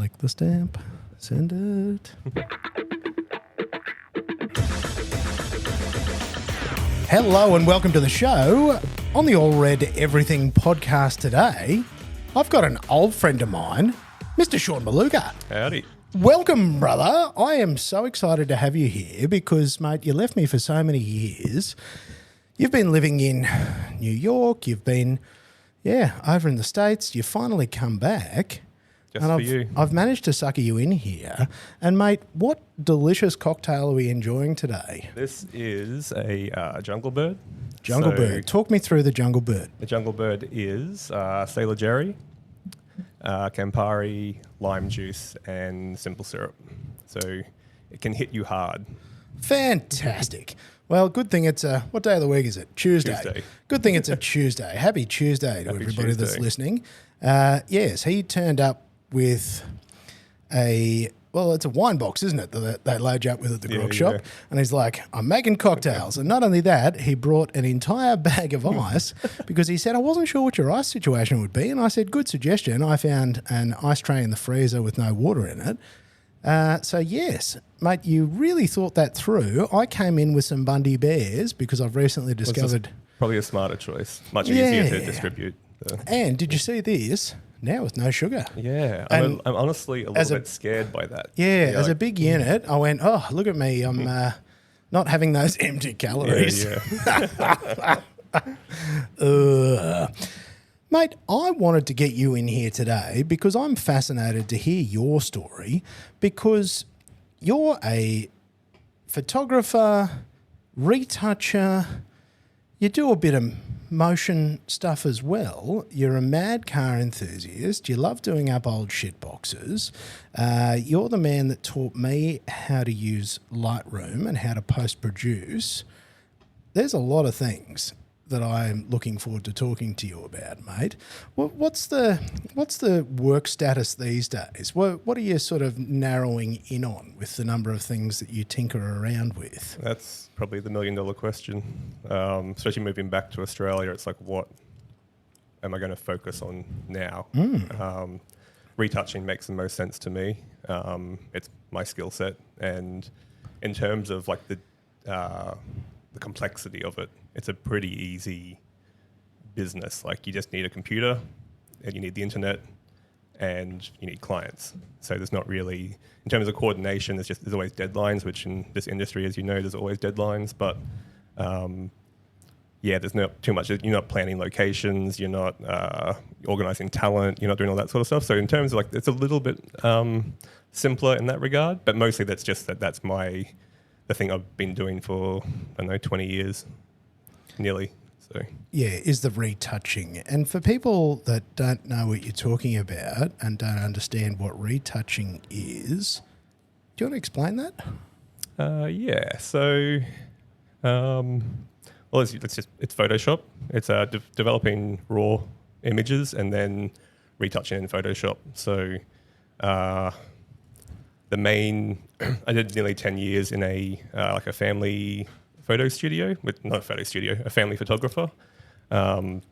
Click the stamp. Send it. Hello and welcome to the show. On the All Red Everything podcast today, I've got an old friend of mine, Mr. Shaun Maluga. Howdy. Welcome, brother. I am so excited to have you here because, mate, you left me for so many years. You've been living in New York. You've been, over in the States. You've finally come back. Just for you. I've managed to sucker you in here. And, mate, what delicious cocktail are we enjoying today? This is a Jungle Bird. Jungle Bird. Talk me through the Jungle Bird. The Jungle Bird is Sailor Jerry, Campari, lime juice, and simple syrup. So it can hit you hard. Fantastic. Well, good thing it's what day of the week is it? Tuesday. Good thing it's a Tuesday. Happy Tuesday to everybody that's listening. Yes, he turned up with it's a wine box, isn't it, that they load you up with at the grog shop? And he's like, I'm making cocktails. And not only that, he brought an entire bag of ice because he said, I wasn't sure what your ice situation would be. And I said, good suggestion. I found an ice tray in the freezer with no water in it. So, yes, mate, you really thought that through. I came in with some Bundy Bears because I've recently discovered... Probably a smarter choice. Much easier to distribute. And did you see this? Now with no sugar. Yeah, I'm honestly a little bit scared by that. Yeah, as a big unit, I went, oh, look at me. I'm not having those empty calories. Yeah. Mate, I wanted to get you in here today because I'm fascinated to hear your story because you're a photographer, retoucher, you do a bit of motion stuff as well. You're a mad car enthusiast. You love doing up old shit boxes. You're the man that taught me how to use Lightroom and how to post-produce. There's a lot of things that I'm looking forward to talking to you about, mate. What's the work status these days? What are you sort of narrowing in on with the number of things that you tinker around with? That's probably the $1 million question. Especially moving back to Australia, it's like, what am I going to focus on now? Retouching makes the most sense to me. It's my skill set, and in terms of like the complexity of it, it's a pretty easy business. Like, you just need a computer and you need the internet and you need clients. So there's not really, in terms of coordination, there's always deadlines, which in this industry, as you know, there's always deadlines. But there's not too much. You're not planning locations. You're not organizing talent. You're not doing all that sort of stuff. So in terms of like, it's a little bit simpler in that regard. But mostly that's just that's the thing I've been doing for, 20 years. Nearly. So is the retouching. And for people that don't know what you're talking about and don't understand what retouching is, do you want to explain that? So, it's Photoshop. It's developing raw images and then retouching in Photoshop. So, I did nearly 10 years in a family photo studio, a family photographer. And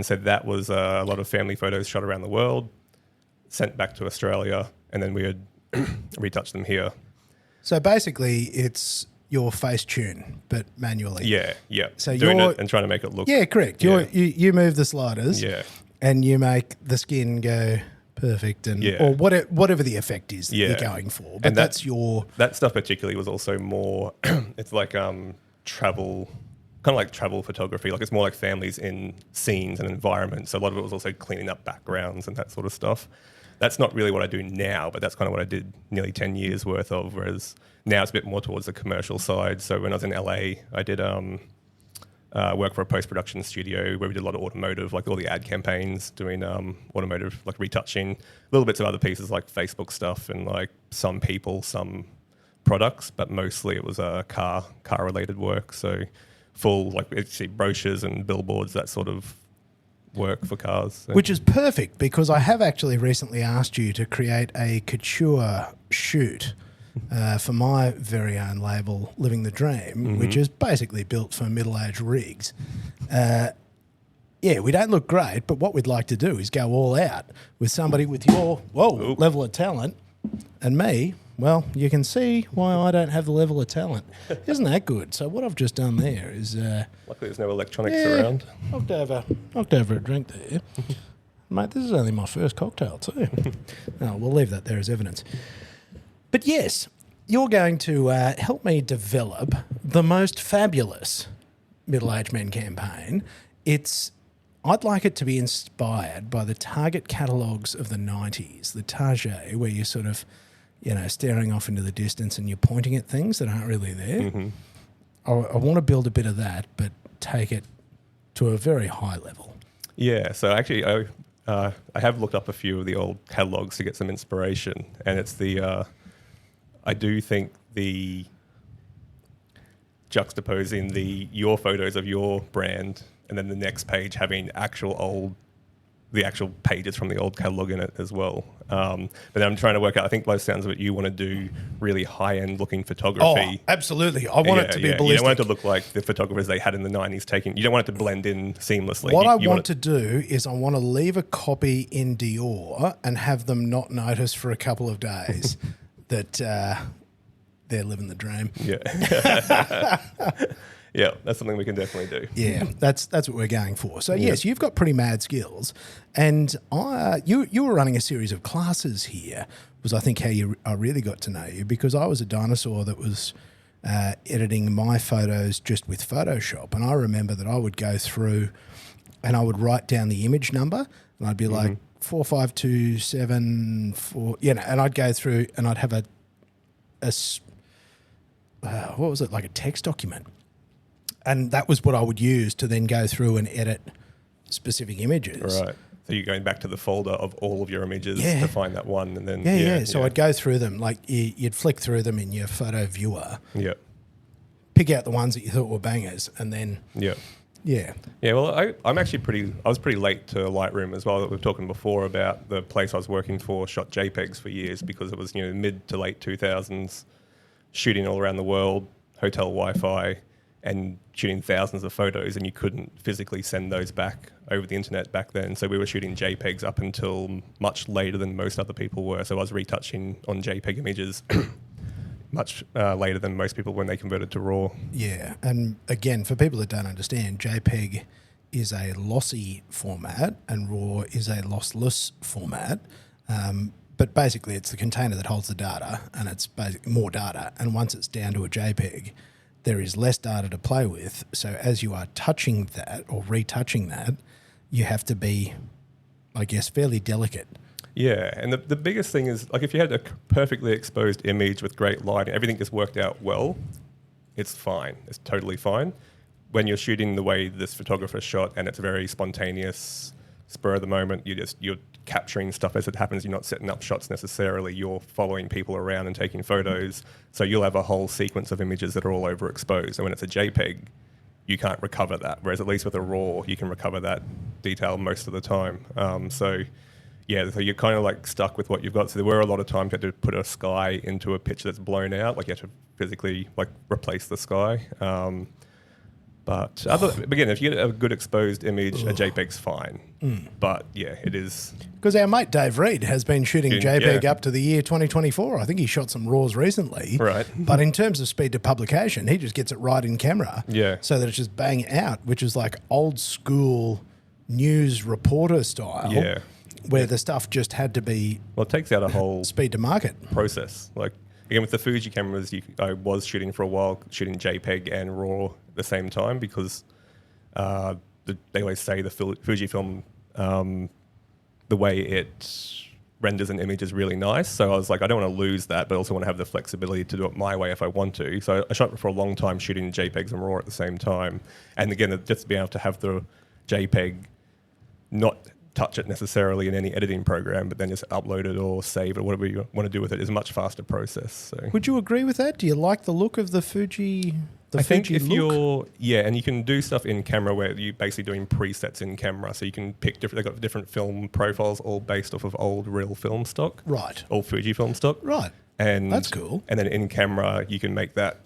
so that was a lot of family photos shot around the world, sent back to Australia, and then we would retouch them here. So basically it's your Facetune, but manually. Yeah. So doing it and trying to make it look... Yeah, correct. You move the sliders and you make the skin go perfect or whatever the effect is that you're going for. But and that stuff particularly was also more, it's like travel, kind of like travel photography. Like, it's more like families in scenes and environments. So a lot of it was also cleaning up backgrounds and that sort of stuff. That's not really what I do now, but that's kind of what I did nearly 10 years worth of, whereas now it's a bit more towards the commercial side. So when I was in LA, I did work for a post-production studio where we did a lot of automotive, like all the ad campaigns, doing automotive, like retouching, little bits of other pieces like Facebook stuff and like some people, some products, but mostly it was car-related work. So full, like, brochures and billboards, that sort of work for cars. So. Which is perfect because I have actually recently asked you to create a couture shoot for my very own label, Living the Dream, which is basically built for middle-aged rigs. yeah, we don't look great, but what we'd like to do is go all out with somebody with your level of talent, and me. Well, you can see why I don't have the level of talent. Isn't that good? So what I've just done there is... luckily there's no electronics around. Knocked over a drink there. Mate, this is only my first cocktail too. No, we'll leave that there as evidence. But yes, you're going to help me develop the most fabulous Middle-Aged Men campaign. I'd like it to be inspired by the Target catalogues of the 90s, the Target, where you're sort of... staring off into the distance and you're pointing at things that aren't really there. Mm-hmm. I want to build a bit of that, but take it to a very high level. Yeah, so actually I have looked up a few of the old catalogues to get some inspiration, and it's I do think the juxtaposing your photos of your brand and then the next page having the actual pages from the old catalogue in it as well. But then I'm trying to work out, I think by the sounds of it, you want to do really high-end looking photography. Oh, absolutely. I want it to be ballistic. You don't want it to look like the photographers they had in the 90s you don't want it to blend in seamlessly. What I want to do is I want to leave a copy in Dior and have them not notice for a couple of days that they're living the dream. Yeah. Yeah, that's something we can definitely do. Yeah, that's what we're going for. So yes, you've got pretty mad skills, and you were running a series of classes here. Was I think how I really got to know you, because I was a dinosaur that was editing my photos just with Photoshop, and I remember that I would go through and I would write down the image number, and I'd be like 45274, and I'd go through and I'd have what was it, like a text document. And that was what I would use to then go through and edit specific images. Right. So you're going back to the folder of all of your images to find that one, and then yeah. So I'd go through them, like you'd flick through them in your photo viewer. Yeah. Pick out the ones that you thought were bangers, and then yeah. Well, I was pretty late to Lightroom as well. That we were talking before about the place I was working for shot JPEGs for years, because it was mid to late 2000s, shooting all around the world, hotel Wi-Fi, and shooting thousands of photos, and you couldn't physically send those back over the internet back then. So we were shooting JPEGs up until much later than most other people were. So I was retouching on JPEG images much later than most people when they converted to RAW. Yeah, and again, for people that don't understand, JPEG is a lossy format and RAW is a lossless format. But basically, it's the container that holds the data, and it's basically more data. And once it's down to a JPEG, there is less data to play with. So as you are touching that or retouching that, you have to be, I guess, fairly delicate. Yeah, and the biggest thing is, like, if you had a perfectly exposed image with great lighting, everything just worked out well, it's fine. It's totally fine. When you're shooting the way this photographer shot and it's very spontaneous, spur of the moment, you're capturing stuff as it happens. You're not setting up shots necessarily. You're following people around and taking photos. So you'll have a whole sequence of images that are all overexposed. And when it's a JPEG, you can't recover that. Whereas at least with a RAW, you can recover that detail most of the time. So you're kind of like stuck with what you've got. So there were a lot of times you had to put a sky into a picture that's blown out. Like you have to physically like replace the sky. But again, if you get a good exposed image, a JPEG's fine. But yeah, it is. Because our mate Dave Reed has been shooting JPEG up to the year 2024. I think he shot some RAWs recently. Right. But in terms of speed to publication, he just gets it right in camera. Yeah. So that it's just bang out, which is like old school news reporter style. Yeah. Where the stuff just had to be. Well, it takes out a whole speed to market process. Like again, with the Fuji cameras, I was shooting for a while, shooting JPEG and RAW at the same time, because they always say the Fujifilm, the way it renders an image is really nice. So I was like, I don't want to lose that, but also want to have the flexibility to do it my way if I want to. So I shot for a long time shooting JPEGs and RAW at the same time. And again, just being able to have the JPEG not touch it necessarily in any editing program, but then just upload it or save it, or whatever you want to do with it, is a much faster process. So. Would you agree with that? Do you like the look of the Fuji? I think if look? And you can do stuff in camera where you're basically doing presets in camera, so you can pick different. They've got different film profiles, all based off of old real film stock, right? Old Fuji film stock, right? And that's cool. And then in camera, you can make that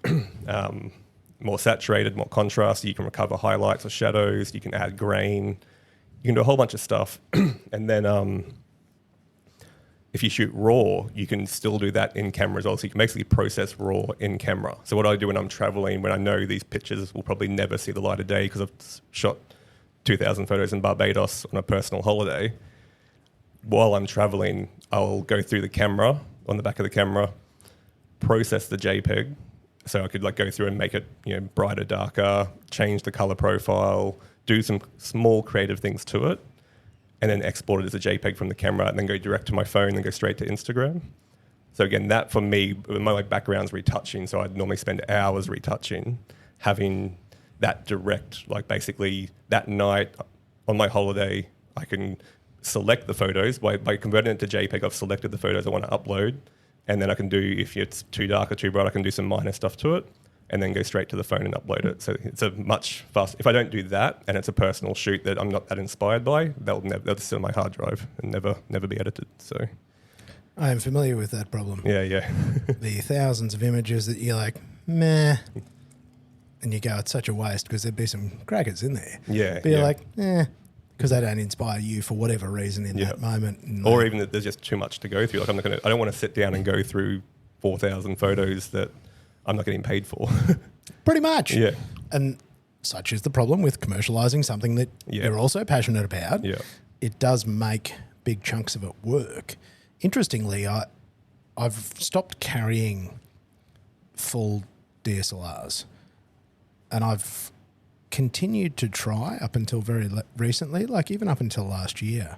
more saturated, more contrast. You can recover highlights or shadows. You can add grain. you can do a whole bunch of stuff. And then if you shoot RAW, you can still do that in camera as well. So you can basically process RAW in camera. So what I do when I'm traveling, when I know these pictures will probably never see the light of day because I've shot 2,000 photos in Barbados on a personal holiday, while I'm traveling, I'll go through the camera, on the back of the camera, process the JPEG. So I could like go through and make it, you know, brighter, darker, change the color profile, do some small creative things to it, and then export it as a JPEG from the camera and then go direct to my phone and go straight to Instagram. So again, that for me, my like background's retouching, so I'd normally spend hours retouching, having that direct, like basically that night on my holiday, I can select the photos. By converting it to JPEG, I've selected the photos I want to upload, and then I can do, if it's too dark or too bright, I can do some minor stuff to it, and then go straight to the phone and upload it. So it's a much faster. If I don't do that, and it's a personal shoot that I'm not that inspired by, they'll just sit on my hard drive and never be edited. So I am familiar with that problem. yeah. The thousands of images that you're like, meh, and you go, it's such a waste because there'd be some crackers in there. Yeah, but you're like, because they don't inspire you for whatever reason in that moment. And or even that there's just too much to go through. Like I don't want to sit down and go through 4,000 photos that I'm not getting paid for. Pretty much. Yeah. And such is the problem with commercializing something that you're also passionate about. Yeah. It does make big chunks of it work. Interestingly, I've stopped carrying full DSLRs, and I've continued to try up until very recently, like even up until last year.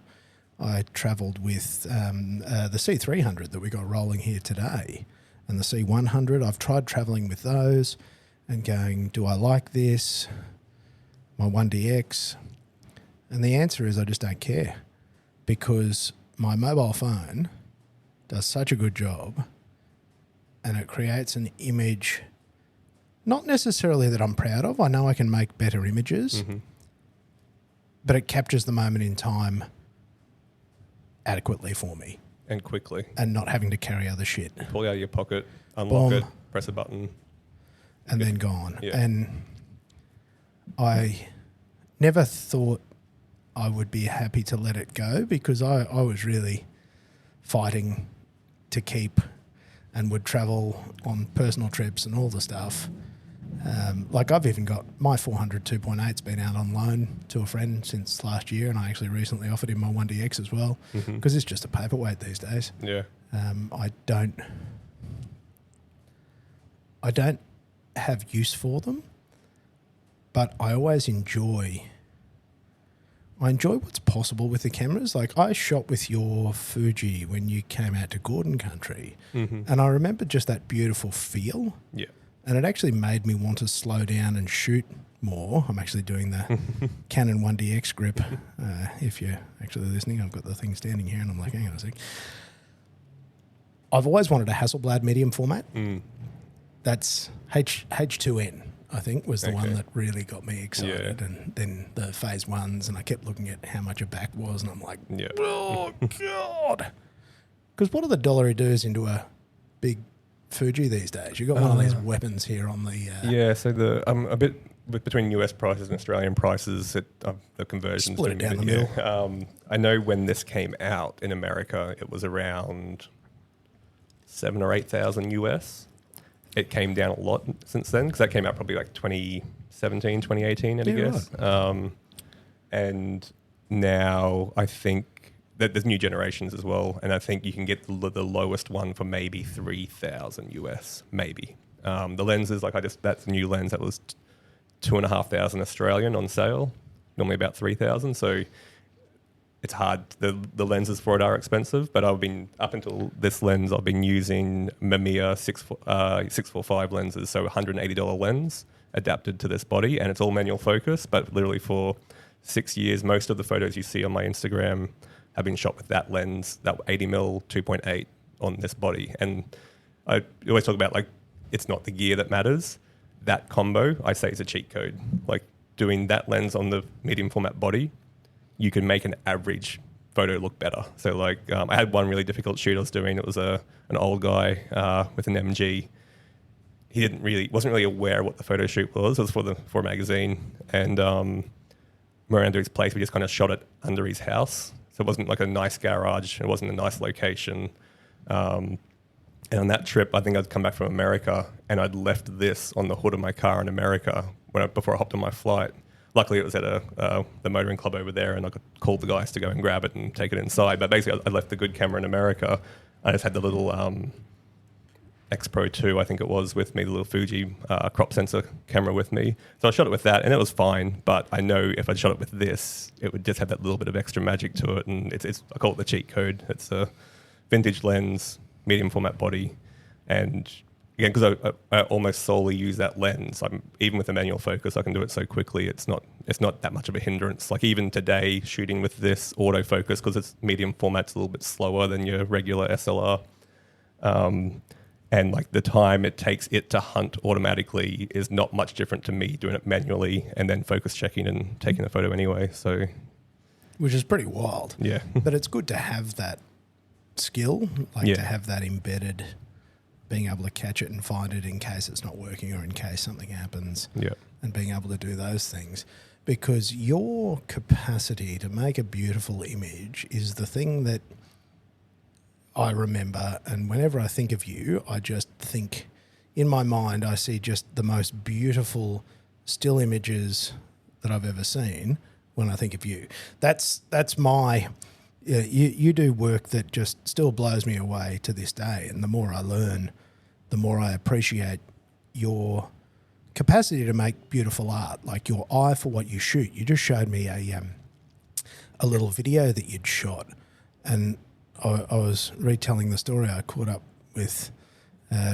I travelled with the C300 that we got rolling here today, and the C100. I've tried travelling with those and going, do I like this? My 1DX? And the answer is I just don't care, because my mobile phone does such a good job and it creates an image, not necessarily that I'm proud of. I know I can make better images, but it captures the moment in time adequately for me. And quickly. And not having to carry other shit. Pull it out of your pocket, unlock it, press a button. And then gone. Yeah. And I never thought I would be happy to let it go, because I was really fighting to keep and would travel on personal trips and all the stuff. Like I've even got my 400 2.8's been out on loan to a friend since last year, and I actually recently offered him my 1DX as well, because it's just a paperweight these days. Yeah. I don't have use for them, but I always enjoy what's possible with the cameras. Like I shot with your Fuji when you came out to Gordon Country, and I remember just that beautiful feel. Yeah. And it actually made me want to slow down and shoot more. I'm actually doing the Canon 1DX grip. If you're actually listening, I've got the thing standing here and I'm like, hang on a sec. I've always wanted a Hasselblad medium format. That's H2N, I think, was the one that really got me excited. Yeah. And then the phase ones, and I kept looking at how much a back was, and I'm like, oh, God. Because what are the dollary dues into a big Fuji these days? You've got one of these weapons here on the... so a bit between US prices and Australian prices, the conversions... Split it down the middle. I know when this came out in America, it was around 7,000 or 8,000 US. It came down a lot since then, because that came out probably like 2017, 2018, I guess. Right. And now I think that there's new generations as well, and I think you can get the lowest one for maybe 3,000 US, maybe. The lenses, that's a new lens that was 2,500 Australian on sale, normally about 3,000. So it's hard. The lenses for it are expensive, but I've been, up until this lens, I've been using Mamiya 645 lenses, so $180 lens adapted to this body, and it's all manual focus, but literally for 6 years, most of the photos you see on my Instagram have been shot with that lens, that 80mm 2.8 on this body. And I always talk about, like, it's not the gear that matters. That combo, I say, is a cheat code. Like, doing that lens on the medium format body, you can make an average photo look better. So, like, I had one really difficult shoot I was doing. It was an old guy with an MG. He wasn't really aware of what the photo shoot was. It was for a magazine. And Miranda's place. We just kind of shot it under his house. So it wasn't like a nice garage. It wasn't a nice location. And on that trip, I think I'd come back from America and I'd left this on the hood of my car in America before I hopped on my flight. Luckily, it was at the motoring club over there, and I called the guys to go and grab it and take it inside. But basically, I left the good camera in America. I just had the little X Pro 2, I think it was, with me, the little Fuji crop sensor camera with me. So I shot it with that, and it was fine. But I know if I shot it with this, it would just have that little bit of extra magic to it. And it's I call it the cheat code. It's a vintage lens, medium format body, and again, because I almost solely use that lens, even with a manual focus, I can do it so quickly. It's not that much of a hindrance. Like even today, shooting with this autofocus, because it's medium format's a little bit slower than your regular SLR, and like the time it takes it to hunt automatically is not much different to me doing it manually and then focus checking and taking a photo anyway. So, which is pretty wild. Yeah, but it's good to have that skill, to have that embedded. Being able to catch it and find it in case it's not working or in case something happens, and being able to do those things, because your capacity to make a beautiful image is the thing that I remember. And whenever I think of you, I just think in my mind, I see just the most beautiful still images that I've ever seen when I think of you. That's my... Yeah, you do work that just still blows me away to this day. And the more I learn, the more I appreciate your capacity to make beautiful art, like your eye for what you shoot. You just showed me a little video that you'd shot. And I was retelling the story. I caught up with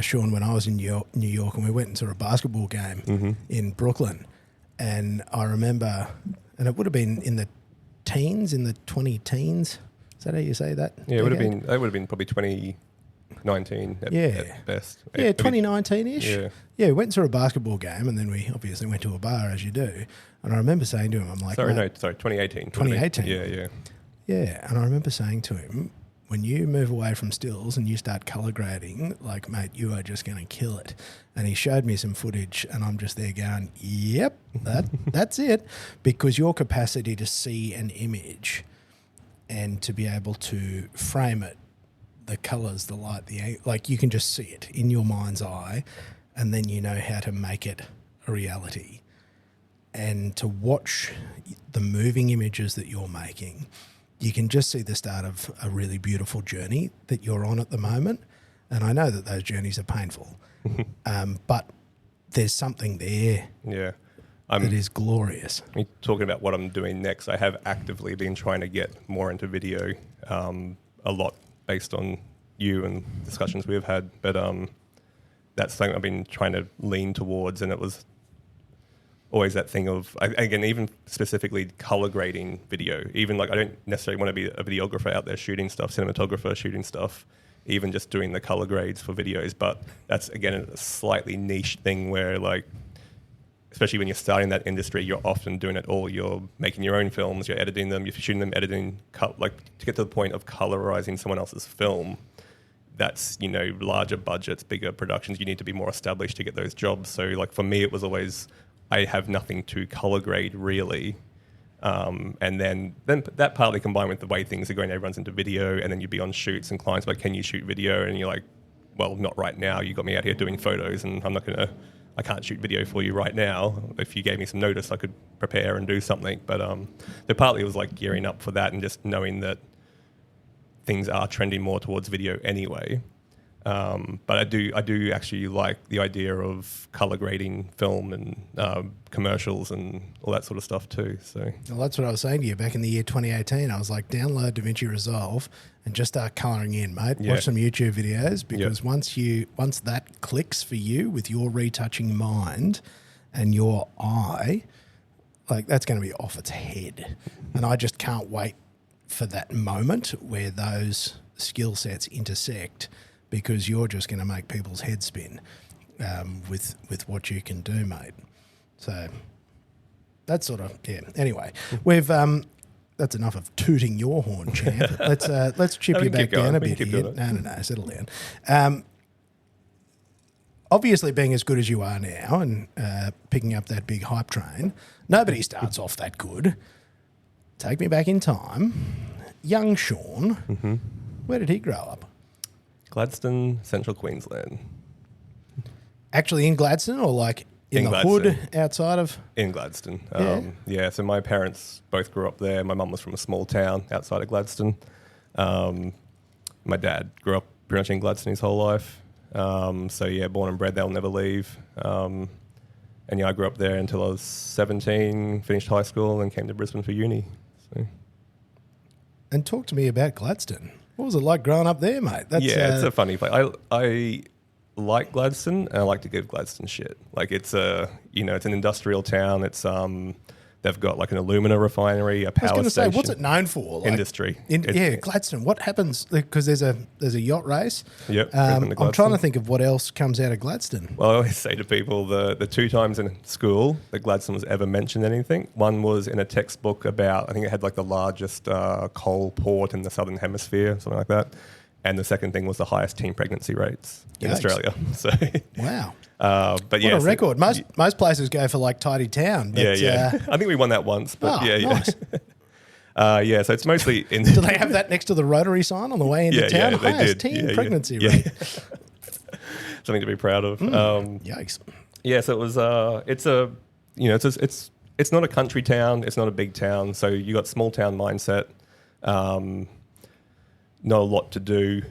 Shaun when I was in New York, and we went into a basketball game in Brooklyn. And I remember, and it would have been in the 20 teens. Is that how you say that? Yeah, it would have been probably 2019 at best. Yeah, 2019-ish. Yeah. Yeah, we went to a basketball game, and then we obviously went to a bar, as you do. And I remember saying to him, I'm like... 2018. 2018. Yeah. Yeah, and I remember saying to him, when you move away from stills and you start colour grading, like, mate, you are just going to kill it. And he showed me some footage, and I'm just there going, yep, that's it. Because your capacity to see an image and to be able to frame it, the colours, the light, like you can just see it in your mind's eye, and then you know how to make it a reality. And to watch the moving images that you're making, you can just see the start of a really beautiful journey that you're on at the moment. And I know that those journeys are painful, but there's something there that is glorious. Talking about what I'm doing next, I have actively been trying to get more into video, a lot based on you and discussions we've had. But that's something I've been trying to lean towards, and it was always that thing of, again, even specifically color grading video. Even like I don't necessarily want to be a videographer out there shooting stuff, cinematographer shooting stuff, even just doing the color grades for videos. But that's, again, a slightly niche thing where, like, especially when you're starting that industry, you're often doing it all. You're making your own films, you're editing them, you're shooting them, editing, like to get to the point of colorizing someone else's film. That's, larger budgets, bigger productions. You need to be more established to get those jobs. So, like, for me, it was always, I have nothing to color grade really. And then that partly combined with the way things are going, everyone's into video, and then you'd be on shoots and clients like, can you shoot video? And you're like, well, not right now. You got me out here doing photos, and I can't shoot video for you right now. If you gave me some notice, I could prepare and do something. But partly it was like gearing up for that and just knowing that things are trending more towards video anyway. But I do actually like the idea of color grading film and commercials and all that sort of stuff too. So well, that's what I was saying to you back in the year 2018. I was like, download DaVinci Resolve and just start coloring in, mate. Yeah. Watch some YouTube videos, because once that clicks for you with your retouching mind and your eye, like, that's going to be off its head. And I just can't wait for that moment where those skill sets intersect, because you're just going to make people's heads spin with what you can do, mate. So that's sort of, yeah. Anyway, we've that's enough of tooting your horn, champ. Let's chip you back down a bit here. No, settle down. Obviously, being as good as you are now and picking up that big hype train, nobody starts off that good. take me back in time. Young Shaun, where did he grow up? Gladstone, Central Queensland. Actually in Gladstone or like in the Gladstone. hood outside of? In Gladstone. Yeah. So my parents both grew up there. My mum was from a small town outside of Gladstone. My dad grew up pretty much in Gladstone his whole life. So yeah, born and bred, they'll never leave. And yeah, I grew up there until I was 17, finished high school and came to Brisbane for uni. So. And talk to me about Gladstone. What was it like growing up there, mate? It's a funny place. I like Gladstone and I like to give Gladstone shit. Like it's it's an industrial town. It's they've got like an alumina refinery, a power station. I was going to say, what's it known for? Like, industry. Gladstone. What happens? Because there's a yacht race. Yep. I'm trying to think of what else comes out of Gladstone. Well, I always say to people the two times in school that Gladstone was ever mentioned anything. One was in a textbook about, I think it had like the largest coal port in the Southern Hemisphere, something like that. And the second thing was the highest teen pregnancy rates in Australia. So wow. But what a record. Most places go for like tidy town. But, I think we won that once. But nice. So it's mostly in. Do they have that next to the Rotary sign on the way into town? They Highest did. teen pregnancy rate. Something to be proud of. Yikes. Yeah, so it was. It's not a country town. It's not a big town. So you got small town mindset. Not a lot to do.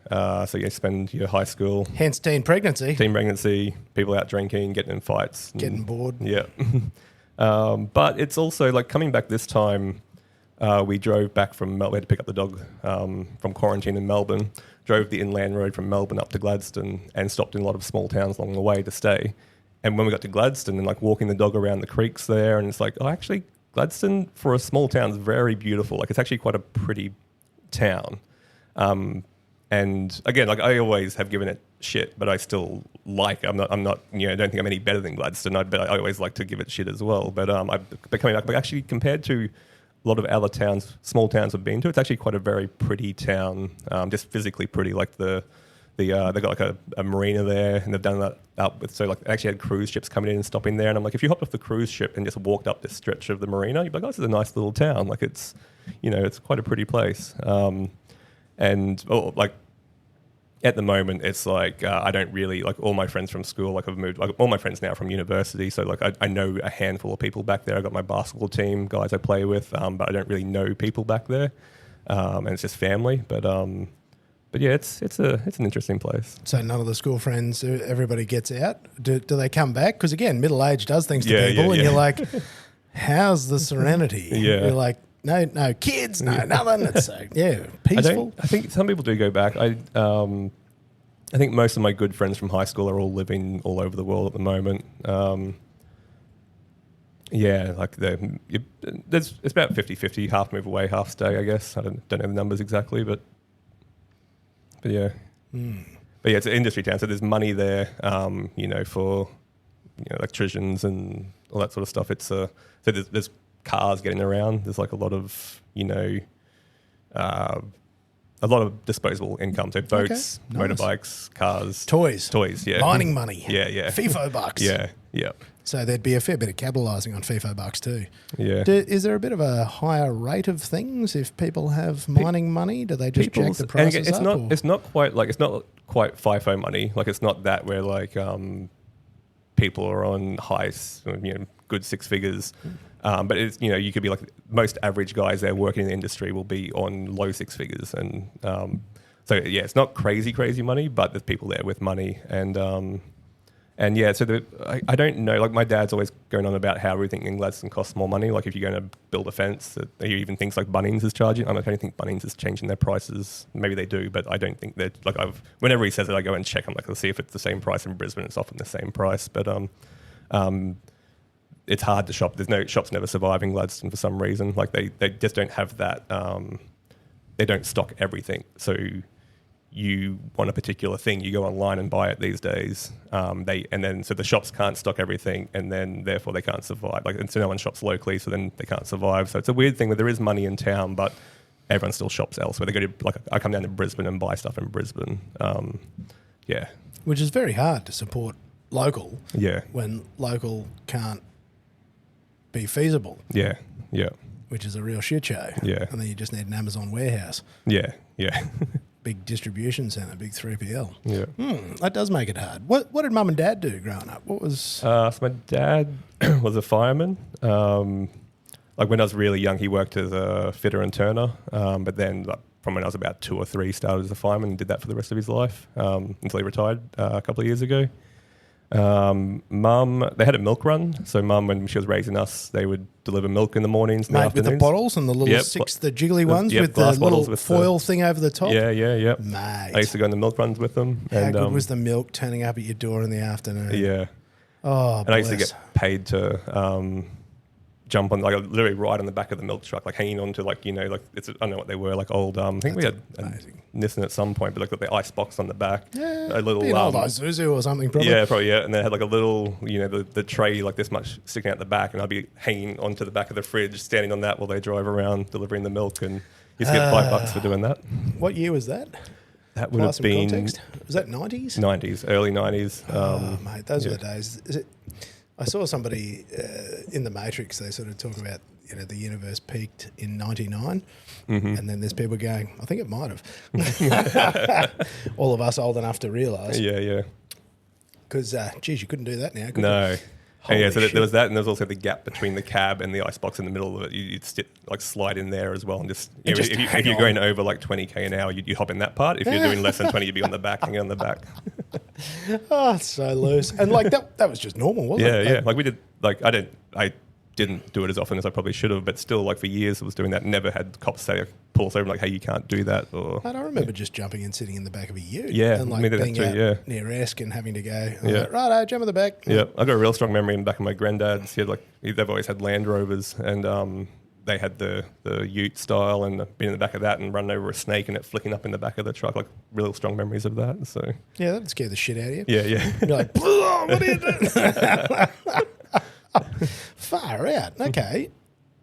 So you spend your high school. Hence teen pregnancy. Teen pregnancy, people out drinking, getting in fights. Getting bored. Yeah. But it's also like coming back this time, we drove back from Melbourne. We had to pick up the dog from quarantine in Melbourne. Drove the inland road from Melbourne up to Gladstone and stopped in a lot of small towns along the way to stay. And when we got to Gladstone and like walking the dog around the creeks there, and it's like, oh, actually, Gladstone for a small town is very beautiful. Like it's actually quite a pretty town. And again, like I always have given it shit, but I still like. I'm not. I don't think I'm any better than Gladstone. But I always like to give it shit as well. But coming back, but actually compared to a lot of other towns, small towns I've been to, it's actually quite a very pretty town. Just physically pretty. Like they've got like a marina there, and they've done that up with. So like they actually had cruise ships coming in and stopping there. And I'm like, if you hopped off the cruise ship and just walked up this stretch of the marina, you'd be like, oh, this is a nice little town. Like it's, it's quite a pretty place. And like at the moment, it's like I don't really like all my friends from school. Like I've moved, like all my friends now from university. So like I know a handful of people back there. I got my basketball team guys I play with, but I don't really know people back there. And it's just family. But yeah, it's an interesting place. So none of the school friends, everybody gets out. Do they come back? Because again, middle age does things to people, and you're like, how's the serenity? Yeah. You're like, no kids, no nothing. It's peaceful. I think some people do go back. I think most of my good friends from high school are all living all over the world at the moment. It's about 50-50, half move away, half stay, I guess. I don't know the numbers exactly, but yeah. But yeah, it's an industry town, so there's money there, for electricians and all that sort of stuff. It's so there's cars getting around. There's like a lot of disposable income. So boats, motorbikes, cars, toys, yeah, mining money, yeah, FIFO bucks, yeah. So there'd be a fair bit of capitalising on FIFO bucks too. Yeah. Is there a bit of a higher rate of things if people have mining money? Do they just jack the prices up? It's not quite FIFO money. Like it's not that where like people are on high, good six figures. But it's, you could be like most average guys there working in the industry will be on low six figures. And so, yeah, it's not crazy money, but there's people there with money. And yeah, so I don't know, like my dad's always going on about how everything in Gladstone costs more money. Like if you're going to build a fence, he even thinks like Bunnings is charging. I don't think Bunnings is changing their prices. Maybe they do, but I don't think that, like whenever he says it, I go and check. I'm like, let's see if it's the same price in Brisbane. It's often the same price, but it's hard to shop. Shops never survive in Gladstone for some reason. Like they just don't have that. They don't stock everything. So you want a particular thing, you go online and buy it these days. So the shops can't stock everything, and then therefore they can't survive. And so no one shops locally, so then they can't survive. So it's a weird thing where there is money in town, but everyone still shops elsewhere. They go to I come down to Brisbane and buy stuff in Brisbane. Yeah, which is very hard to support local. Yeah, when local can't be feasible. Yeah. which is a real shit show. Yeah. And then you just need an Amazon warehouse. Yeah. Big distribution centre, big 3PL. Yeah. That does make it hard. What did mum and dad do growing up? What was... So my dad was a fireman. Like when I was really young, he worked as a fitter and turner. But then like, from when I was about 2 or 3, started as a fireman and did that for the rest of his life until he retired a couple of years ago. Mum, they had a milk run. So mum, when she was raising us, they would deliver milk in the mornings and the Mate, afternoons. with the bottles and the little the jiggly ones with the little with foil thing over the top? Yeah. Mate. I used to go on the milk runs with them. How good was the milk turning up at your door in the afternoon? Yeah. Oh, and I used to get paid to jump on, like literally right on the back of the milk truck, like hanging on to like, you know, like it's, I don't know what they were, like old, I think we had Nissan at some point, but like the ice box on the back. Yeah, a little an old Isuzu or something probably. Yeah, probably, yeah. And they had like a little, you know, the tray like this much sticking out the back, and I'd be hanging onto the back of the fridge, standing on that while they drive around delivering the milk, and used to get $5 for doing that. What year was that? That would have been... Context. Was that 90s? 90s, early 90s. Oh, mate, those were the days. I saw somebody in The Matrix, they sort of talk about, you know, the universe peaked in 99, and then there's people going, I think it might have. All of us old enough to realise. Yeah. Because, geez, you couldn't do that now, could you? No. And yeah, so there was that, and there was also the gap between the cab and the icebox in the middle of it. You'd slide in there as well, and just, you know, if you're going over like 20k an hour, you hop in that part. If you're doing less than 20, you'd be on the back, hanging on the back. Oh, it's so loose. And like that was just normal, wasn't it? Yeah. Like we did, like I didn't do it as often as I probably should have, but still, like for years I was doing that. Never had cops say, pull us over, like, hey, you can't do that. Or I remember just jumping and sitting in the back of a ute. Yeah, and like me did being that too, out near Esk and having to go. Yeah. Like, righto, jump in the back. Yeah, I've got a real strong memory in the back of my granddad's. He had they've always had Land Rovers, and they had the ute style, and been in the back of that and run over a snake and it flicking up in the back of the truck. Like real strong memories of that. So yeah, that'd scare the shit out of you. Yeah. You're like, what are you doing? Far out. Okay.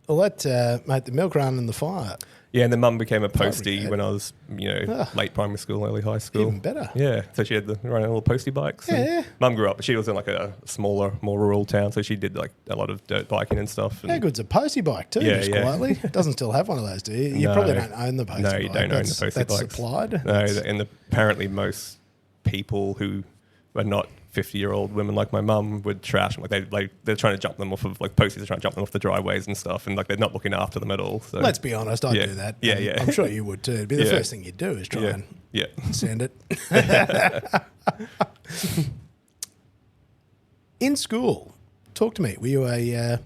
Well, that mate, the milk run and the fire. Yeah, and then mum became a postie when I was, you know, late primary school, early high school. Even better. Yeah, so she had running little postie bikes. Yeah. Mum grew up, she was in like a smaller, more rural town, so she did like a lot of dirt biking and stuff. And how good's a postie bike too, just quietly? Doesn't still have one of those, do you? You probably don't own the postie bike. No, you don't own the postie bikes. That's supplied? No, and apparently most people who are not 50-year-old women like my mum would trash them. Like they're trying to jump them off of, like posties are trying to jump them off the driveways and stuff, and like they're not looking after them at all. So let's be honest, I'd do that. Yeah. I'm sure you would too. It'd be the first thing you'd do is try and send it. In school, talk to me. Were you a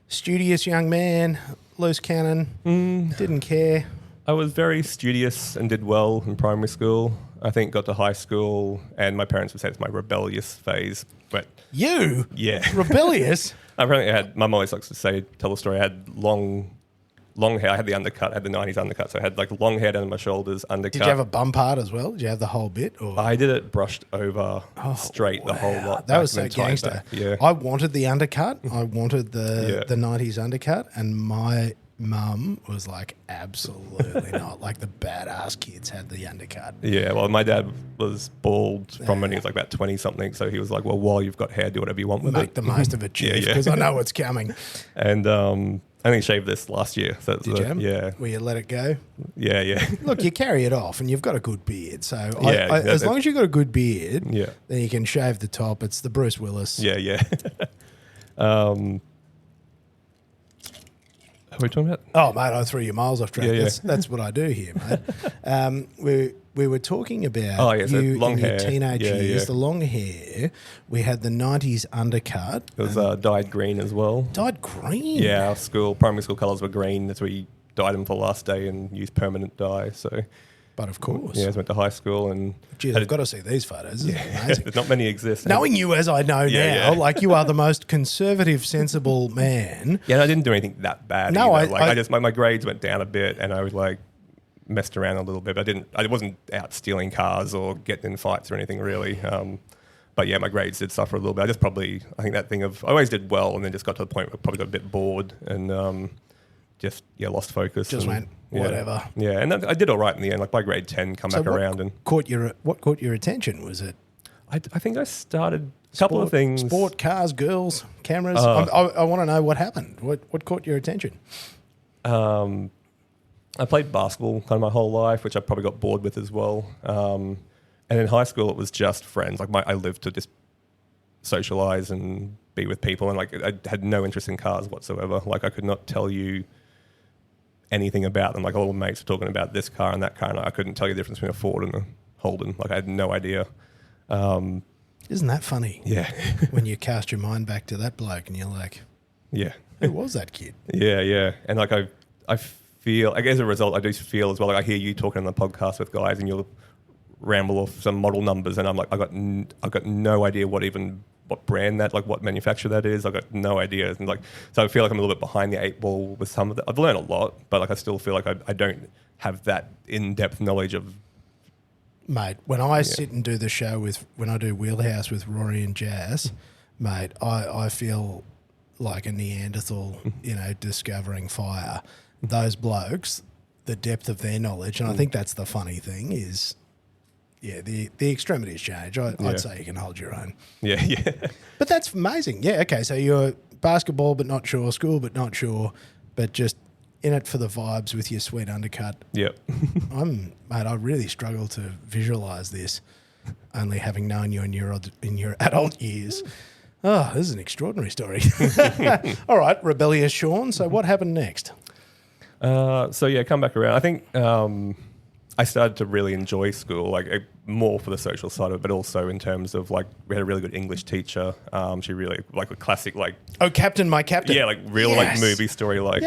studious young man, loose cannon, didn't care? I was very studious and did well in primary school. I think got to high school, and my parents would say it's my rebellious phase. But you, rebellious. Mum always likes to tell the story. I had long hair. I had the undercut. I had the 90s undercut. So I had like long hair down my shoulders, undercut. Did you have a bum part as well? Did you have the whole bit? Or? I did it brushed over straight the whole lot. That was so gangster. Yeah. I wanted the undercut. I wanted the 90s undercut, and my mum was like, absolutely not. Like the badass kids had the undercut. Yeah, well, my dad was bald from when he was like about 20 something. So he was like, well, while you've got hair, do whatever you want with it. Make the most of it, chief, because I know what's coming. And I only shaved this last year. So did you? Yeah. Will you let it go? Yeah. Look, you carry it off and you've got a good beard. So as long as you've got a good beard, then you can shave the top. It's the Bruce Willis. Yeah. What are we talking about? Oh, mate, I threw you miles off track. Yeah. That's what I do here, mate. We were talking about you in your teenage years, the long hair. We had the 90s undercut. It was dyed green as well. Dyed green? Yeah, our primary school colours were green. That's we dyed them for the last day and used permanent dye. So, but of course. Yeah, I went to high school and... Geez, I've got to see these photos. This is amazing. Not many exist. Knowing you as I know now, like you are the most conservative, sensible man. Yeah, and I didn't do anything that bad. No, either. My grades went down a bit, and I was like messed around a little bit. But I wasn't out stealing cars or getting in fights or anything really. But yeah, my grades did suffer a little bit. I think that thing of I always did well, and then just got to the point where I probably got a bit bored and lost focus. Just went whatever. Yeah, and I did all right in the end. Like by grade 10, come back around and what caught your attention? Was it? I think I started a couple of things. Sport, cars, girls, cameras. I want to know what happened. What caught your attention? I played basketball kind of my whole life, which I probably got bored with as well. And in high school, it was just friends. Like I lived to just socialize and be with people, and like I had no interest in cars whatsoever. Like I could not tell you anything about them. Like all the mates were talking about this car and that car, and I couldn't tell you the difference between a Ford and a Holden. Like I had no idea. Isn't that funny? Yeah. When you cast your mind back to that bloke and you're like, yeah, who was that kid? Yeah. And like I feel, like as a result, I do feel as well, like I hear you talking on the podcast with guys and you'll ramble off some model numbers and I'm like, I've got no idea what brand that, like what manufacturer that is. I've got no idea. And like, so I feel like I'm a little bit behind the 8 ball with some of it. I've learned a lot, but like I still feel like I don't have that in-depth knowledge of. Mate, when I sit and do the show when I do Wheelhouse with Rory and Jazz, mate, I feel like a Neanderthal, discovering fire. Those blokes, the depth of their knowledge, and I think that's the funny thing is, the extremities change. I'd say you can hold your own. Yeah. But that's amazing. Yeah, okay, so you're basketball but not sure, school but not sure, but just in it for the vibes with your sweet undercut. Yep. Mate, I really struggle to visualise this, only having known you in your adult years. Oh, this is an extraordinary story. All right, rebellious Shaun. So what happened next? Come back around. I think I started to really enjoy school, like more for the social side of it, but also in terms of like we had a really good English teacher. She really like a classic like Captain, my captain. Yeah, like real like movie story, like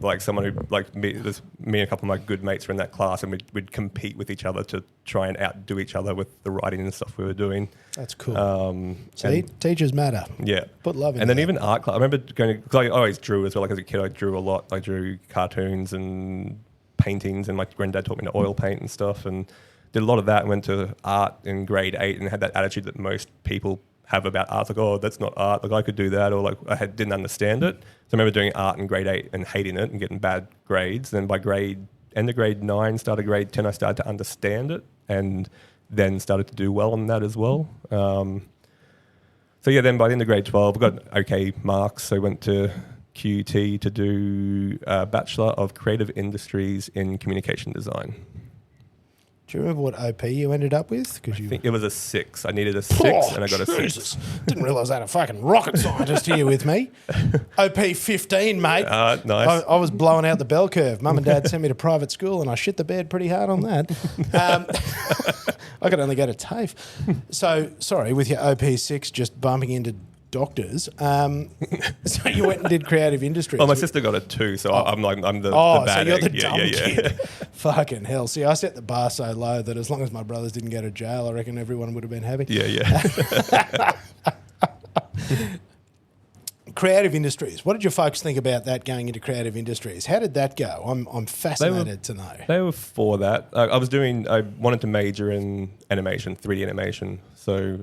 like someone who like me and a couple of my good mates were in that class, and we'd compete with each other to try and outdo each other with the writing and stuff we were doing. That's cool. See, teachers matter. Yeah, put love in. And then even art class. I remember going because I always drew as well. Like as a kid, I drew a lot. I drew cartoons and paintings, and my granddad taught me to oil paint and stuff, and did a lot of that and went to art in grade 8 and had that attitude that most people have about art. Like, oh, that's not art. Like I could do that, or like didn't understand it. So I remember doing art in grade 8 and hating it and getting bad grades. Then by end of grade 9, started grade 10, I started to understand it and then started to do well on that as well. Then by the end of grade 12, I got okay marks. So I went to QUT to do a Bachelor of Creative Industries in Communication Design. Do you remember what OP you ended up with? I think it was a 6. I needed a 6 and I got a 6. Didn't realise I had a fucking rocket scientist here with me. OP 15, mate. Nice. I was blowing out the bell curve. Mum and Dad sent me to private school and I shit the bed pretty hard on that. I could only go to TAFE. So, sorry, with your OP6 just bumping into doctors. So you went and did creative industries. Well, my sister got a 2, so I'm the bad so you're egg. the dumb kid. Fucking hell. See, I set the bar so low that as long as my brothers didn't go to jail, I reckon everyone would have been happy. Yeah. Creative industries. What did your folks think about that going into creative industries? How did that go? I'm fascinated to know. They were for that. I wanted to major in animation, 3D animation. So,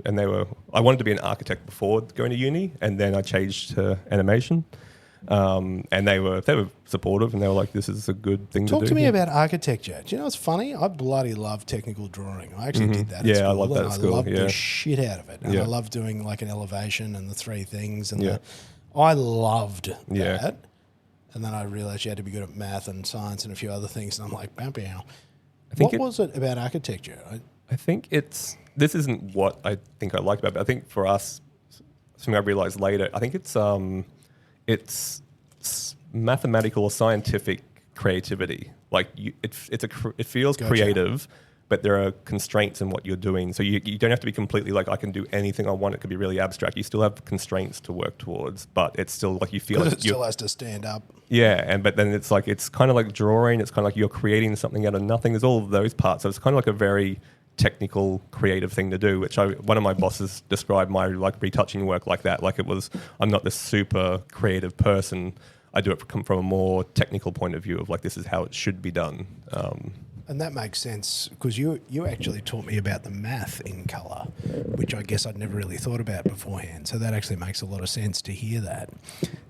I wanted to be an architect before going to uni, and then I changed to animation. And they were supportive, and they were like, "This is a good thing to do." Talk to me about architecture. Do you know what's funny? I bloody love technical drawing. I actually did that. At school, I love that at school. I loved the shit out of it. And I loved doing like an elevation and the 3 things, and I loved that. And then I realised you had to be good at math and science and a few other things, and I'm like, bam, bam. What was it about architecture? I think this isn't what I think I liked about it, but I think for us, something I realised later, I think it's mathematical or scientific creativity. Like it feels creative, but there are constraints in what you're doing. So you don't have to be completely like, I can do anything I want. It could be really abstract. You still have constraints to work towards, but it's still like you feel like it still has to stand up. Yeah, but then it's kind of like drawing. It's kind of like you're creating something out of nothing. There's all of those parts. So it's kind of like a very technical, creative thing to do, which one of my bosses described my like retouching work like that. Like I'm not this super creative person. I do it from a more technical point of view of like, this is how it should be done. And that makes sense because you actually taught me about the math in colour, which I guess I'd never really thought about beforehand. So that actually makes a lot of sense to hear that.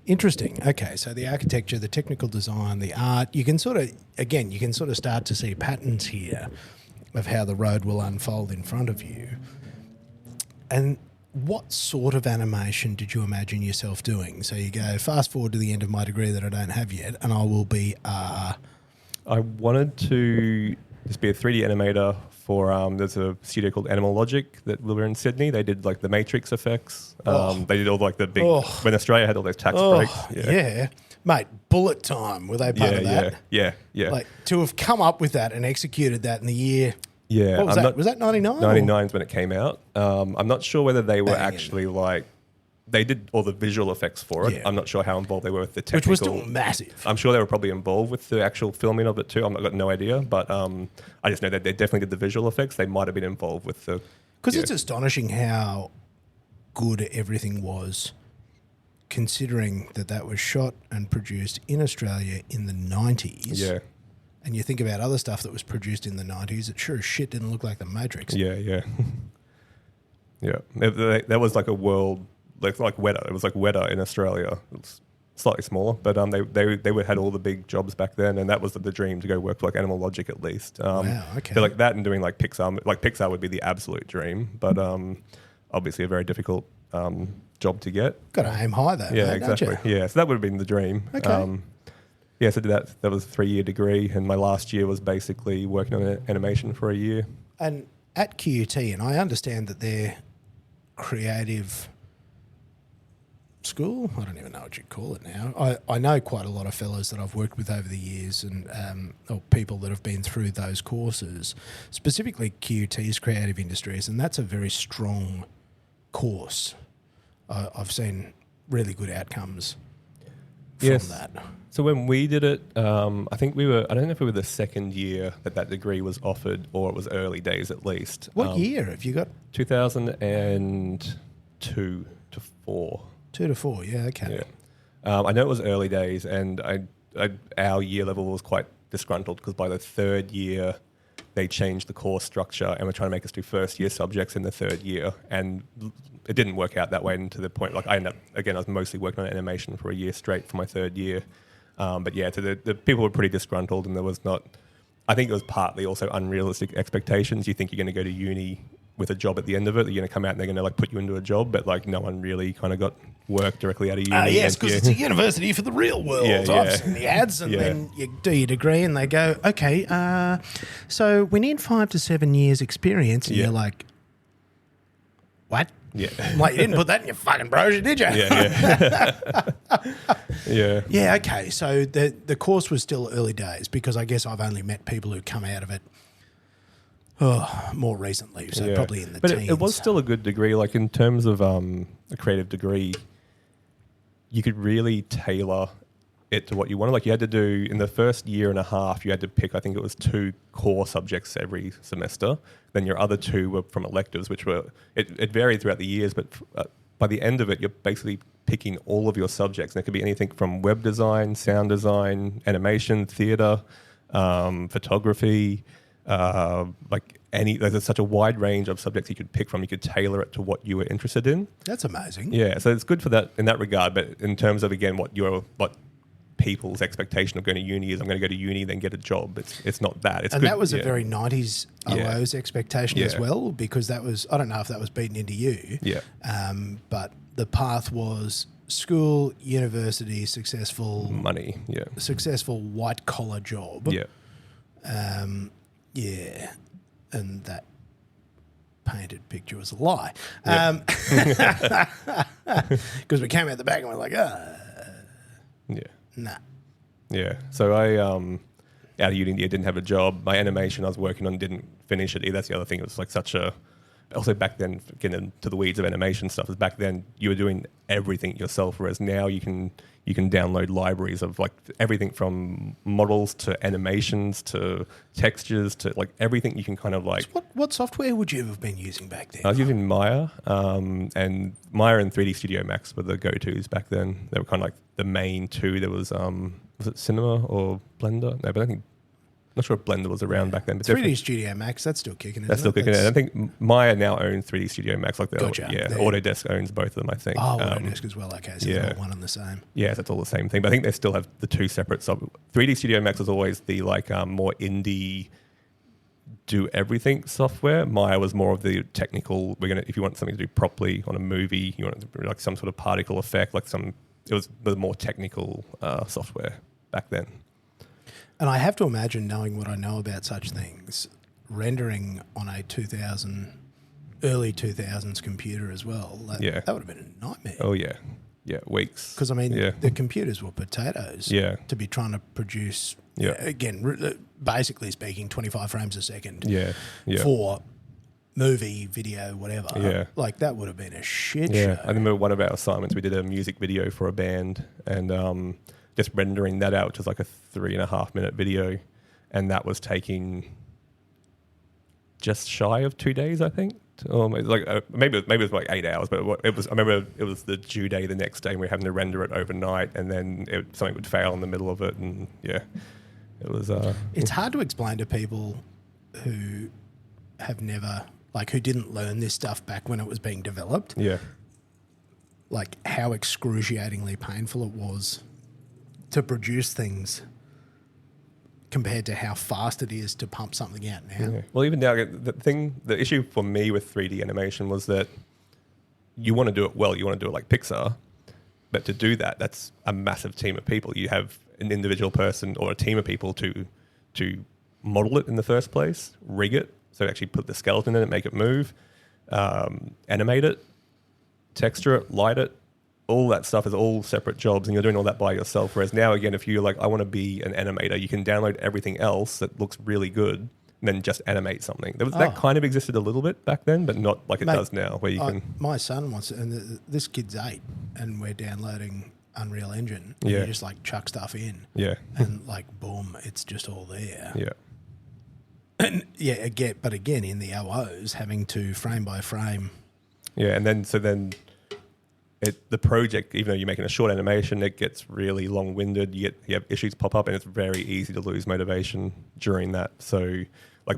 Interesting. Okay, so the architecture, the technical design, the art, you can sort of start to see patterns here of how the road will unfold in front of you. And what sort of animation did you imagine yourself doing? So you go, fast forward to the end of my degree that I don't have yet, and I will be... I wanted to just be a 3D animator for, there's a studio called Animal Logic that were in Sydney. They did like the Matrix effects. They did all like the big, when Australia had all those tax breaks. Yeah. Mate, Bullet Time, were they part of that? Yeah. Like, to have come up with that and executed that in the year... Yeah. What was that? Was that 99? 99 is when it came out. I'm not sure whether they were actually like... They did all the visual effects for it. Yeah. I'm not sure how involved they were with the technical... Which was still massive. I'm sure they were probably involved with the actual filming of it too. I've got no idea. But I just know that they definitely did the visual effects. They might have been involved with the... Because it's astonishing how good everything was, considering that was shot and produced in Australia in the 90s. Yeah. And you think about other stuff that was produced in the 90s, it sure as shit didn't look like the Matrix. Yeah. That was like a world... like Weta. It was like Weta in Australia. It was slightly smaller, but they had all the big jobs back then, and that was the dream, to go work for like Animal Logic at least. Wow, okay. So like that and doing like Pixar. Like Pixar would be the absolute dream, but obviously a very difficult job to get. Got to aim high though. Yeah, mate, exactly. Don't you? Yeah, so that would have been the dream. Okay. Yeah, so that was a 3-year degree, and my last year was basically working on animation for a year. And at QUT, and I understand that they're creative school. I don't even know what you'd call it now. I know quite a lot of fellows that I've worked with over the years, and or people that have been through those courses, specifically QUT's creative industries, and that's a very strong course. I've seen really good outcomes from that. So when we did it, I think I don't know if we were the second year that degree was offered, or it was early days at least. What year have you got? 2002 to 4. 2 to 4, yeah, okay. Yeah. I know it was early days, and our year level was quite disgruntled because by the third year, they changed the course structure and were trying to make us do first year subjects in the third year. And it didn't work out that way, and to the point, like I was mostly working on animation for a year straight for my third year. But yeah, so the people were pretty disgruntled, and there was not, I think it was partly also unrealistic expectations. You think you're going to go to uni with a job at the end of it, you're going to come out and they're going to like put you into a job, but like no one really kind of got work directly out of uni. Yes, because it's a university for the real world. I've seen the ads, and then you do your degree and they go, okay, so we need 5 to 7 years experience, and you're like, what? Yeah. Like, you didn't put that in your fucking brochure, did you? Yeah. Yeah, okay. So the course was still early days, because I guess I've only met people who come out of it more recently, so probably in the teens. But it was still a good degree. Like in terms of a creative degree, you could really tailor it to what you wanted. Like you had to do, in the first year and a half, you had to pick, I think it was 2 core subjects every semester. Then your other 2 were from electives, which were, it varied throughout the years, but by the end of it, you're basically picking all of your subjects. And it could be anything from web design, sound design, animation, theatre, photography, there's such a wide range of subjects you could pick from. You could tailor it to what you were interested in. That's amazing. Yeah, so it's good for that in that regard. But in terms of, again, what people's expectation of going to uni is, I'm going to go to uni, then get a job. It's not that. It's and good. That was a very 90s OO's expectation as well, because that was, I don't know if that was beaten into you. Yeah. But the path was school, university, successful money. Yeah. Successful white collar job. Yeah. Yeah. And that painted picture was a lie. Because we came out the back and we're like, nah. Yeah. So I, out of uni, didn't have a job. My animation I was working on didn't finish it either. That's the other thing. It was like such a... Also back then, getting into the weeds of animation stuff, is back then you were doing everything yourself, whereas now you can download libraries of like everything from models to animations to textures to like everything you can kind of like... So what software would you have been using back then? I was using Maya, and Maya and 3D Studio Max were the go-tos back then. They were kind of like the main 2. There was it Cinema or Blender? No, but I think... Not sure if Blender was around back then. But 3D Studio Max, that's still kicking. That's still kicking. I think Maya now owns 3D Studio Max. Like Gotcha. Autodesk owns both of them, I think. Oh, Autodesk as well. Okay, so they're all one and the same. Yeah, that's all the same thing. But I think they still have the 2 separate 3D Studio Max was always the like more indie do everything software. Maya was more of the technical. If you want something to do properly on a movie, you want like some sort of particle effect, it was the more technical software back then. And I have to imagine, knowing what I know about such things, rendering on a early 2000s computer as well, that would have been a nightmare. Oh, yeah. Yeah, weeks. Because, I mean, the computers were potatoes to be trying to produce, again, basically speaking, 25 frames a second for movie, video, whatever. Yeah. Like, that would have been a shit show. I remember one of our assignments, we did a music video for a band, and just rendering that out, which was like a 3.5 minute video, and that was taking just shy of 2 days, I think. Or maybe it was like 8 hours, but I remember it was the due day the next day, and we were having to render it overnight, and then something would fail in the middle of it, and it was. It's hard to explain to people who have never, who didn't learn this stuff back when it was being developed. Yeah. Like how excruciatingly painful it was to produce things compared to how fast it is to pump something out now. Yeah. Well, even now, the issue for me with 3D animation was that you want to do it well. You want to do it like Pixar, but to do that, that's a massive team of people. You have an individual person or a team of people to model it in the first place, rig it, so actually put the skeleton in it, make it move, animate it, texture it, light it. All that stuff is all separate jobs, and you're doing all that by yourself. Whereas now, again, if you're like, I want to be an animator, you can download everything else that looks really good and then just animate something. That kind of existed a little bit back then, but not like it does now, where you can... My son wants it, and this kid's 8, and we're downloading Unreal Engine. And you just chuck stuff in. Yeah. And boom, it's just all there. Yeah. And but again, in the OOs, having to frame by frame. Yeah, and then the project, even though you're making a short animation, it gets really long-winded. You have issues pop up, and it's very easy to lose motivation during that. So,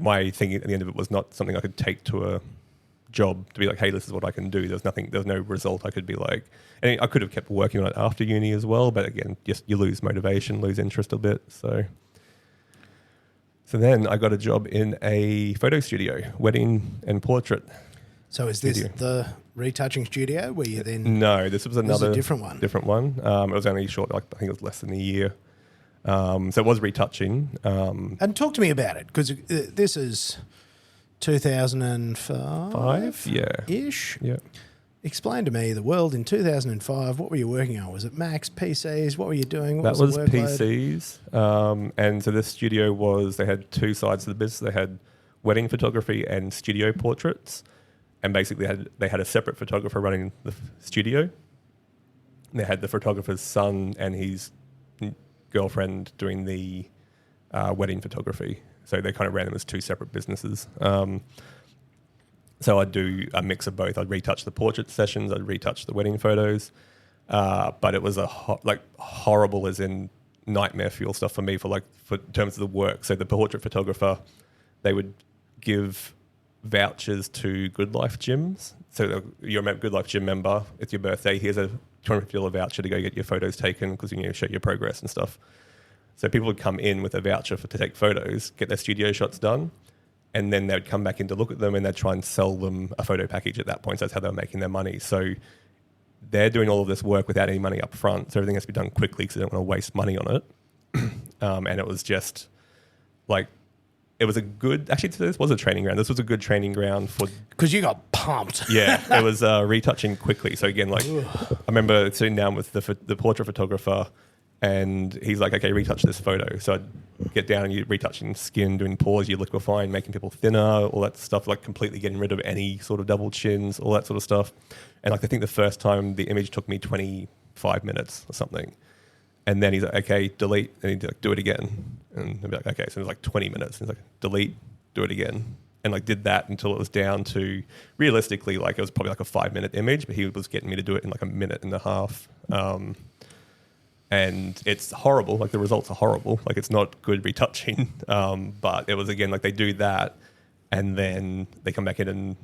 my thing at the end of it was not something I could take to a job to be like, hey, this is what I can do. There's no result I could be like. And I could have kept working on it after uni as well, but again, just you lose motivation, lose interest a bit. So then I got a job in a photo studio, wedding and portrait. So is this the retouching studio where you then... No, this was another... a different one. Different one. It was only short, I think it was less than a year. So it was retouching. And talk to me about it, because this is 2005? Yeah. Yeah. Explain to me the world in 2005. What were you working on? Was it Macs, PCs? What were you doing? What was the workload? PCs. And so this studio they had two sides of the business. They had wedding photography and studio portraits. And basically they had a separate photographer running the studio. They had the photographer's son and his girlfriend doing the wedding photography. So they kind of ran them as two separate businesses. So I'd do a mix of both. I'd retouch the portrait sessions. I'd retouch the wedding photos. But it was horrible, as in nightmare fuel stuff for me for in terms of the work. So the portrait photographer, they would give vouchers to Good Life gyms. So you're a Good Life gym member. It's your birthday. Here's a $250 voucher to go get your photos taken because you show your progress and stuff. So people would come in with a voucher to take photos, get their studio shots done, and then they'd come back in to look at them, and they'd try and sell them a photo package at that point. So that's how they were making their money. So they're doing all of this work without any money up front. So everything has to be done quickly because they don't want to waste money on it. And it was just it was this was a training ground. This was a good training ground for... Because you got pumped. Yeah, it was retouching quickly. So again, I remember sitting down with the portrait photographer, and he's like, okay, retouch this photo. So I'd get down and you're retouching skin, doing pores, you liquefying, making people thinner, all that stuff, completely getting rid of any sort of double chins, all that sort of stuff. And I think the first time the image took me 25 minutes or something. And then he's like, okay, delete, and he'd do it again. And I'd be like, okay, so it was 20 minutes. And he's like, delete, do it again. And did that until it was down to, realistically, it was probably a 5-minute image, but he was getting me to do it in a minute and a half. And it's horrible. The results are horrible. It's not good retouching. But it was, again, they do that, and then they come back in and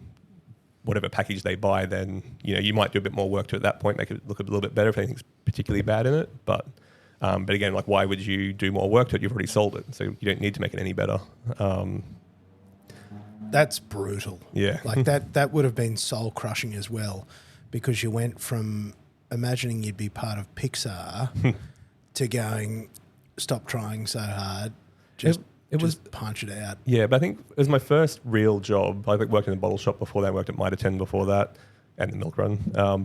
whatever package they buy, then, you might do a bit more work to it at that point, make it look a little bit better if anything's particularly bad in it. But again, why would you do more work to it? You've already sold it, so you don't need to make it any better. That's brutal. Yeah. Like that would have been soul crushing as well, because you went from imagining you'd be part of Pixar to going, stop trying so hard, just punch it out. Yeah, but I think it was my first real job. I worked in a bottle shop before that. I worked at Mitre 10 before that, and the milk run.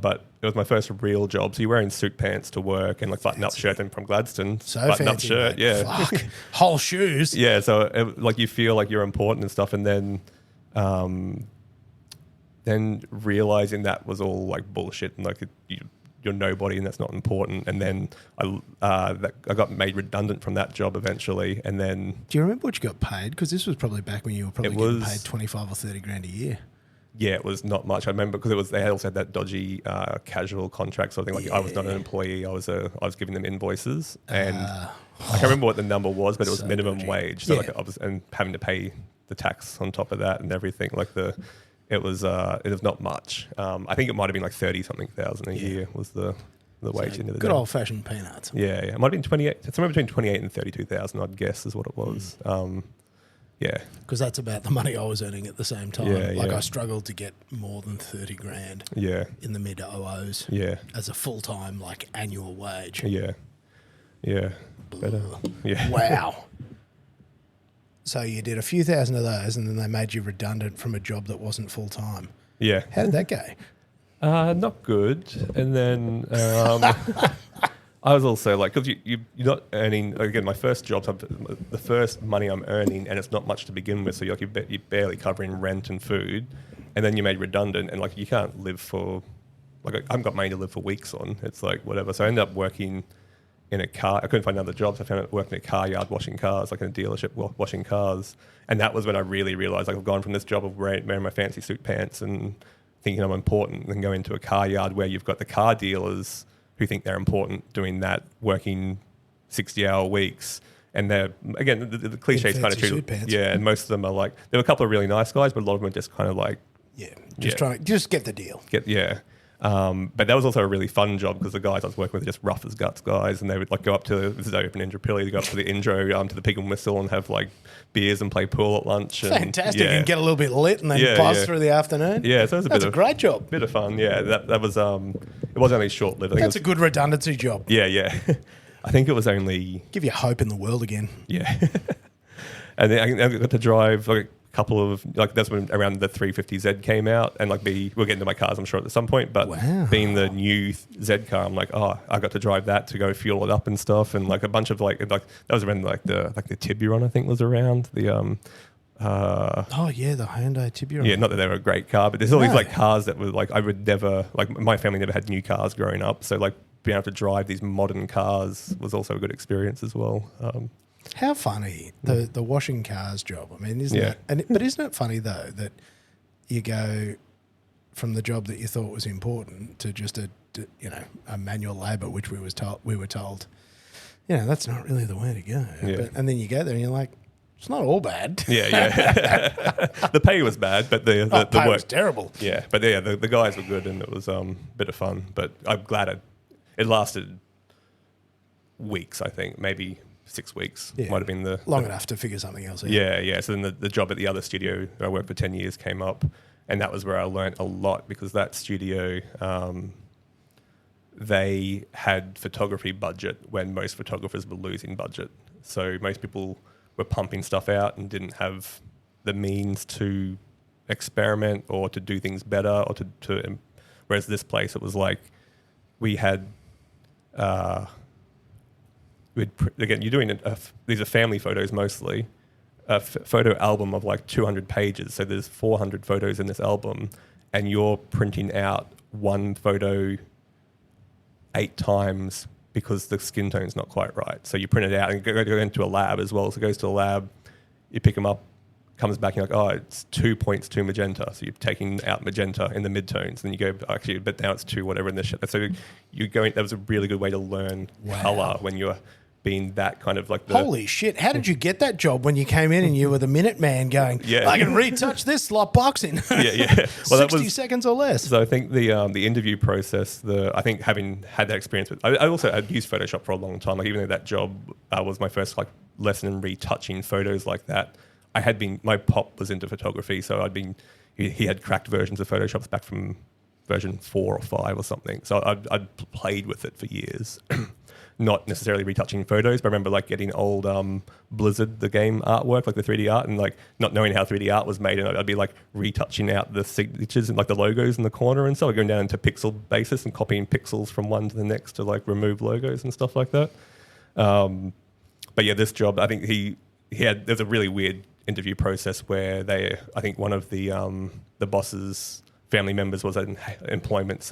But it was my first real job. So you're wearing suit pants to work and like button up shirt. And from Gladstone, So button up fancy, shirt. mate. Yeah, Fuck. Whole shoes. yeah. So like you feel like you're important and stuff, and then realizing that was all like bullshit and like you're nobody and that's not important. And then I got made redundant from that job eventually. And then Do you remember what you got paid? Because this was probably back when you were probably getting paid 25 or 30 grand a year. yeah, it was not much. I remember because they also had that dodgy casual contract sort of thing. Like I was not an employee. I was giving them invoices, and I can't remember what the number was, but it was So minimum dodgy. wage. So Yeah. like I was and having to pay the tax on top of that and everything. Like it was not much. I think it might have been like 30-something thousand a year was the wage into the Good day. old fashioned peanuts. Yeah, it might have been 28. Somewhere between 28 and 32,000, I'd guess, is what it was. Yeah, Because that's about the money I was earning at the same time. Yeah, like yeah. I struggled to get more than 30 grand yeah, in the mid OOs yeah, as a full time like annual wage. yeah, yeah. Better. Yeah. Wow. So you did a few thousand of those, and then they made you redundant from a job that wasn't full time. Yeah. How did that go? Not good. And then I was also like, because you're not earning, again, my first job, the first money I'm earning, and it's not much to begin with. So you're barely covering rent and food. And then you're made redundant, and like you can't live for, like I haven't got money to live for weeks on. It's like whatever. So I ended up working in a car. I couldn't find another job, so I found out working in a car yard washing cars, like in a dealership washing cars. And that was when I really realized, like I've gone from this job of wearing my fancy suit pants and thinking I'm important, and go into a car yard where you've got the car dealers who think they're important doing that, working 60-hour weeks. And they're, again, the cliche is kind of fancy true. suit pants. Yeah, and most of them are like, there were a couple of really nice guys, but a lot of them are just kind of like, Yeah. Yeah. Trying to just get the deal. but that was also a really fun job because the guys I was working with are just rough as guts guys, and they would like go up to, this is open Indooroopilly, they go up to the Indro, to the Pig and Whistle and have like beers and play pool at lunch. And, Fantastic. Yeah. And get a little bit lit and then buzz through the afternoon. Yeah, so it was That's a great job. bit of fun. Yeah, that was it was only short lived. That's a good redundancy job. Yeah. I think it was only Give you hope in the world again. yeah. And then I got to drive like a couple of, like that's when around the 350Z came out, and like we'll get into my cars I'm sure at some point, but Wow. being the new Z car, I'm like, oh, I got to drive that to go fuel it up and stuff, and like a bunch of like that was around like the Tiburon I think was around the Oh, yeah, the Hyundai Tiburon. yeah, not that they were a great car, but there's all these No. like cars that were like I would never, like my family never had new cars growing up, so like being able to drive these modern cars was also a good experience as well. How funny the washing cars job. I mean, isn't Yeah. it? But isn't it funny though that you go from the job that you thought was important to just a manual labour, which we were told, that's not really the way to go. Yeah. And then you go there and you're like, it's not all bad. Yeah. The pay was bad, but the pay work was terrible. Yeah, but yeah, the guys were good, and it was a bit of fun. But I'm glad it lasted weeks. I think maybe 6 weeks Yeah. might have been Long enough to figure something else out. Yeah. So then the job at the other studio that I worked for 10 years came up, and that was where I learnt a lot because that studio, they had photography budget when most photographers were losing budget. So most people were pumping stuff out and didn't have the means to experiment or to do things better or to whereas this place, it was like we had... again, you're doing these are family photos mostly, a photo album of like 200 pages. So there's 400 photos in this album, and you're printing out one photo 8 times because the skin tone's not quite right. So you print it out and go into a lab as well. So it goes to a lab, you pick them up, comes back, and you're like, oh, it's 2 points, 2 magenta. So you're taking out magenta in the midtones, and you go, actually, but now it's 2 whatever in this shit. So you're going, that was a really good way to learn color when you're being that kind of like the... Holy shit. How did you get that job when you came in and you were the minute man going, Yeah. I can retouch this slot box in Yeah. Well, 60 seconds or less? So I think the interview process, I think having had that experience with... I also had used Photoshop for a long time. Like even though that job was my first like lesson in retouching photos like that, my pop was into photography, so he had cracked versions of Photoshops back from version 4 or 5 or something. So I'd played with it for years. Not necessarily retouching photos, but I remember like getting old Blizzard, the game artwork, like the 3D art, and like not knowing how 3D art was made, and I'd be like retouching out the signatures and like the logos in the corner and stuff, going down into pixel basis and copying pixels from one to the next to like remove logos and stuff like that. But yeah, this job, I think there's a really weird interview process where I think one of the boss's family members was in employment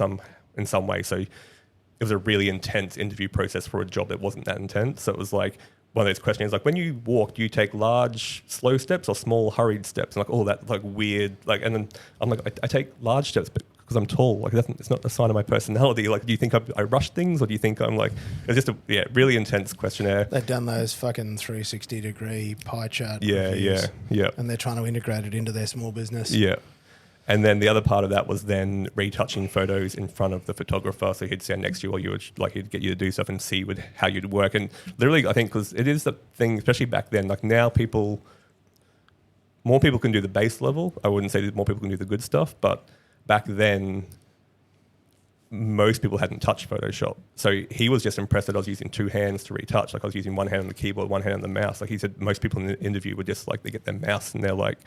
in some way, so it was a really intense interview process for a job that wasn't that intense. So it was like one of those questions, like when you walk, do you take large, slow steps or small, hurried steps? And like all that, like weird, like, and then I'm like, I take large steps because I'm tall. Like it's not a sign of my personality. Like, do you think I rush things, or do you think I'm like? It's just a really intense questionnaire. They've done those fucking 360-degree pie chart. Yeah, reviews, yeah. And they're trying to integrate it into their small business. Yeah. And then the other part of that was then retouching photos in front of the photographer. So he'd stand next to you, or he'd get you to do stuff and see how you'd work. And literally, I think, because it is the thing, especially back then, like now more people can do the base level. I wouldn't say that more people can do the good stuff, but back then, most people hadn't touched Photoshop. So he was just impressed that I was using 2 hands to retouch. Like I was using one hand on the keyboard, one hand on the mouse. Like he said, most people in the interview were just like, they get their mouse and they're like,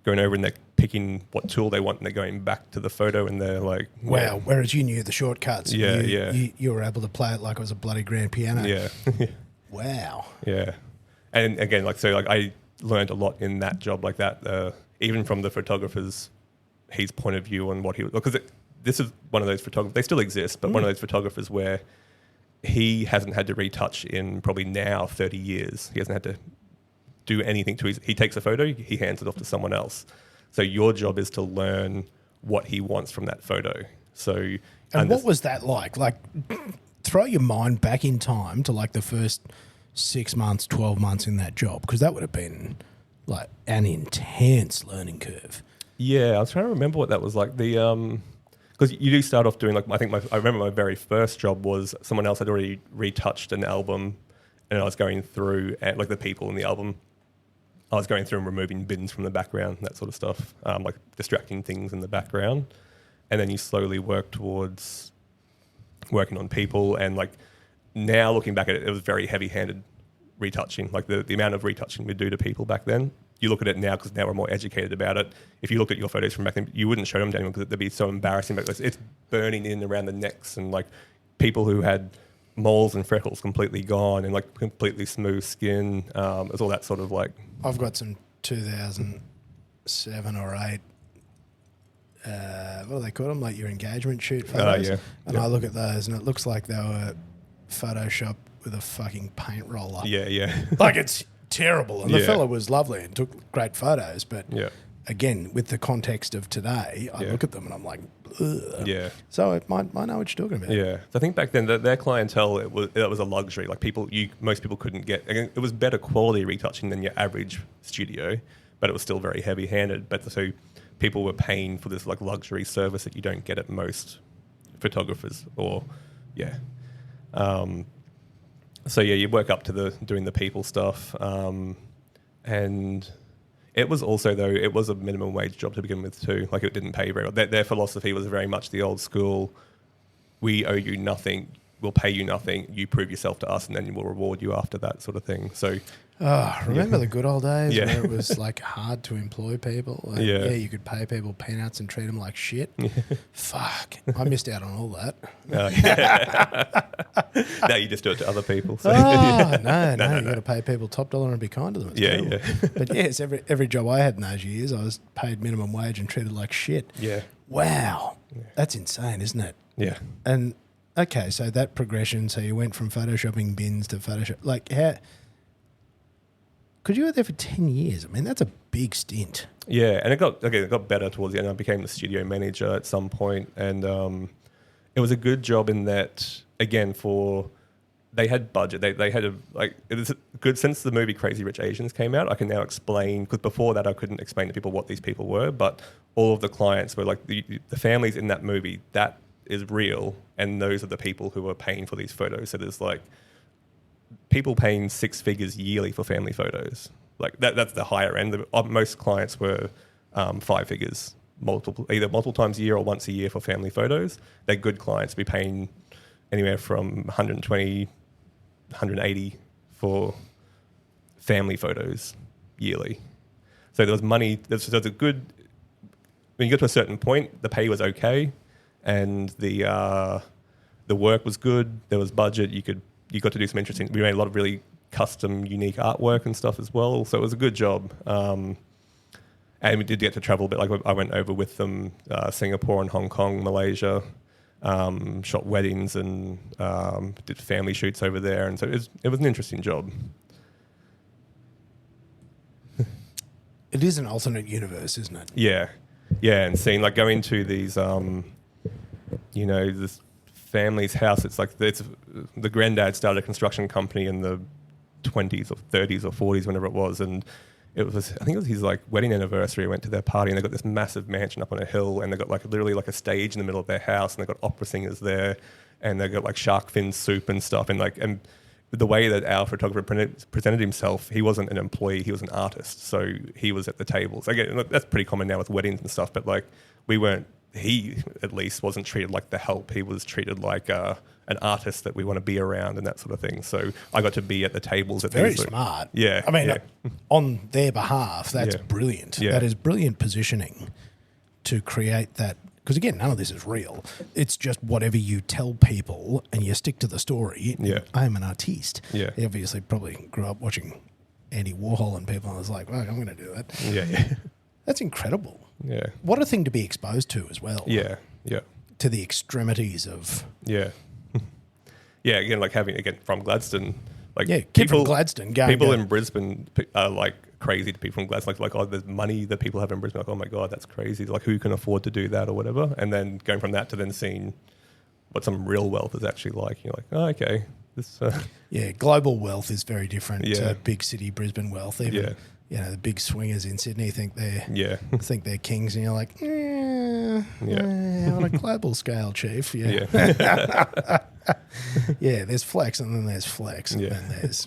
going over and they're picking what tool they want and they're going back to the photo and they're like... Wow, whereas you knew the shortcuts. Yeah, You were able to play it like it was a bloody grand piano. Yeah. Wow. Yeah. And again, like, so like I learned a lot in that job like that, even from the his point of view on what he... Because this is one of those photographers, they still exist, but one of those photographers where he hasn't had to retouch in probably now 30 years. He hasn't had to do anything to he takes a photo, he hands it off to someone else. So your job is to learn what he wants from that photo. So, and what was that like? Like, throw your mind back in time to like the first 6 months, 12 months in that job, because that would have been like an intense learning curve. Yeah, I was trying to remember what that was like. Because you do start off doing like, I remember my very first job was someone else had already retouched an album, and I was going through like the people in the album. I was going through and removing bins from the background, that sort of stuff, like distracting things in the background. And then you slowly work towards working on people. And like now looking back at it, it was very heavy-handed retouching. Like the amount of retouching we do to people back then. You look at it now because now we're more educated about it. If you look at your photos from back then, you wouldn't show them to anyone because they'd be so embarrassing. But it's burning in around the necks, and like people who had moles and freckles completely gone and like completely smooth skin. It's all that sort of like... I've got some 2007 or 8, what do they call them? Like your engagement shoot photos. Yeah. And I look at those and it looks like they were Photoshopped with a fucking paint roller. Yeah. Like it's terrible. And the fella was lovely and took great photos. But again, with the context of today, I look at them and I'm like, ugh. Yeah. So I might know what you're talking about. Yeah. So I think back then their clientele, it was a luxury. Like most people couldn't get. Again, it was better quality retouching than your average studio, but it was still very heavy-handed. But so people were paying for this like luxury service that you don't get at most photographers. So you work up to doing the people stuff, and it was also, though, it was a minimum wage job to begin with too. Like it didn't pay very well. Their philosophy was very much the old school. We owe you nothing. We'll pay you nothing. You prove yourself to us, and then we'll reward you after that sort of thing. So, remember the good old days where it was like hard to employ people? Like, you could pay people peanuts and treat them like shit. Fuck, I missed out on all that. Now you just do it to other people. So. No, you got to pay people top dollar and be kind to them. It's But yes, every job I had in those years, I was paid minimum wage and treated like shit. Yeah. Wow, that's insane, isn't it? Yeah. And okay, so that progression, so you went from photoshopping bins to Photoshop. Like, how? Because you were there for 10 years. I mean, that's a big stint. Yeah, and it got better towards the end. I became the studio manager at some point, and it was a good job in that, again, they had budget. They had it was good since the movie Crazy Rich Asians came out. I can now explain, because before that I couldn't explain to people what these people were, but all of the clients were like the families in that movie, that is real, and those are the people who are paying for these photos. So there's like people paying 6 figures yearly for family photos. Like that's the higher end. Most clients were 5 figures, either multiple times a year or once a year for family photos. They're good clients. Be paying anywhere from 120, 180 for family photos yearly. So there was money. There's a good. When you get to a certain point, the pay was okay, and the work was good. There was budget. You got to do some interesting. We made a lot of really custom, unique artwork and stuff as well. So it was a good job. And we did get to travel a bit. Like I went over with them, Singapore and Hong Kong, Malaysia, shot weddings and did family shoots over there. And so it was an interesting job. It is an alternate universe, isn't it? Yeah. Yeah. And seeing like going to these, this family's house. It's like the granddad started a construction company in the 20s or 30s or 40s, whenever it was. And I think it was his like wedding anniversary. I went to their party and they got this massive mansion up on a hill, and they got like literally like a stage in the middle of their house, and they got opera singers there, and they got like shark fin soup and stuff. And the way that our photographer presented himself, he wasn't an employee, he was an artist. So he was at the tables. Again, look, that's pretty common now with weddings and stuff, but like he at least wasn't treated like the help. He was treated like an artist that we want to be around and that sort of thing. So I got to be at the tables. Very smart. Yeah. I mean, on their behalf, that's brilliant. Yeah. That is brilliant positioning to create that. Because again, none of this is real. It's just whatever you tell people and you stick to the story. Yeah. I am an artiste. Yeah. He obviously probably grew up watching Andy Warhol and people and was like, well, I'm going to do that. Yeah. That's incredible. Yeah. What a thing to be exposed to as well. Yeah. Yeah. To the extremities of... Yeah. Yeah, again, like from Gladstone, like kid from Gladstone. People in Brisbane are like crazy to people from Gladstone. Like, oh, the money that people have in Brisbane, like, oh my God, that's crazy. Like, who can afford to do that or whatever? And then going from that to then seeing what some real wealth is actually like, you're like, oh, okay. This. Yeah, global wealth is very different Yeah. to big city Brisbane wealth. Even, the big swingers in Sydney think they're kings, and you're like, on a global scale, chief. Yeah. Yeah, there's flex and then there's flex and then there's,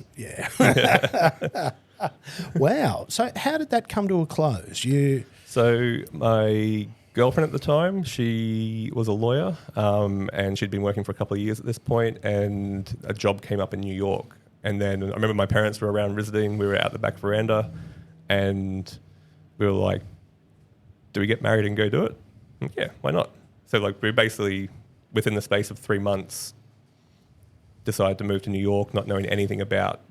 Wow. So how did that come to a close? So my girlfriend at the time, she was a lawyer and she'd been working for a couple of years at this point, and a job came up in New York. And then I remember my parents were around visiting. We were out the back veranda and we were like, do we get married and go do it? And yeah, why not? So like we basically, within the space of 3 months, decided to move to New York, not knowing anything about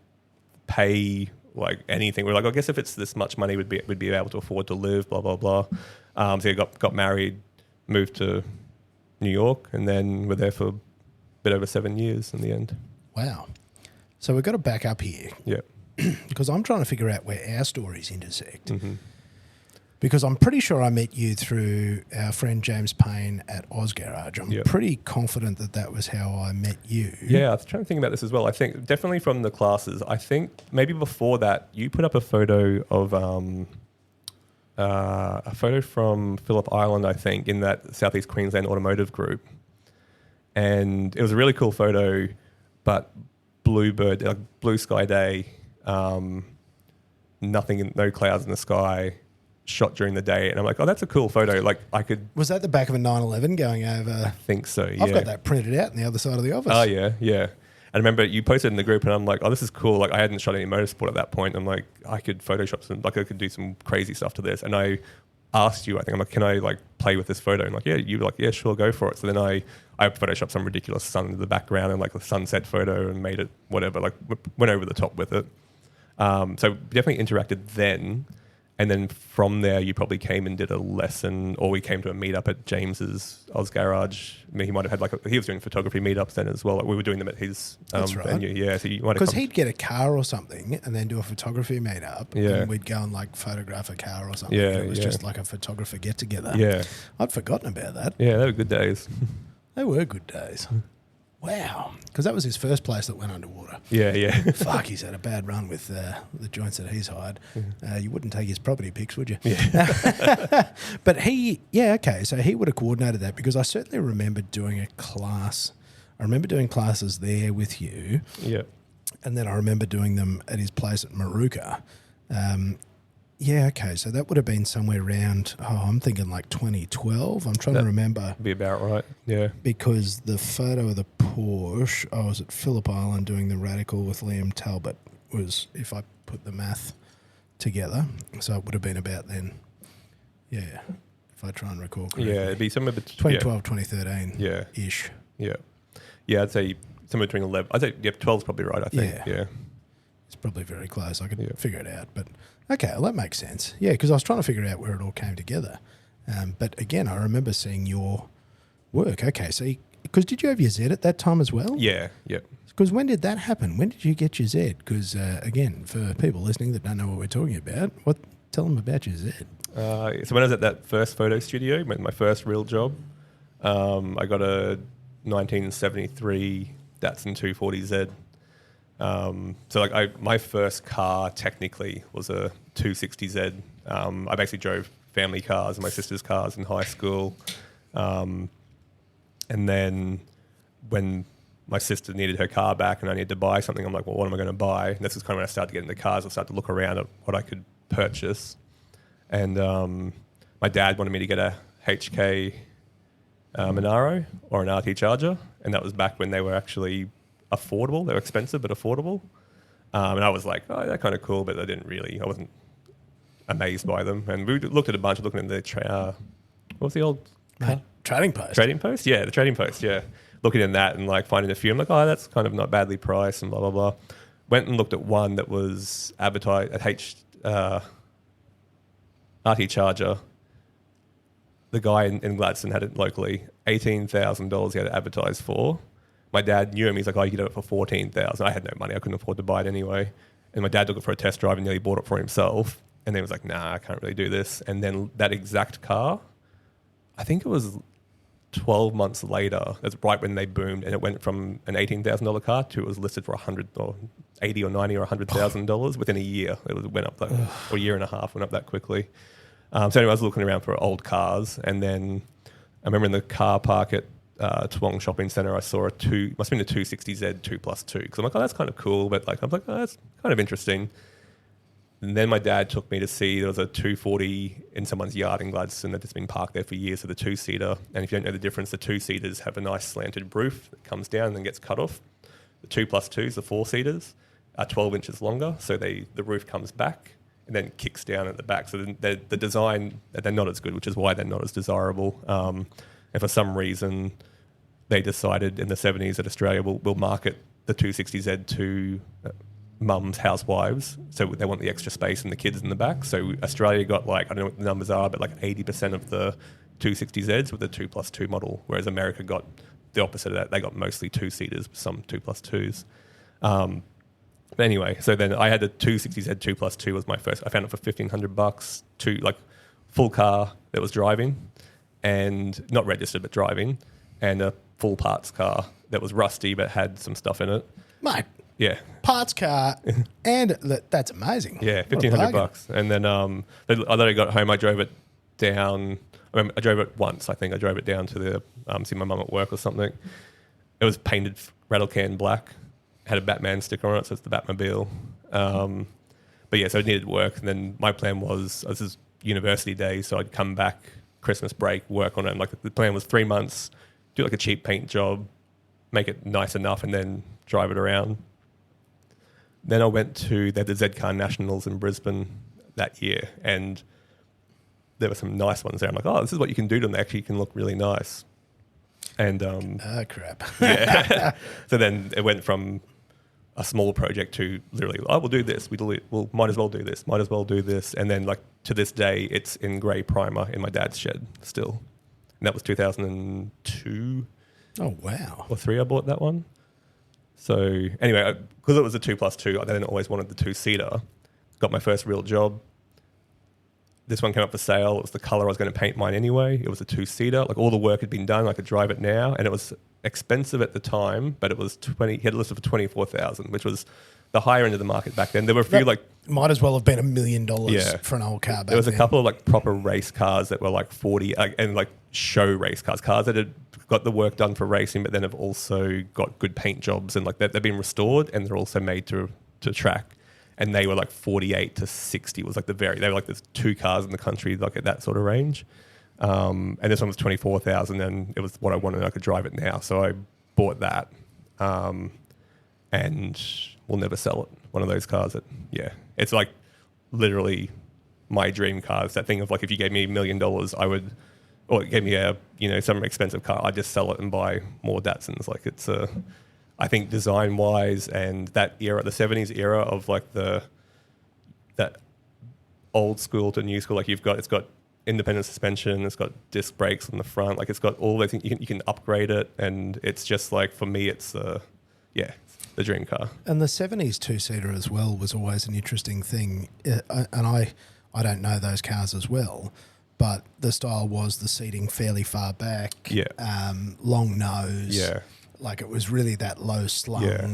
pay, like anything. We're like, I guess if it's this much money, we'd be able to afford to live, blah, blah, blah. So we got married, moved to New York, and then we're there for a bit over 7 years in the end. Wow. So we've got to back up here. Yeah. Because I'm trying to figure out where our stories intersect. Mm-hmm. Because I'm pretty sure I met you through our friend James Payne at Oz Garage. I'm pretty confident that was how I met you. Yeah, I was trying to think about this as well. I think definitely from the classes. I think maybe before that, you put up a photo of from Phillip Island, I think, in that Southeast Queensland automotive group. And it was a really cool photo, but bluebird, like blue sky day, nothing, no clouds in the sky, shot during the day. And I'm like, oh, that's a cool photo. Like I could... Was that the back of a 911 going over? I think so, yeah. I've got that printed out on the other side of the office. Oh, yeah, yeah. And I remember you posted in the group and I'm like, oh, this is cool. Like I hadn't shot any motorsport at that point. I'm like, I could Photoshop some, like I could do some crazy stuff to this. And I asked you, I think, I'm like, can I like play with this photo? And like, yeah, you were like, yeah, sure, go for it. So then I Photoshopped some ridiculous sun in the background and like a sunset photo and made it whatever, like went over the top with it. So definitely interacted then. And then from there, you probably came and did a lesson, or we came to a meetup at James's Oz Garage. I mean, he might have had he was doing photography meetups then as well. Like we were doing them at his venue. Yeah, so you might have because he'd get a car or something and then do a photography meetup. Yeah. And we'd go and like photograph a car or something. Yeah, It was just like a photographer get together. Yeah. I'd forgotten about that. Yeah, they were good days. They were good days. Wow. Because that was his first place that went underwater. Yeah, yeah. Fuck, he's had a bad run with the joints that he's hired. You wouldn't take his property pics, would you? Yeah. But okay, so he would have coordinated that because I certainly remember doing a class. I remember doing classes there with you. Yeah. And then I remember doing them at his place at Maruka. Yeah, okay. So that would have been somewhere around, I'm thinking like 2012. I'm trying to remember. Be about right, yeah. Because the photo of the Porsche, I was at Phillip Island doing the Radical with Liam Talbot, was, if I put the math together, so it would have been about then. Yeah, if I try and recall correctly. Yeah, it'd be somewhere between 2012, 2013 ish. Yeah. Yeah, I'd say somewhere between 11. I'd say, 12's probably right, I think. Yeah. It's probably very close. I could figure it out. But, okay, well, that makes sense. Yeah, because I was trying to figure out where it all came together. But, again, I remember seeing your work. Okay, so because did you have your Z at that time as well? Yeah, yeah. Because when did that happen? When did you get your Z? Because, again, for people listening that don't know what we're talking about, tell them about your Z. So when I was at that first photo studio, my first real job, I got a 1973 Datsun 240Z. So like my first car technically was a 260Z. I basically drove family cars and my sister's cars in high school. And then when my sister needed her car back and I needed to buy something, I'm like, well, what am I going to buy? And this was kind of when I started getting into cars. I started to look around at what I could purchase. And my dad wanted me to get a HK Monaro or an RT Charger. And that was back when they were actually affordable. They were expensive, but affordable. And I was like, oh, they're kind of cool, but I wasn't amazed by them. And we looked at a bunch, looking at the, what was the old? Trading Post. Trading Post? Yeah, the Trading Post, yeah. Looking in that and like finding a few. I'm like, oh, that's kind of not badly priced and blah, blah, blah. Went and looked at one that was advertised at RT Charger. The guy in Gladstone had it locally, $18,000 he had it advertised for. My dad knew him. He's like, oh, you could have it for $14,000. I had no money. I couldn't afford to buy it anyway. And my dad took it for a test drive and nearly bought it for himself. And then he was like, nah, I can't really do this. And then that exact car, I think it was 12 months later, that's right when they boomed, and it went from an $18,000 car to it was listed for $100 or $80 or $90 or $100,000 within a year. Went up or a year and a half, went up that quickly. So anyway, I was looking around for old cars, and then I remember in the car park at Toowong Shopping Centre, I saw must have been a 260Z 2+2, because I'm like, oh, that's kind of cool, but like, I'm like, oh, that's kind of interesting. And then my dad took me to see there was a 240 in someone's yard in Gladstone that has been parked there for years, so the two-seater. And if you don't know the difference, the two-seaters have a nice slanted roof that comes down and then gets cut off. The 2+2s, the four-seaters, are 12 inches longer, so the roof comes back and then kicks down at the back. So the design, they're not as good, which is why they're not as desirable. And for some reason, they decided in the 70s that Australia will market the 260Z to mums, housewives, so they want the extra space and the kids in the back. So Australia got like, I don't know what the numbers are, but like 80% of the 260Zs with the 2+2 model, whereas America got the opposite of that. They got mostly two-seaters, some 2+2s. But anyway, so then I had the 260Z 2+2 was my first. I found it for $1,500, like full car that was driving, and not registered but driving, and a full parts car that was rusty but had some stuff in it. Mate. Yeah. Parts car, and that's amazing. Yeah, $1,500. And then I got home, I drove it down. I drove it once, I think. I drove it down to see my mum at work or something. It was painted rattle can black, had a Batman sticker on it, so it's the Batmobile. But yeah, so it needed work. And then my plan was, this is university days, so I'd come back Christmas break, work on it. And like the plan was 3 months, do like a cheap paint job, make it nice enough, and then drive it around. Then I went to the Z-Car Nationals in Brisbane that year, and there were some nice ones there. I'm like, oh, this is what you can do to them. They actually can look really nice. And crap. Yeah. So then it went from a small project to literally, oh, we'll do this. We'll might as well do this. Might as well do this. And then like to this day, it's in grey primer in my dad's shed still. And that was 2002. Oh wow. Or 3. I bought that one. So anyway, because it was a 2+2, I then always wanted the two-seater. Got my first real job. This one came up for sale. It was the colour I was going to paint mine anyway. It was a two-seater. Like all the work had been done. I could drive it now, and it was expensive at the time. But it was He had it listed for $24,000, which was the higher end of the market back then. There were a few might as well have been $1 million for an old car. Back there was then. a couple of like proper race cars that were like 40 and like show race cars that had got the work done for racing, but then have also got good paint jobs and like they've been restored and they're also made to track. and they were like 48 to 60 was like they were like there's 2 cars in the country like at that sort of range. And this one was 24,000 and it was what I wanted and I could drive it now. So I bought that and we'll never sell it. One of those cars it's like literally my dream car. It's that thing of like, if you gave me $1 million, I would, or gave me a, some expensive car, I'd just sell it and buy more Datsuns. Like it's I think design wise and that era, the 70s era of like that old school to new school, like it's got independent suspension, it's got disc brakes on the front, like it's got all those things, you can upgrade it, and it's just like, for me, it's the dream car. And the 70s two-seater as well was always an interesting thing, and I don't know those cars as well, but the style was the seating fairly far back, long nose, like it was really that low slung. Yeah.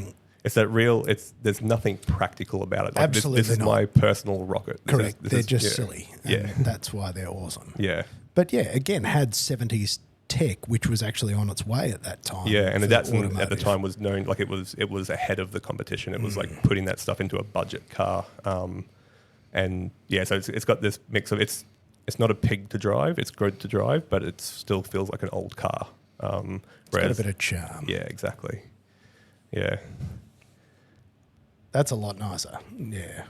It's that there's nothing practical about it. Like Absolutely this is not. My personal rocket. Correct. They're just silly. And that's why they're awesome. Yeah. But again, had 70s tech, which was actually on its way at that time. Yeah, and the Datsun at the time was known, like it was ahead of the competition. It was like putting that stuff into a budget car. So it's got this mix of, it's not a pig to drive, it's good to drive, but it still feels like an old car. It's got a bit of charm. Yeah, exactly. Yeah. That's a lot nicer. Yeah.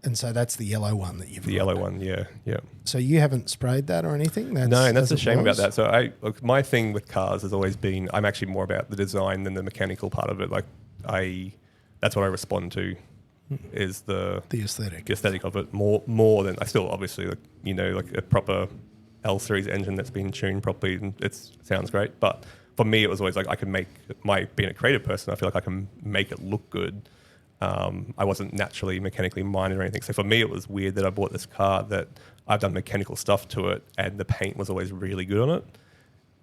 And so that's the yellow one that you've got. The yellow one, yeah. So you haven't sprayed that or anything? No, and that's a shame about that. So my thing with cars has always been, I'm actually more about the design than the mechanical part of it. Like that's what I respond to, is the aesthetic. The aesthetic of it more than, I still obviously like a proper L series engine that's been tuned properly, and it sounds great. But for me, it was always like, I can make being a creative person, I feel like I can make it look good. I wasn't naturally mechanically minded or anything. So for me, it was weird that I bought this car that I've done mechanical stuff to it, and the paint was always really good on it.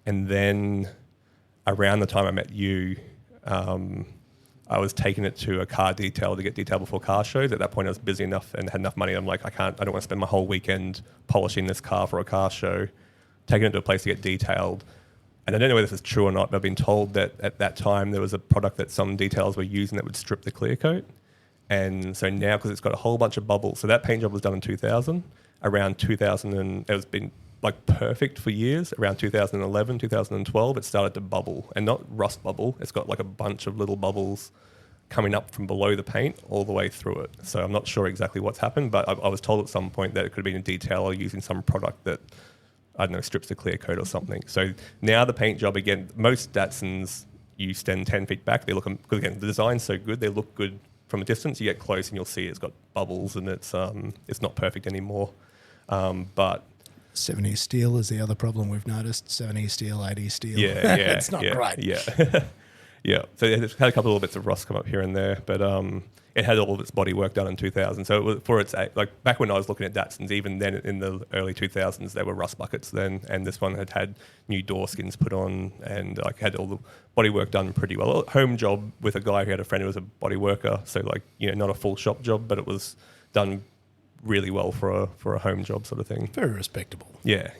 And then around the time I met you, I was taking it to a car detail to get detailed before car shows. At that point, I was busy enough and had enough money. I'm like, I don't want to spend my whole weekend polishing this car for a car show, taking it to a place to get detailed. And I don't know whether this is true or not, but I've been told that at that time there was a product that some details were using that would strip the clear coat. And so now, because it's got a whole bunch of bubbles, so that paint job was done in 2000. Around 2000, and it has been like perfect for years. Around 2011, 2012, it started to bubble, and not rust bubble. It's got like a bunch of little bubbles coming up from below the paint all the way through it. So I'm not sure exactly what's happened, but I was told at some point that it could have been a detailer using some product that, I don't know, strips the clear coat or something. So now the paint job, again, most Datsuns, you stand 10 feet back. They look, because again, the design's so good, they look good from a distance. You get close and you'll see it's got bubbles, and it's not perfect anymore. But 70s steel is the other problem we've noticed. 70s steel, 80s steel. Yeah. It's not great. Yeah. Yeah. So it had a couple of little bits of rust come up here and there, but it had all of its body work done in 2000. So it was, for its, like back when I was looking at Datsuns, even then in the early 2000s, there were rust buckets then, and this one had new door skins put on and like had all the body work done pretty well. A home job with a guy who had a friend who was a body worker, so like, not a full shop job, but it was done really well for a home job sort of thing. Very respectable. Yeah.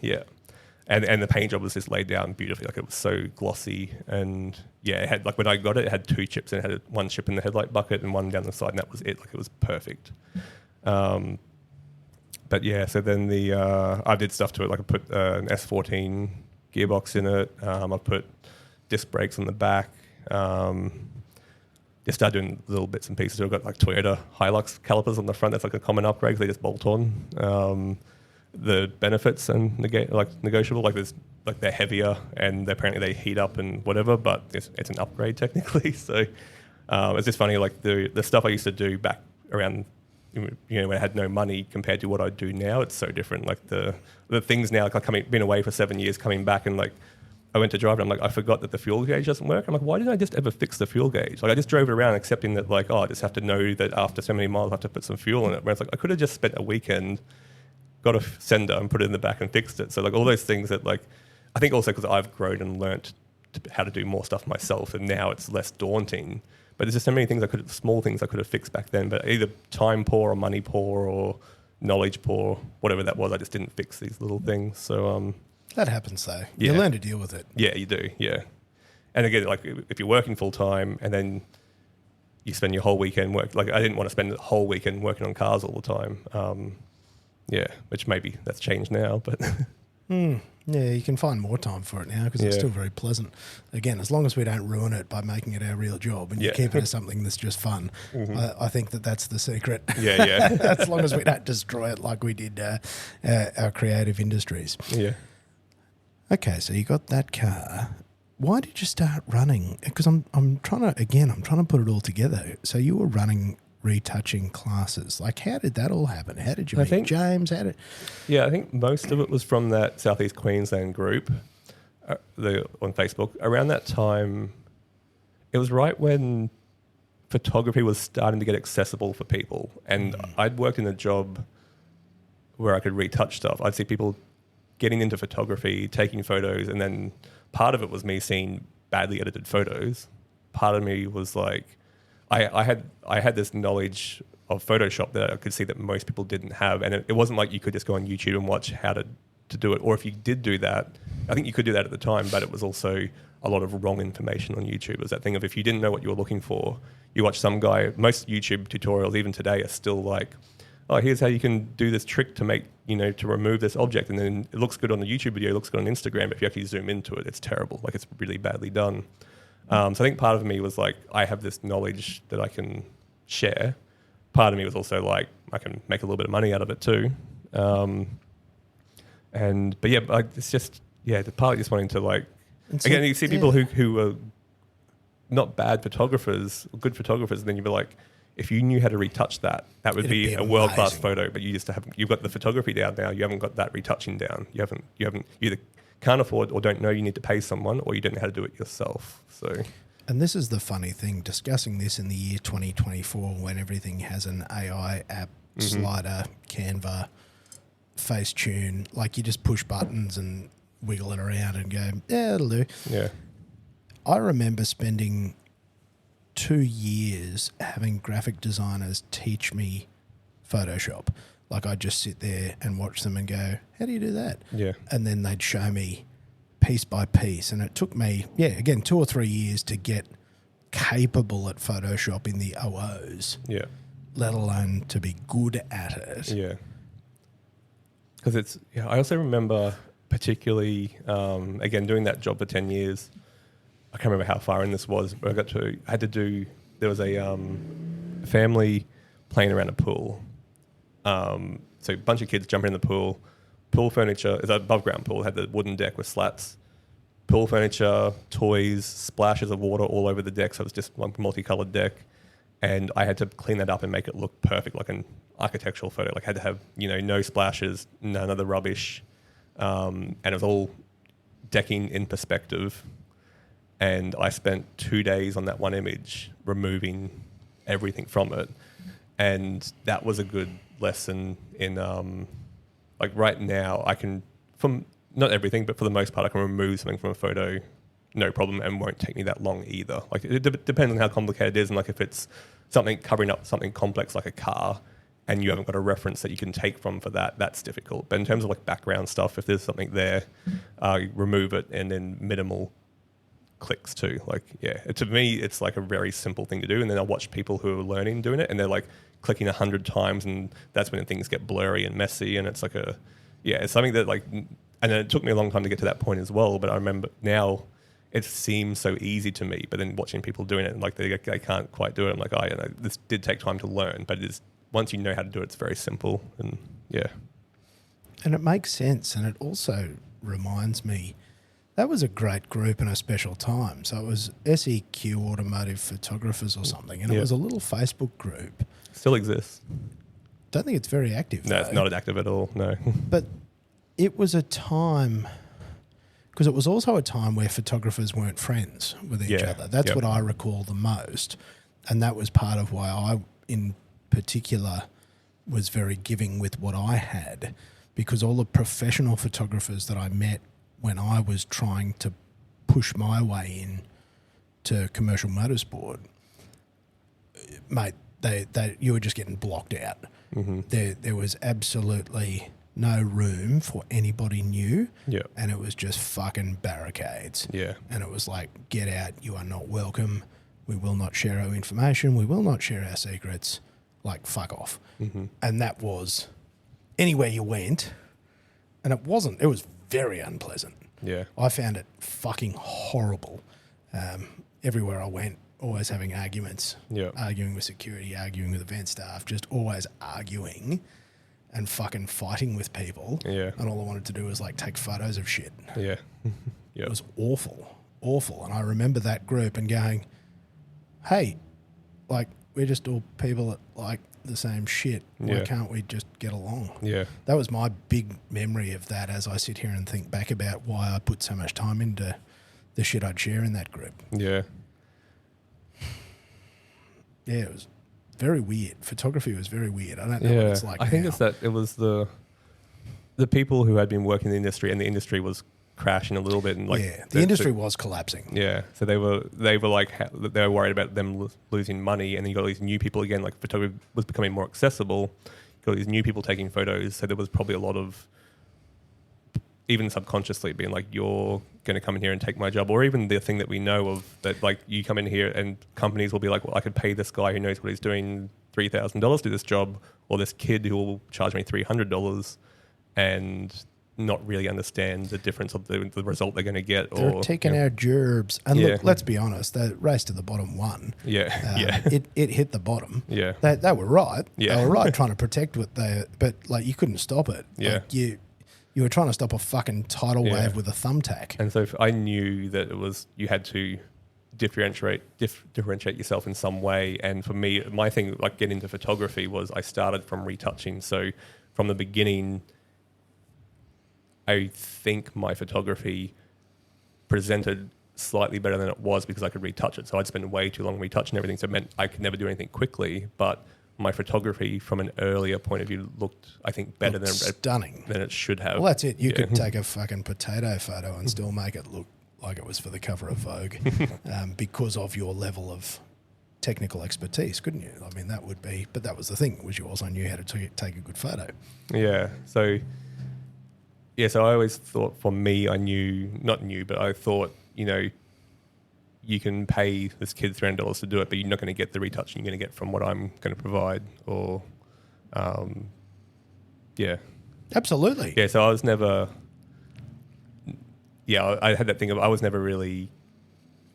And the paint job was just laid down beautifully. Like it was so glossy, and it had, like when I got it, it had 2 chips, and it had one chip in the headlight bucket and one down the side, and that was it. Like it was perfect. But yeah, so then I did stuff to it. Like I put an S14 gearbox in it. I put disc brakes on the back. Just started doing little bits and pieces. I've got like Toyota Hilux calipers on the front. That's like a common upgrade because they just bolt on. The benefits and negotiable, like there's like they're heavier and apparently they heat up and whatever, but it's an upgrade technically. So it's just funny, like the stuff I used to do back around, when I had no money compared to what I do now, it's so different. Like the things now, like been away for 7 years, coming back, and like I went to drive and I'm like, I forgot that the fuel gauge doesn't work. I'm like, why didn't I just ever fix the fuel gauge? Like I just drove it around accepting that like, I just have to know that after so many miles I have to put some fuel in it. Where it's like, I could have just spent a weekend, got a sender and put it in the back and fixed it. So like all those things that like, I think also because I've grown and learnt how to do more stuff myself, and now it's less daunting. But there's just so many things small things I could have fixed back then, but either time poor or money poor or knowledge poor, whatever that was, I just didn't fix these little things. So that happens though. You learn to deal with it. Yeah, you do. Yeah. And again, like if you're working full time and then you spend your whole weekend like I didn't want to spend the whole weekend working on cars all the time. Which maybe that's changed now, but Yeah, you can find more time for it now because it's still very pleasant. Again, as long as we don't ruin it by making it our real job and you keep it as something that's just fun, I think that's the secret. Yeah. As long as we don't destroy it like we did our creative industries. Yeah. Okay, so you got that car. Why did you start running? Because I'm trying to put it all together. So you were running retouching classes. Like, how did that all happen? How did you meet James? I think most of it was from that Southeast Queensland group on Facebook. Around that time, it was right when photography was starting to get accessible for people. And I'd worked in a job where I could retouch stuff. I'd see people getting into photography, taking photos, and then part of it was me seeing badly edited photos. Part of me was like, I had this knowledge of Photoshop that I could see that most people didn't have, and it wasn't like you could just go on YouTube and watch how to do it, or if you did do that, I think you could do that at the time, but it was also a lot of wrong information on YouTube. It was that thing of if you didn't know what you were looking for, you watch some guy, most YouTube tutorials even today are still like, oh, here's how you can do this trick to make, to remove this object, and then it looks good on the YouTube video, it looks good on Instagram, but if you actually zoom into it, it's terrible, like it's really badly done. So I think part of me was like, I have this knowledge that I can share. Part of me was also like, I can make a little bit of money out of it too. It's just, the part of just wanting to like, again, you see people who are not bad photographers, good photographers, and then you'd be like, if you knew how to retouch that would be a world-class photo, but you just you've got the photography down now, you haven't got that retouching down. You either can't afford or don't know you need to pay someone, or you don't know how to do it yourself. So, and this is the funny thing, discussing this in the year 2024 when everything has an AI app, slider, Canva, Facetune, like you just push buttons and wiggle it around and go, yeah, it'll do. Yeah. I remember spending 2 years having graphic designers teach me Photoshop. Like I'd just sit there and watch them and go, how do you do that? Yeah. And then they'd show me piece by piece. And it took me, 2 or 3 years to get capable at Photoshop in the OOs. Yeah. Let alone to be good at it. Yeah. Because I also remember particularly, again, doing that job for 10 years. I can't remember how far in this was, but there was a family playing around a pool. So a bunch of kids jumping in the pool. Pool furniture, it's an above ground pool, had the wooden deck with slats. Pool furniture, toys, splashes of water all over the deck, so it was just one multicolored deck. And I had to clean that up and make it look perfect, like an architectural photo. Like I had to have, no splashes, none of the rubbish. And it was all decking in perspective. And I spent 2 days on that one image, removing everything from it. And that was a good lesson in, like right now, I can, from not everything, but for the most part, I can remove something from a photo, no problem, and won't take me that long either. Like it depends on how complicated it is, and like if it's something covering up something complex like a car, and you haven't got a reference that you can take from for that, that's difficult. But in terms of like background stuff, if there's something there, remove it, and then minimal clicks too. Like, to me, it's like a very simple thing to do. And then I watch people who are learning doing it, and they're like clicking 100 times, and that's when things get blurry and messy. And it's like it's something that like, and then it took me a long time to get to that point as well. But I remember now it seems so easy to me, but then watching people doing it and like they can't quite do it. I'm like, this did take time to learn, but it is, once you know how to do it, it's very simple. And and it makes sense. And it also reminds me, that was a great group and a special time. So it was SEQ Automotive Photographers or something, and it was a little Facebook group. Still exists. Don't think it's very active. No, it's not active at all, no. But it was a time, because it was also a time where photographers weren't friends with each other. That's what I recall the most. And that was part of why I, in particular, was very giving with what I had, because all the professional photographers that I met when I was trying to push my way in to commercial motorsport, mate, you were just getting blocked out. Mm-hmm. There was absolutely no room for anybody new, and it was just fucking barricades. Yeah, and it was like, get out, you are not welcome. We will not share our information. We will not share our secrets. Like, fuck off. And that was anywhere you went. And it wasn't. It was very unpleasant. Yeah. I found it fucking horrible. Everywhere I went, always having arguments. Yeah. Arguing with security, arguing with event staff, just always arguing and fucking fighting with people. Yeah. And all I wanted to do was like take photos of shit. Yeah. It was awful, awful. And I remember that group and going, hey, like, we're just all people that like the same shit. Why can't we just get along? Yeah. That was my big memory of that as I sit here and think back about why I put so much time into the shit I'd share in that group. Yeah. Yeah, it was very weird. Photography was very weird. I don't know what it's like I think now. it's that it was the people who had been working in the industry, and the industry was crashing a little bit, and like the industry was collapsing. Yeah, so they were like they were worried about them losing money, and then you got all these new people again. Like photography was becoming more accessible. You got all these new people taking photos, so there was probably a lot of even subconsciously being like, you're going to come in here and take my job, or even the thing that we know of that, like you come in here and companies will be like, well, I could pay this guy who knows what he's doing $3,000 to do this job, or this kid who will charge me $300, and not really understand the difference of the result they're going to get. They're taking our gerbs. And look, let's be honest, the race to the bottom won. It hit the bottom. Yeah. They were right. Yeah. They were right trying to protect what but like you couldn't stop it. Yeah. Like you were trying to stop a fucking tidal wave with a thumbtack. And so I knew that it was, you had to differentiate yourself in some way. And for me, my thing, like getting into photography, was I started from retouching. So from the beginning, I think my photography presented slightly better than it was because I could retouch it. So I'd spend way too long retouching everything. So it meant I could never do anything quickly. But my photography from an earlier point of view looked, I think, better than stunning than it should have. Well, that's it. You could take a fucking potato photo and still make it look like it was for the cover of Vogue because of your level of technical expertise, couldn't you? I mean, that would be, but that was the thing, was you also knew how to take a good photo. Yeah. So I always thought, for me, but I thought, you can pay this kid $300 to do it, but you're not going to get the retouching you're going to get from what I'm going to provide. Or, Absolutely. Yeah, so I was never... Yeah, I had that thing of I was never really...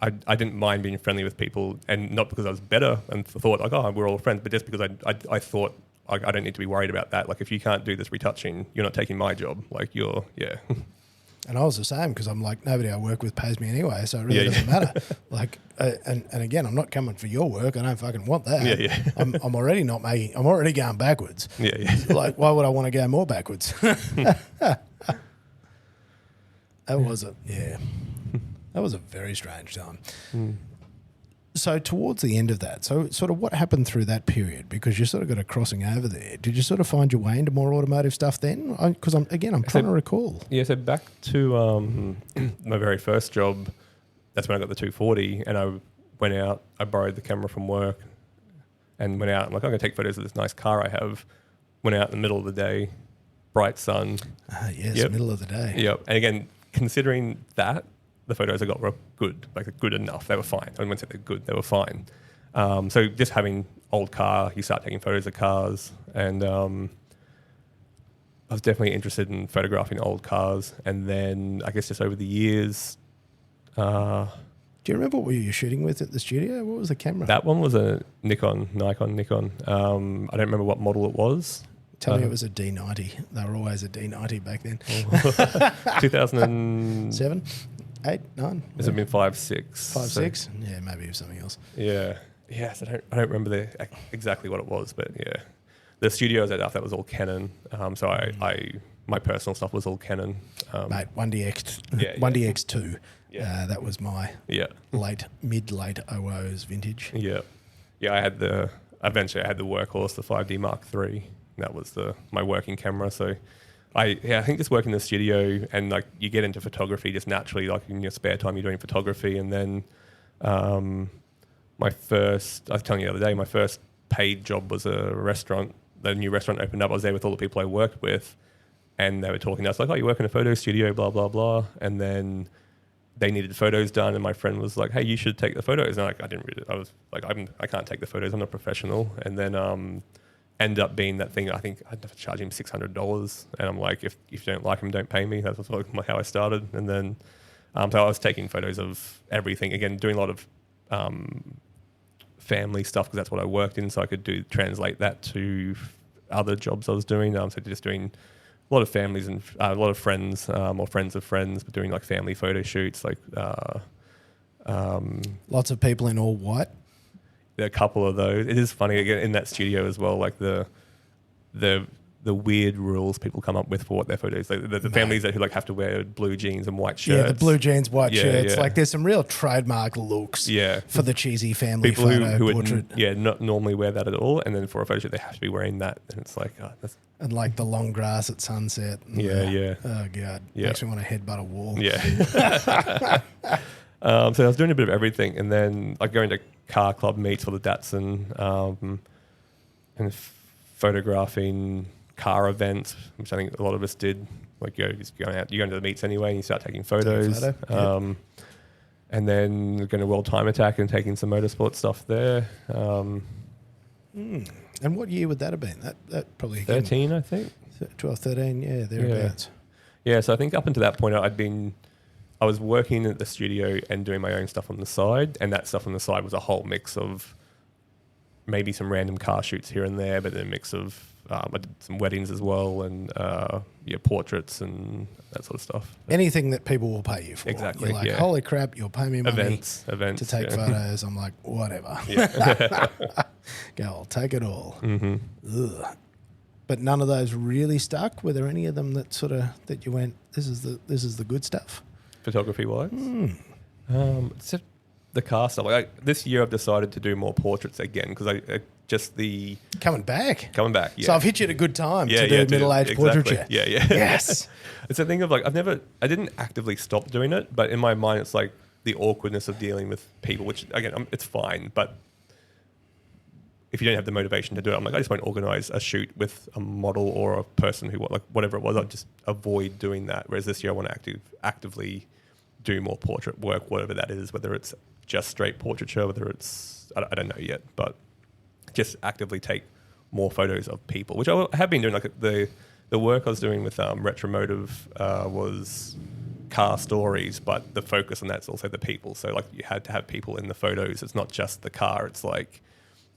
I didn't mind being friendly with people, and not because I was better and thought, like, oh, we're all friends, but just because I thought, like, I don't need to be worried about that. Like, if you can't do this retouching, you're not taking my job. Like, yeah. And I was the same, because I'm like, nobody I work with pays me anyway, so it really doesn't matter. Like, and again, I'm not coming for your work. I don't fucking want that. Yeah. I'm already not making. I'm already going backwards. Yeah. Like, why would I want to go more backwards? That was a very strange time. So towards the end of that, so sort of what happened through that period? Because you sort of got a crossing over there. Did you sort of find your way into more automotive stuff then? Because I'm trying to recall. Yeah, so back to my very first job, that's when I got the 240, and I went out, I borrowed the camera from work and went out. I'm like, I'm going to take photos of this nice car I have. Went out in the middle of the day, bright sun. Yes, middle of the day. Yep. And again, considering that, the photos I got were good, like good enough. They were fine. I wouldn't say they're good, they were fine. So just having old car, you start taking photos of cars, and I was definitely interested in photographing old cars. And then I guess just over the years... Do you remember what you were shooting with at the studio? What was the camera? That one was a Nikon. I don't remember what model it was. Tell me it was a D90. They were always a D90 back then. 2007? 8, 9? Has it been 5, 6? 5, 6? Yeah, maybe it was something else. Yeah. Yes, I don't remember exactly what it was, but yeah. The studios that was all Canon. So my personal stuff was all Canon. Mate, 1DX, 1DX2. Yeah. That was my mid-late 00s vintage. Yeah. Yeah, eventually I had the workhorse, the 5D Mark III. That was my working camera. So I think just working in the studio, and like you get into photography just naturally, like in your spare time you're doing photography. And then I was telling you the other day, my first paid job was a restaurant. The new restaurant opened up. I was there with all the people I worked with, and they were talking to us like, oh, you work in a photo studio, blah, blah, blah. And then they needed photos done, and my friend was like, "Hey, you should take the photos." And I didn't really. I was like, I can't take the photos. I'm not a professional. And then ended up being that thing. I think I'd have to charge him $600, and I'm like, if you don't like them, don't pay me. That's how I started. And then so I was taking photos of everything. Again, doing a lot of family stuff because that's what I worked in, so I could translate that to other jobs I was doing. So just doing a lot of families and a lot of friends or friends of friends, but doing like family photo shoots. Like lots of people in all white. there are a couple of those. It is funny again in that studio as well. Like the weird rules people come up with for what their photos. Like the families who like have to wear blue jeans and white shirts. Yeah, the blue jeans, white shirts. Yeah. Like there's some real trademark looks. For the cheesy family people photo who portrait. would not normally wear that at all, and then for a photo shoot they have to be wearing that, and it's like that's. And like the long grass at sunset. Yeah. Oh god, Yeah. makes me want to headbutt a wall. Yeah. So I was doing a bit of everything, and then like going to car club meets for the Datsun, and photographing car events, which I think a lot of us did. Like you're going to the meets anyway, and you start taking photos. And then going to World Time Attack and taking some motorsport stuff there. And what year would that have been? That probably 13, I think. 12, 13, yeah, thereabouts. Yeah, so I think up until that point, I was working at the studio and doing my own stuff on the side, and that stuff on the side was a whole mix of maybe some random car shoots here and there, but then a mix of I did some weddings as well, and portraits and that sort of stuff. Anything that people will pay you for. Exactly. You're like, holy crap, you'll pay me money events to take photos. I'm like, whatever. Go, I'll take it all. Ugh. But none of those really stuck. Were there any of them that that you went, this is the good stuff? Photography wise, except the car stuff. Like this year, I've decided to do more portraits again because I just the coming back. Yeah. So I've hit you at a good time to do middle-aged portraiture. Yeah. Yes. It's a thing of like I didn't actively stop doing it, but in my mind, it's like the awkwardness of dealing with people, which again, it's fine, but if you don't have the motivation to do it, I'm like, I just won't organise a shoot with a model or a person who, like, whatever it was, I'd just avoid doing that. Whereas this year I want to actively do more portrait work, whatever that is, whether it's just straight portraiture, whether it's, I don't know yet, but just actively take more photos of people, which I have been doing. Like the work I was doing with Retromotive was car stories, but the focus on that's also the people. So like you had to have people in the photos. It's not just the car. It's like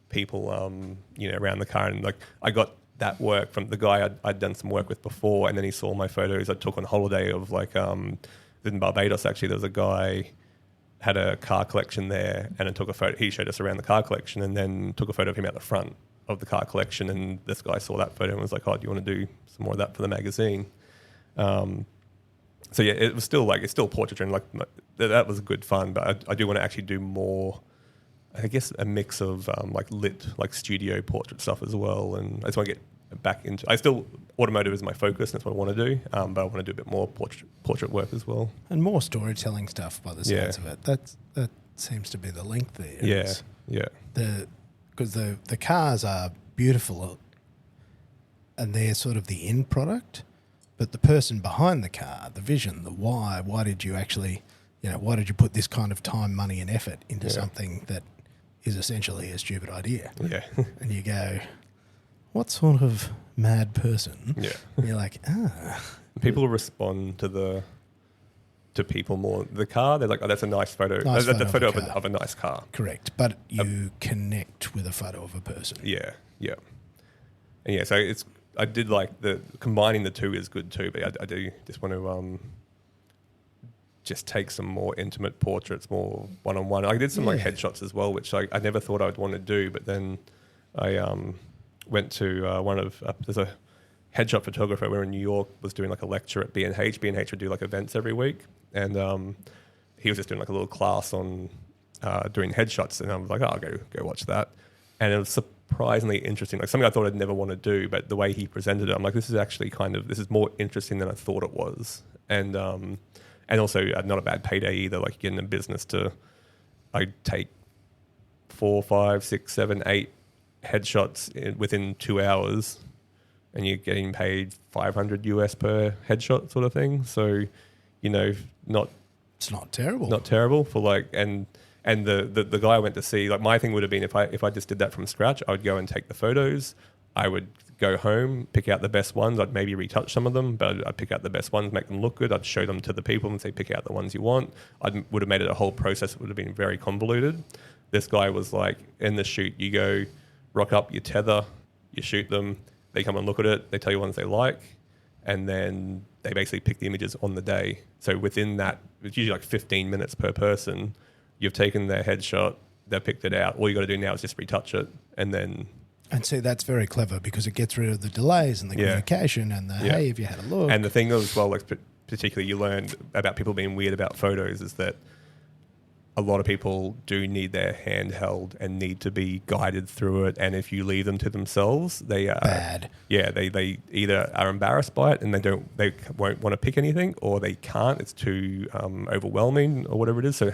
people, around the car. And like I got that work from the guy I'd done some work with before, and then he saw my photos I took on holiday of like in Barbados. Actually, there was a guy had a car collection there, and it took a photo. He showed us around the car collection, and then took a photo of him out the front of the car collection. And this guy saw that photo and was like, "Oh, do you want to do some more of that for the magazine?" So yeah, it was still like, it's still portraiture, and like that was good fun. But I do want to actually do more, I guess, a mix of like lit, like studio portrait stuff as well. And I just want to get back into, automotive is my focus, and that's what I want to do. But I want to do a bit more portrait work as well. And more storytelling stuff by the sounds of it. That seems to be the link there. Yeah. Because the cars are beautiful and they're sort of the end product, but the person behind the car, the vision, the why did you actually, why did you put this kind of time, money and effort into something that is essentially a stupid idea? Yeah. And you go, what sort of mad person? Yeah. And you're like, People respond to people more. The car, they're like, oh, that's a nice photo. Nice that's a photo photo of a nice car. Correct. But you connect with a photo of a person. Yeah. And yeah, so I did like combining the two is good too, but I do just want to just take some more intimate portraits, more one-on-one. I did some like headshots as well, which I never thought I'd want to do, but then I went to there's a headshot photographer. We were in New York, was doing like a lecture at B&H. B&H would do like events every week, and he was just doing like a little class on doing headshots, and I was like, oh, I'll go watch that. And it was surprisingly interesting, like something I thought I'd never want to do, but the way he presented it, I'm like, this is actually this is more interesting than I thought it was. And also not a bad payday either, like getting in business I take 4, 5, 6, 7, 8 headshots within 2 hours, and you're getting paid $500 US per headshot sort of thing. So, not It's not terrible. Not terrible for like, and the guy I went to see, like my thing would have been if I just did that from scratch, I would go and take the photos. I would go home, pick out the best ones. I'd maybe retouch some of them, but I'd pick out the best ones, make them look good. I'd show them to the people and say, pick out the ones you want. I would have made it a whole process. It would have been very convoluted. This guy was like, in the shoot, you go, rock up, you tether, you shoot them. They come and look at it. They tell you ones they like. And then they basically pick the images on the day. So within that, it's usually like 15 minutes per person. You've taken their headshot. They've picked it out. All you got to do now is just retouch it. And see, that's very clever because it gets rid of the delays and the communication and the, hey, have you had a look? And the thing as well, like particularly you learned about people being weird about photos is that a lot of people do need their hand held and need to be guided through it. And if you leave them to themselves, they are bad. Yeah, they either are embarrassed by it and they won't want to pick anything, or they can't. It's too overwhelming or whatever it is. So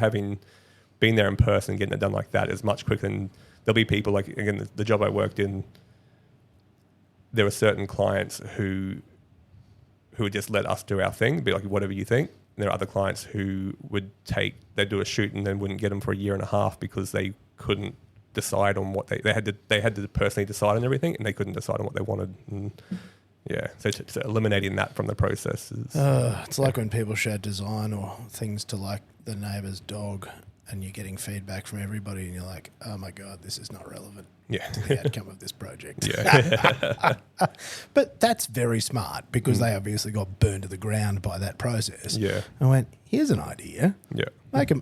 being there in person, getting it done like that is much quicker than there'll be people like, again, the job I worked in, there were certain clients who would just let us do our thing, be like, whatever you think. And there are other clients who they'd do a shoot and then wouldn't get them for a year and a half because they couldn't decide on what they had to personally decide on everything, and they couldn't decide on what they wanted. And so eliminating that from the process is... it's like when people share design or things to like the neighbour's dog, and you're getting feedback from everybody and you're like, oh my God, this is not relevant to the outcome of this project. Yeah. But that's very smart because they obviously got burned to the ground by that process. Yeah. I went, here's an idea. Yeah.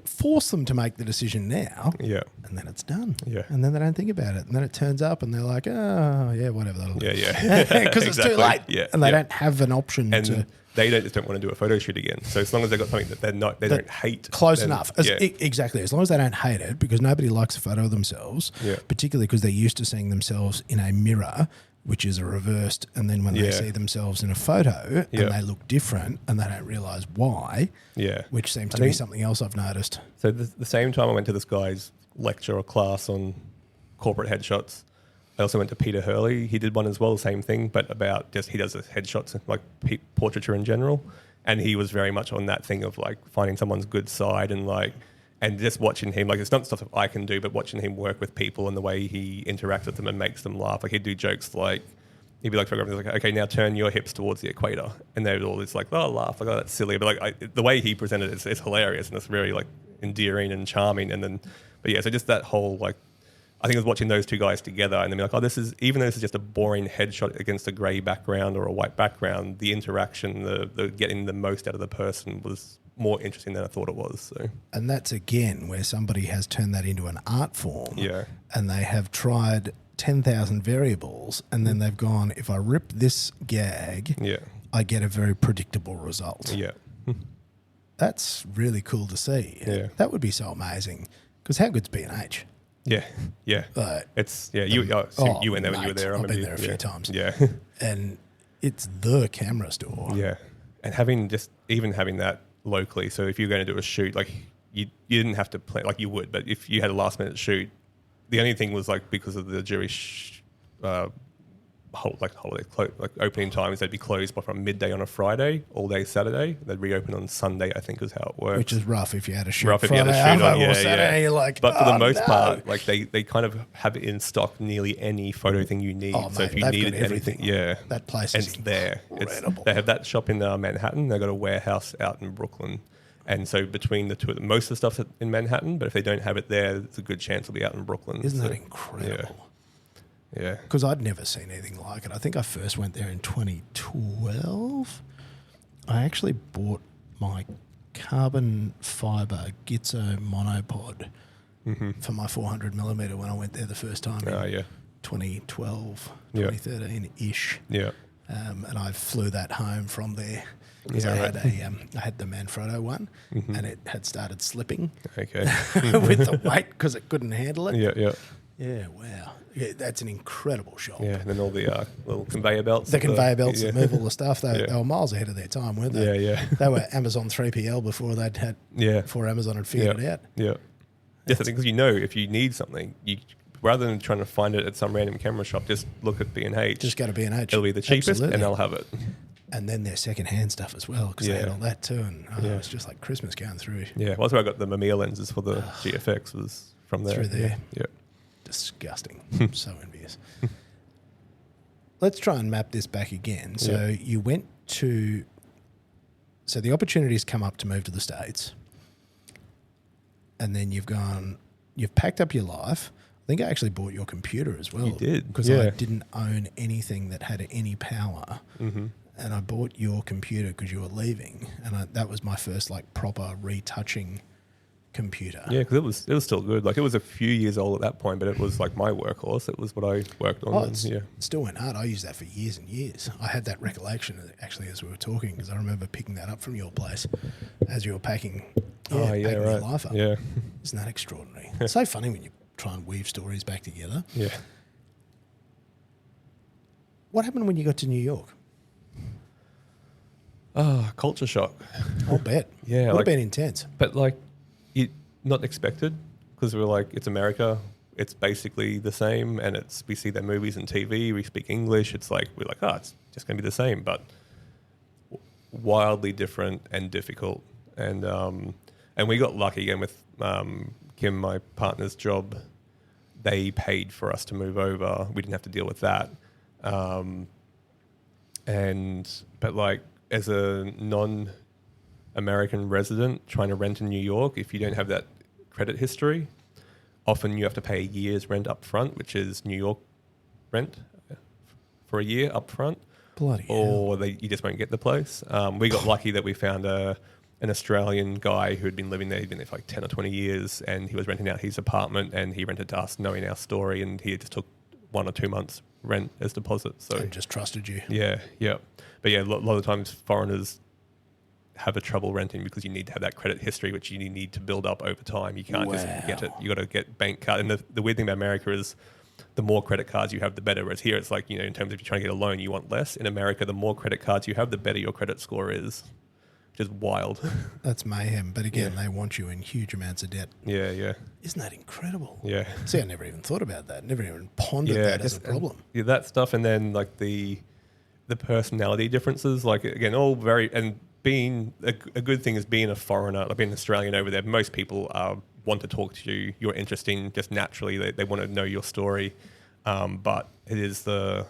Force them to make the decision now. Yeah. And then it's done. Yeah. And then they don't think about it. And then it turns up and they're like, oh, yeah, whatever. That'll do. Yeah. Because it's too late. Yeah. And they don't have an option to... They just don't want to do a photo shoot again. So as long as they've got something that they don't hate. Close enough. Exactly. As long as they don't hate it, because nobody likes a photo of themselves, particularly because they're used to seeing themselves in a mirror, which is a reversed, and then when they see themselves in a photo and they look different and they don't realise why, which seems to be something else I've noticed. So the same time I went to this guy's lecture or class on corporate headshots, I also went to Peter Hurley. He did one as well, the same thing, but about just he does headshots, like portraiture in general. And he was very much on that thing of like finding someone's good side and just watching him. Like it's not stuff that I can do, but watching him work with people and the way he interacts with them and makes them laugh. Like he'd do jokes like, he'd be like, okay, now turn your hips towards the equator. And they'd all just like, oh, laugh, like, oh, that's silly. But like the way he presented it is hilarious and it's very like endearing and charming. So just that whole like, I think I was watching those two guys together and they'd be like, oh, even though this is just a boring headshot against a grey background or a white background, the interaction, the getting the most out of the person was more interesting than I thought it was. So. And that's, again, where somebody has turned that into an art form and they have tried 10,000 variables and then they've gone, if I rip this gag, I get a very predictable result. Yeah. That's really cool to see. Yeah. That would be so amazing because how good's B&H? Yeah. You went there when you were there. I've been there a few times. Yeah. And it's the camera store. Yeah. And having that locally, so if you're going to do a shoot, like you didn't have to plan, like you would, but if you had a last minute shoot, the only thing was like because of the Jewish holiday opening times, they'd be closed from midday on a Friday, all day Saturday. They'd reopen on Sunday, I think is how it works. Which is rough if you had a shoot. Rough if you had a shoot on Saturday, you're like, but for the most part, like they kind of have it in stock nearly any photo thing you need. Oh, so mate, if you needed anything, that place is there. They have that shop in Manhattan. They've got a warehouse out in Brooklyn. And so between the two of them, most of the stuff's in Manhattan, but if they don't have it there, it's a good chance it'll be out in Brooklyn. Isn't that incredible? Yeah. Because I'd never seen anything like it. I think I first went there in 2012. I actually bought my carbon fibre Gizzo monopod for my 400mm when I went there the first time in 2012, 2013-ish. Yeah. And I flew that home from there because I had the Manfrotto one and it had started slipping with the weight because it couldn't handle it. Yeah, wow. Yeah, that's an incredible shop. Yeah, and then all the little conveyor belts. The conveyor belts that move all the stuff. They were miles ahead of their time, weren't they? Yeah. They were Amazon 3PL before before Amazon had figured it out. Yeah. Yes, I think because if you need something, rather than trying to find it at some random camera shop, just look at B&H. Just go to B&H. It'll be the cheapest and they'll have it. And then their second-hand stuff as well, because they had all that too. And it was just like Christmas going through. Yeah, well, that's where I got the Mamiya lenses for the GFX was from there. Through there. Yeah. Disgusting. I'm so envious. Let's try and map this back again. So you went to... So the opportunities come up to move to the States. And then you've packed up your life. I think I actually bought your computer as well. You did, because I didn't own anything that had any power. Mm-hmm. And I bought your computer because you were leaving. And that was my first like proper retouching computer. Yeah, because it was still good. Like it was a few years old at that point, but it was like my workhorse. It was what I worked on. It still went hard. I used that for years and years. I had that recollection actually as we were talking, because I remember picking that up from your place as you were packing your life up. Yeah. Isn't that extraordinary? It's so funny when you try and weave stories back together. Yeah. What happened when you got to New York? Culture shock. I'll bet. Yeah. Would have been intense. But like, not expected, because we were like, it's America. It's basically the same, and we see their movies and TV. We speak English. It's like we're like, it's just going to be the same, but wildly different and difficult. And we got lucky again with Kim, my partner's job. They paid for us to move over. We didn't have to deal with that. But like as a non-American resident trying to rent in New York, if you don't have that credit history, often you have to pay a year's rent up front, which is New York rent for a year up front. Bloody or hell. you just won't get the place. We got lucky that we found an Australian guy who had been living there. He'd been there for like 10 or 20 years, and he was renting out his apartment, and he rented to us knowing our story, and he just took 1 or 2 months rent as deposit. So And just trusted you. Yeah. But yeah, a lot of times foreigners have a trouble renting because you need to have that credit history, which you need to build up over time. You can't just get it. You got to get bank card. And the weird thing about America is the more credit cards you have, the better. Whereas here, it's like, in terms of you're trying to get a loan, you want less. In America, the more credit cards you have, the better your credit score is. Which is wild. That's mayhem. But again, they want you in huge amounts of debt. Yeah. Isn't that incredible? Yeah. See, I never even thought about that. Never even pondered that as a problem. Yeah, that stuff. And then like the personality differences, like again, all very, and being a good thing is being a foreigner, like being an Australian over there. Most people want to talk to you. You're interesting just naturally. They want to know your story. But it is for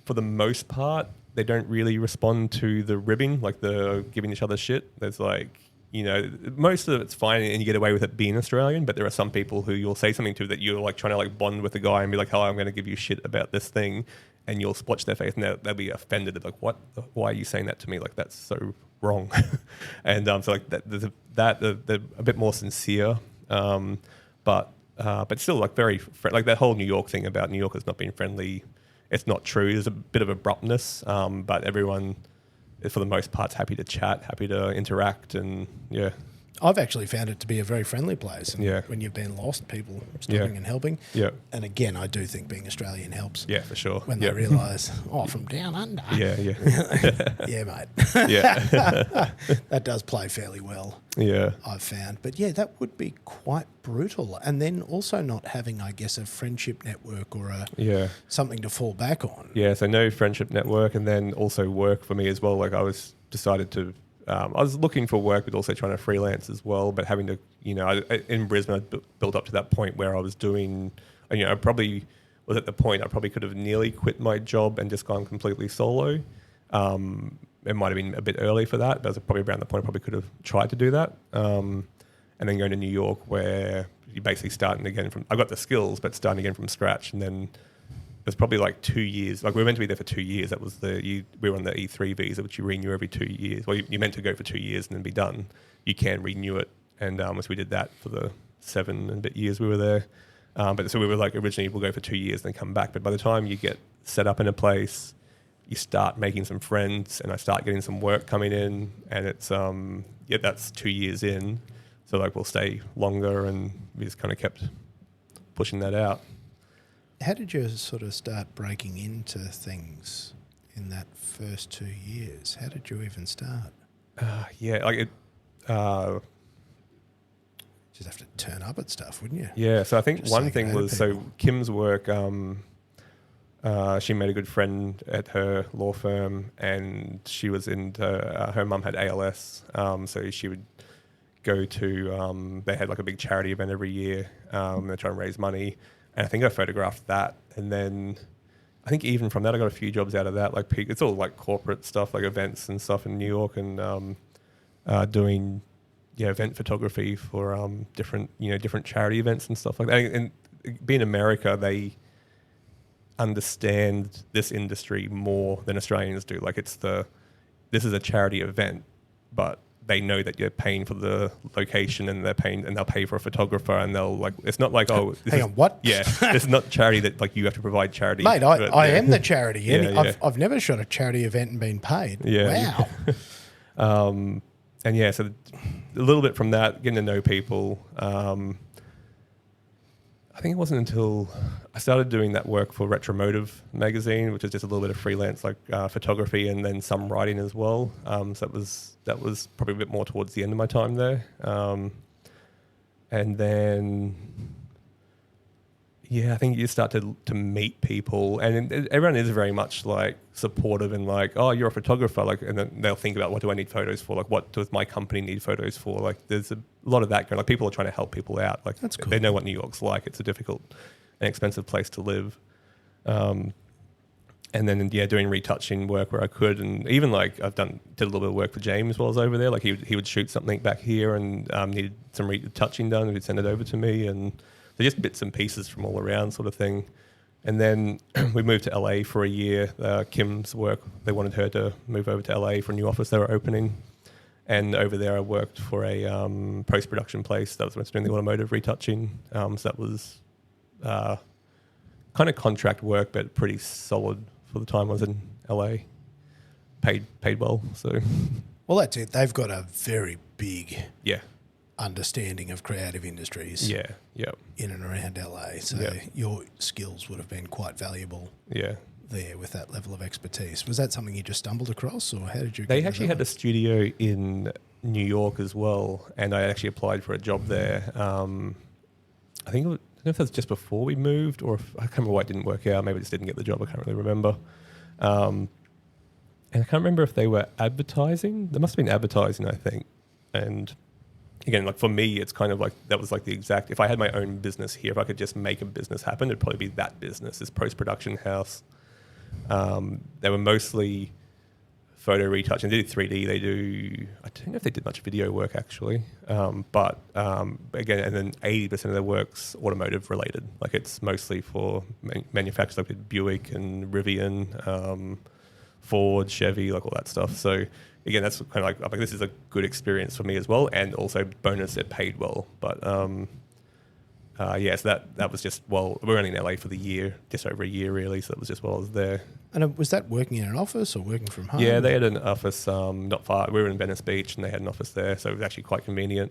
the most part, they don't really respond to the ribbing, like the giving each other shit. There's like, most of it's fine and you get away with it being Australian, but there are some people who you'll say something to that you're like trying to like bond with the guy and be like, "Hello, I'm going to give you shit about this thing." And you'll watch their face and they'll be offended. They're like, "What? Why are you saying that to me? Like, that's so wrong." And so like they're a bit more sincere, but still like very like that whole New York thing about New Yorkers not being friendly. It's not true. There's a bit of abruptness, but everyone, for the most part, is happy to chat, happy to interact, and yeah. I've actually found it to be a very friendly place. And Yeah. when you've been lost, people stopping and helping. Yeah. And again, I do think being Australian helps. Yeah, for sure. When they realise, from down under. Yeah. Yeah, mate. Yeah. That does play fairly well. Yeah. I've found. But yeah, that would be quite brutal. And then also not having, I guess, a friendship network or something to fall back on. Yeah, so no friendship network, and then also work for me as well. Like I was looking for work, but also trying to freelance as well. But having to, in Brisbane, I built up to that point where I was doing, I probably was at the point I probably could have nearly quit my job and just gone completely solo. It might have been a bit early for that, but it was probably around the point I probably could have tried to do that. And then going to New York, where you're basically starting again I got the skills, but starting again from scratch. And then it was probably like 2 years. Like we were meant to be there for 2 years. That was we were on the E3 visa, which you renew every 2 years. Well, you're meant to go for 2 years and then be done. You can renew it. And so we did that for the 7 and a bit years we were there. But so we were like, originally we'll go for 2 years and then come back. But by the time you get set up in a place, you start making some friends, and I start getting some work coming in, and it's that's 2 years in. So like we'll stay longer, and we just kind of kept pushing that out. How did you sort of start breaking into things in that first 2 years? How did you even start? Just have to turn up at stuff, wouldn't you? Yeah, so I think Just one say thing hello to was, so people. Kim's work, She made a good friend at her law firm, and she was her mum had ALS, so she would go to, they had like a big charity event every year. They're trying to raise money, and I think I photographed that, and then I think even from that I got a few jobs out of that. Like it's all like corporate stuff, like events and stuff in New York, and doing event photography for different charity events and stuff like that. And being America, they understand this industry more than Australians do. Like this is a charity event, but they know that you're paying for the location, and they'll pay for a photographer, and they'll like, it's not like, oh, hang on, what? Yeah, it's not charity that like you have to provide charity. Mate, I am the charity. Yeah. I've never shot a charity event and been paid. Yeah. Wow. And yeah, so a little bit from that, getting to know people. I think it wasn't until I started doing that work for Automotive magazine, which is just a little bit of freelance, like photography and then some writing as well. So that was probably a bit more towards the end of my time there. And then, I think you start to meet people, and everyone is very much like supportive and like, oh, you're a photographer, like, and then they'll think about, what do I need photos for? Like, what does my company need photos for? Like, there's a lot of that going. Like, people are trying to help people out. Like, that's cool. They know what New York's like. It's a difficult and expensive place to live. And then doing retouching work where I could, and even like did a little bit of work for James while I was over there. Like he would shoot something back here and needed some retouching done, and he'd send it over to me, and so just bits and pieces from all around sort of thing. And then we moved to LA for a year. Kim's work, they wanted her to move over to LA for a new office they were opening. And over there I worked for a post-production place that was doing the automotive retouching. So that was kind of contract work, but pretty solid for the time I was in LA. Paid well, so. Well, that's it. They've got a very big understanding of creative industries. Yeah. In and around LA, so your skills would have been quite valuable. Yeah. There with that level of expertise. Was that something you just stumbled across, or how did you? They actually had a studio in New York as well, and I actually applied for a job there. I think I don't know if that was just before we moved, or I can't remember why it didn't work out. Maybe I just didn't get the job. I can't really remember. And I can't remember if they were advertising. There must have been advertising, I think. And again, like for me, it's kind of like that was like the exact. If I had my own business here, if I could just make a business happen, it'd probably be that business, this post-production house. They were mostly photo retouch, and they do 3D. They do, I don't know if they did much video work actually, but again, and then 80% of their work's automotive related. Like it's mostly for manufacturers like Buick and Rivian, Ford, Chevy, like all that stuff. So again, that's kind of like this is a good experience for me as well, and also bonus, it paid well. But so that was just, well, we were only in LA for the year, just over a year really, so that was just while I was there. And was that working in an office or working from home? Yeah, they had an office not far. We were in Venice Beach, and they had an office there, so it was actually quite convenient.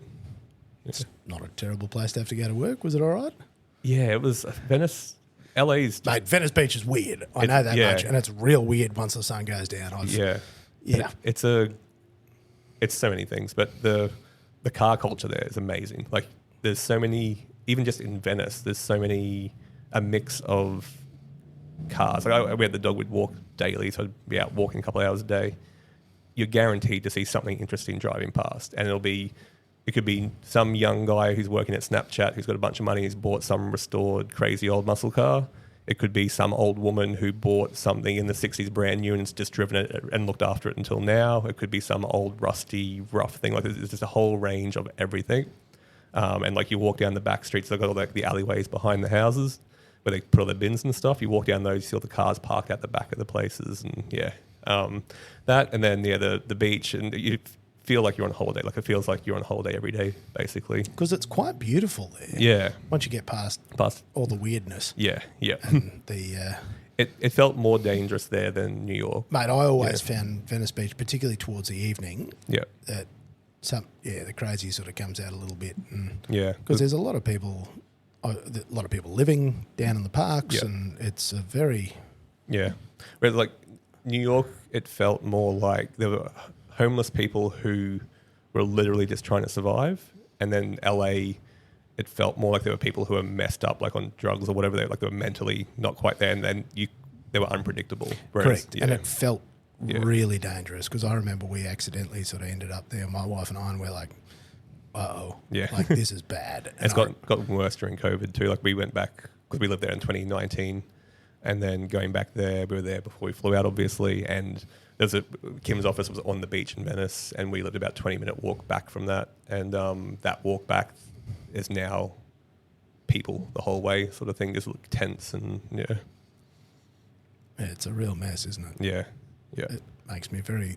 It's not a terrible place to have to go to work. Was it all right? Yeah, it was. Venice, LA's... Mate, Venice Beach is weird. I know that much, and it's real weird once the sun goes down. It's so many things, but the car culture there is amazing. Like, there's so many... Even just in Venice, there's so many, a mix of cars. Like we had the dog, we'd walk daily, so I'd be out walking a couple of hours a day. You're guaranteed to see something interesting driving past. And it could be some young guy who's working at Snapchat who's got a bunch of money, who's bought some restored crazy old muscle car. It could be some old woman who bought something in the 60s brand new and has just driven it and looked after it until now. It could be some old rusty, rough thing. Like there's just a whole range of everything. And like you walk down the back streets, they've got all like the alleyways behind the houses where they put all their bins and stuff. You walk down those, you see all the cars parked out the back of the places, and that, and then the beach, and you feel like you're on holiday. Like it feels like you're on holiday every day, basically. Because it's quite beautiful there. Yeah. Once you get past all the weirdness. Yeah. And the it felt more dangerous there than New York. Mate, I always found Venice Beach, particularly towards the evening. Yeah. That. The crazy sort of comes out a little bit. Because there's a lot of people living down in the parks, and it's a very... Yeah. Whereas like New York, it felt more like there were homeless people who were literally just trying to survive. And then LA, it felt more like there were people who were messed up, like on drugs or whatever. They were mentally not quite there. And then they were unpredictable. Whereas, Correct. And it felt really dangerous because I remember we accidentally sort of ended up there, my wife and I, and we're like, uh-oh, like this is bad. And it's got worse during COVID too. Like we went back, because we lived there in 2019, and then going back there, we were there before we flew out, obviously, and Kim's office was on the beach in Venice, and we lived about 20-minute walk back from that, and that walk back is now people the whole way sort of thing, just look tense and it's a real mess, isn't it? Yeah. It makes me very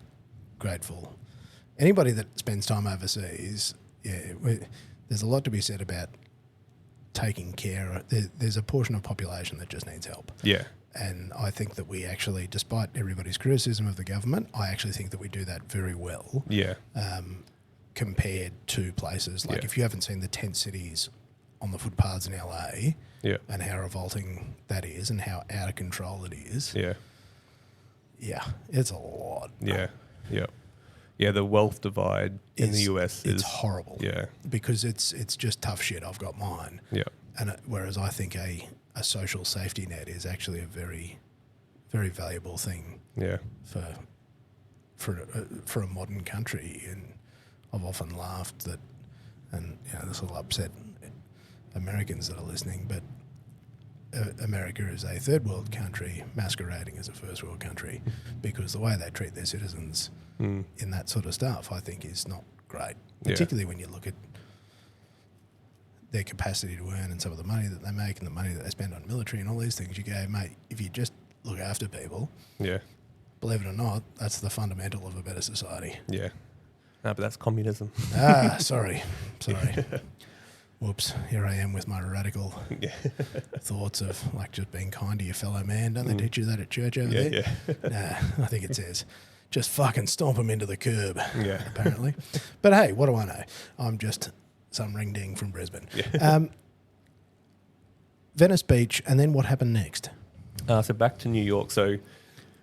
grateful. Anybody that spends time overseas, there's a lot to be said about taking care. There's a portion of population that just needs help. Yeah. And I think that we actually, despite everybody's criticism of the government, I actually think that we do that very well. Yeah. Compared to places like if you haven't seen the tent cities on the footpaths in LA, and how revolting that is, and how out of control it is. Yeah, it's a lot. Yeah, the wealth divide in the US is horrible. Yeah, because it's just tough shit. I've got mine. Yeah, and whereas I think a social safety net is actually a very, very valuable thing. Yeah, for a modern country, and I've often laughed that, and this will upset Americans that are listening, but America is a third world country masquerading as a first world country because the way they treat their citizens in that sort of stuff, I think, is not great, particularly when you look at their capacity to earn and some of the money that they make and the money that they spend on military and all these things. You go, mate, if you just look after people, believe it or not, that's the fundamental of a better society. Yeah. No, but that's communism. Sorry. Whoops, here I am with my radical thoughts of like just being kind to your fellow man. Don't they teach you that at church over there? Nah, I think it says just fucking stomp them into the curb, apparently. But hey, what do I know? I'm just some ring-ding from Brisbane. Venice Beach, and then what happened next? So back to New York. So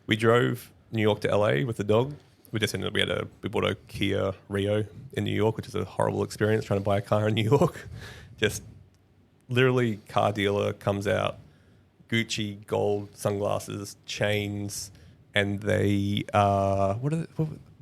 we drove New York to LA with the dog. We bought a Kia Rio in New York, which is a horrible experience trying to buy a car in New York. Just literally, car dealer comes out, Gucci gold sunglasses, chains, and they were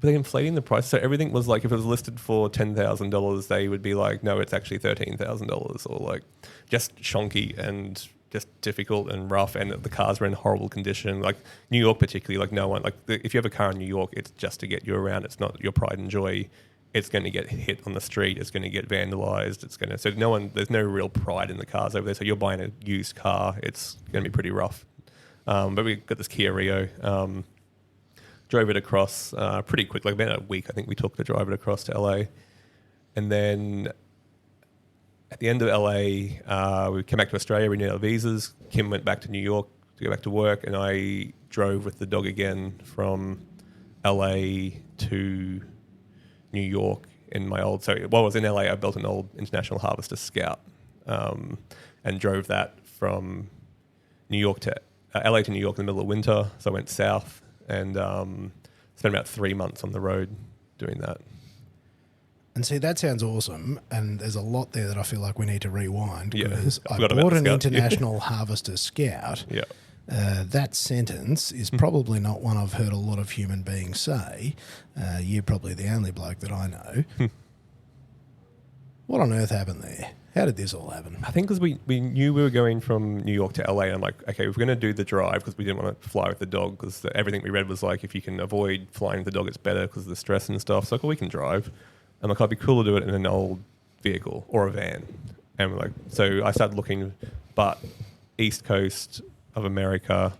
they inflating the price? So everything was like, if it was listed for $10,000, they would be like, no, it's actually $13,000, or like just shonky and just difficult and rough, and the cars were in horrible condition. Like New York particularly, like no one, if you have a car in New York, it's just to get you around. It's not your pride and joy. It's going to get hit on the street. It's going to get vandalized. So there's no real pride in the cars over there. So you're buying a used car, it's going to be pretty rough. But we got this Kia Rio, drove it across pretty quick, like about a week, I think we took to drive it across to LA. And then at the end of LA, we came back to Australia, renewed our visas. Kim went back to New York to go back to work, and I drove with the dog again from LA to New York in my old... So while I was in LA, I built an old International Harvester Scout and drove that from New York to... LA to New York in the middle of winter. So I went south and spent about 3 months on the road doing that. And see, that sounds awesome, and there's a lot there that I feel like we need to rewind, because I forgot about bought the an Scout. International Harvester Scout. Yeah. That sentence is probably not one I've heard a lot of human beings say. You're probably the only bloke that I know. What on earth happened there? How did this all happen? I think because we knew we were going from New York to LA, and I'm like, okay, if we're going to do the drive, because we didn't want to fly with the dog, because everything we read was like, if you can avoid flying with the dog, it's better because of the stress and stuff. So like, well, we can drive. I'm like, it'd be cool to do it in an old vehicle or a van. And we're like, so I started looking, but East Coast of America,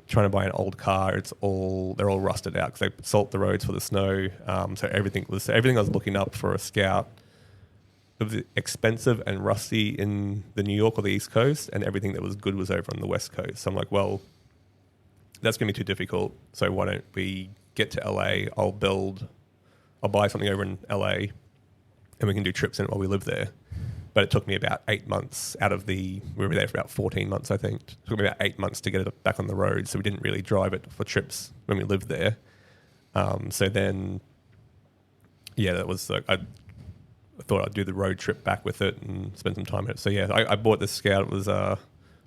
trying to buy an old car, they're all rusted out because they salt the roads for the snow. So everything I was looking up for a Scout, it was expensive and rusty in the New York or the East Coast, and everything that was good was over on the West Coast. So I'm like, well, that's going to be too difficult. So why don't we get to LA? I'll buy something over in LA, and we can do trips in it while we live there. But it took me about 8 months we were there for about 14 months, I think. It took me about 8 months to get it back on the road, so we didn't really drive it for trips when we lived there. So then, that was like, I thought I'd do the road trip back with it and spend some time in it. So I bought this Scout. It was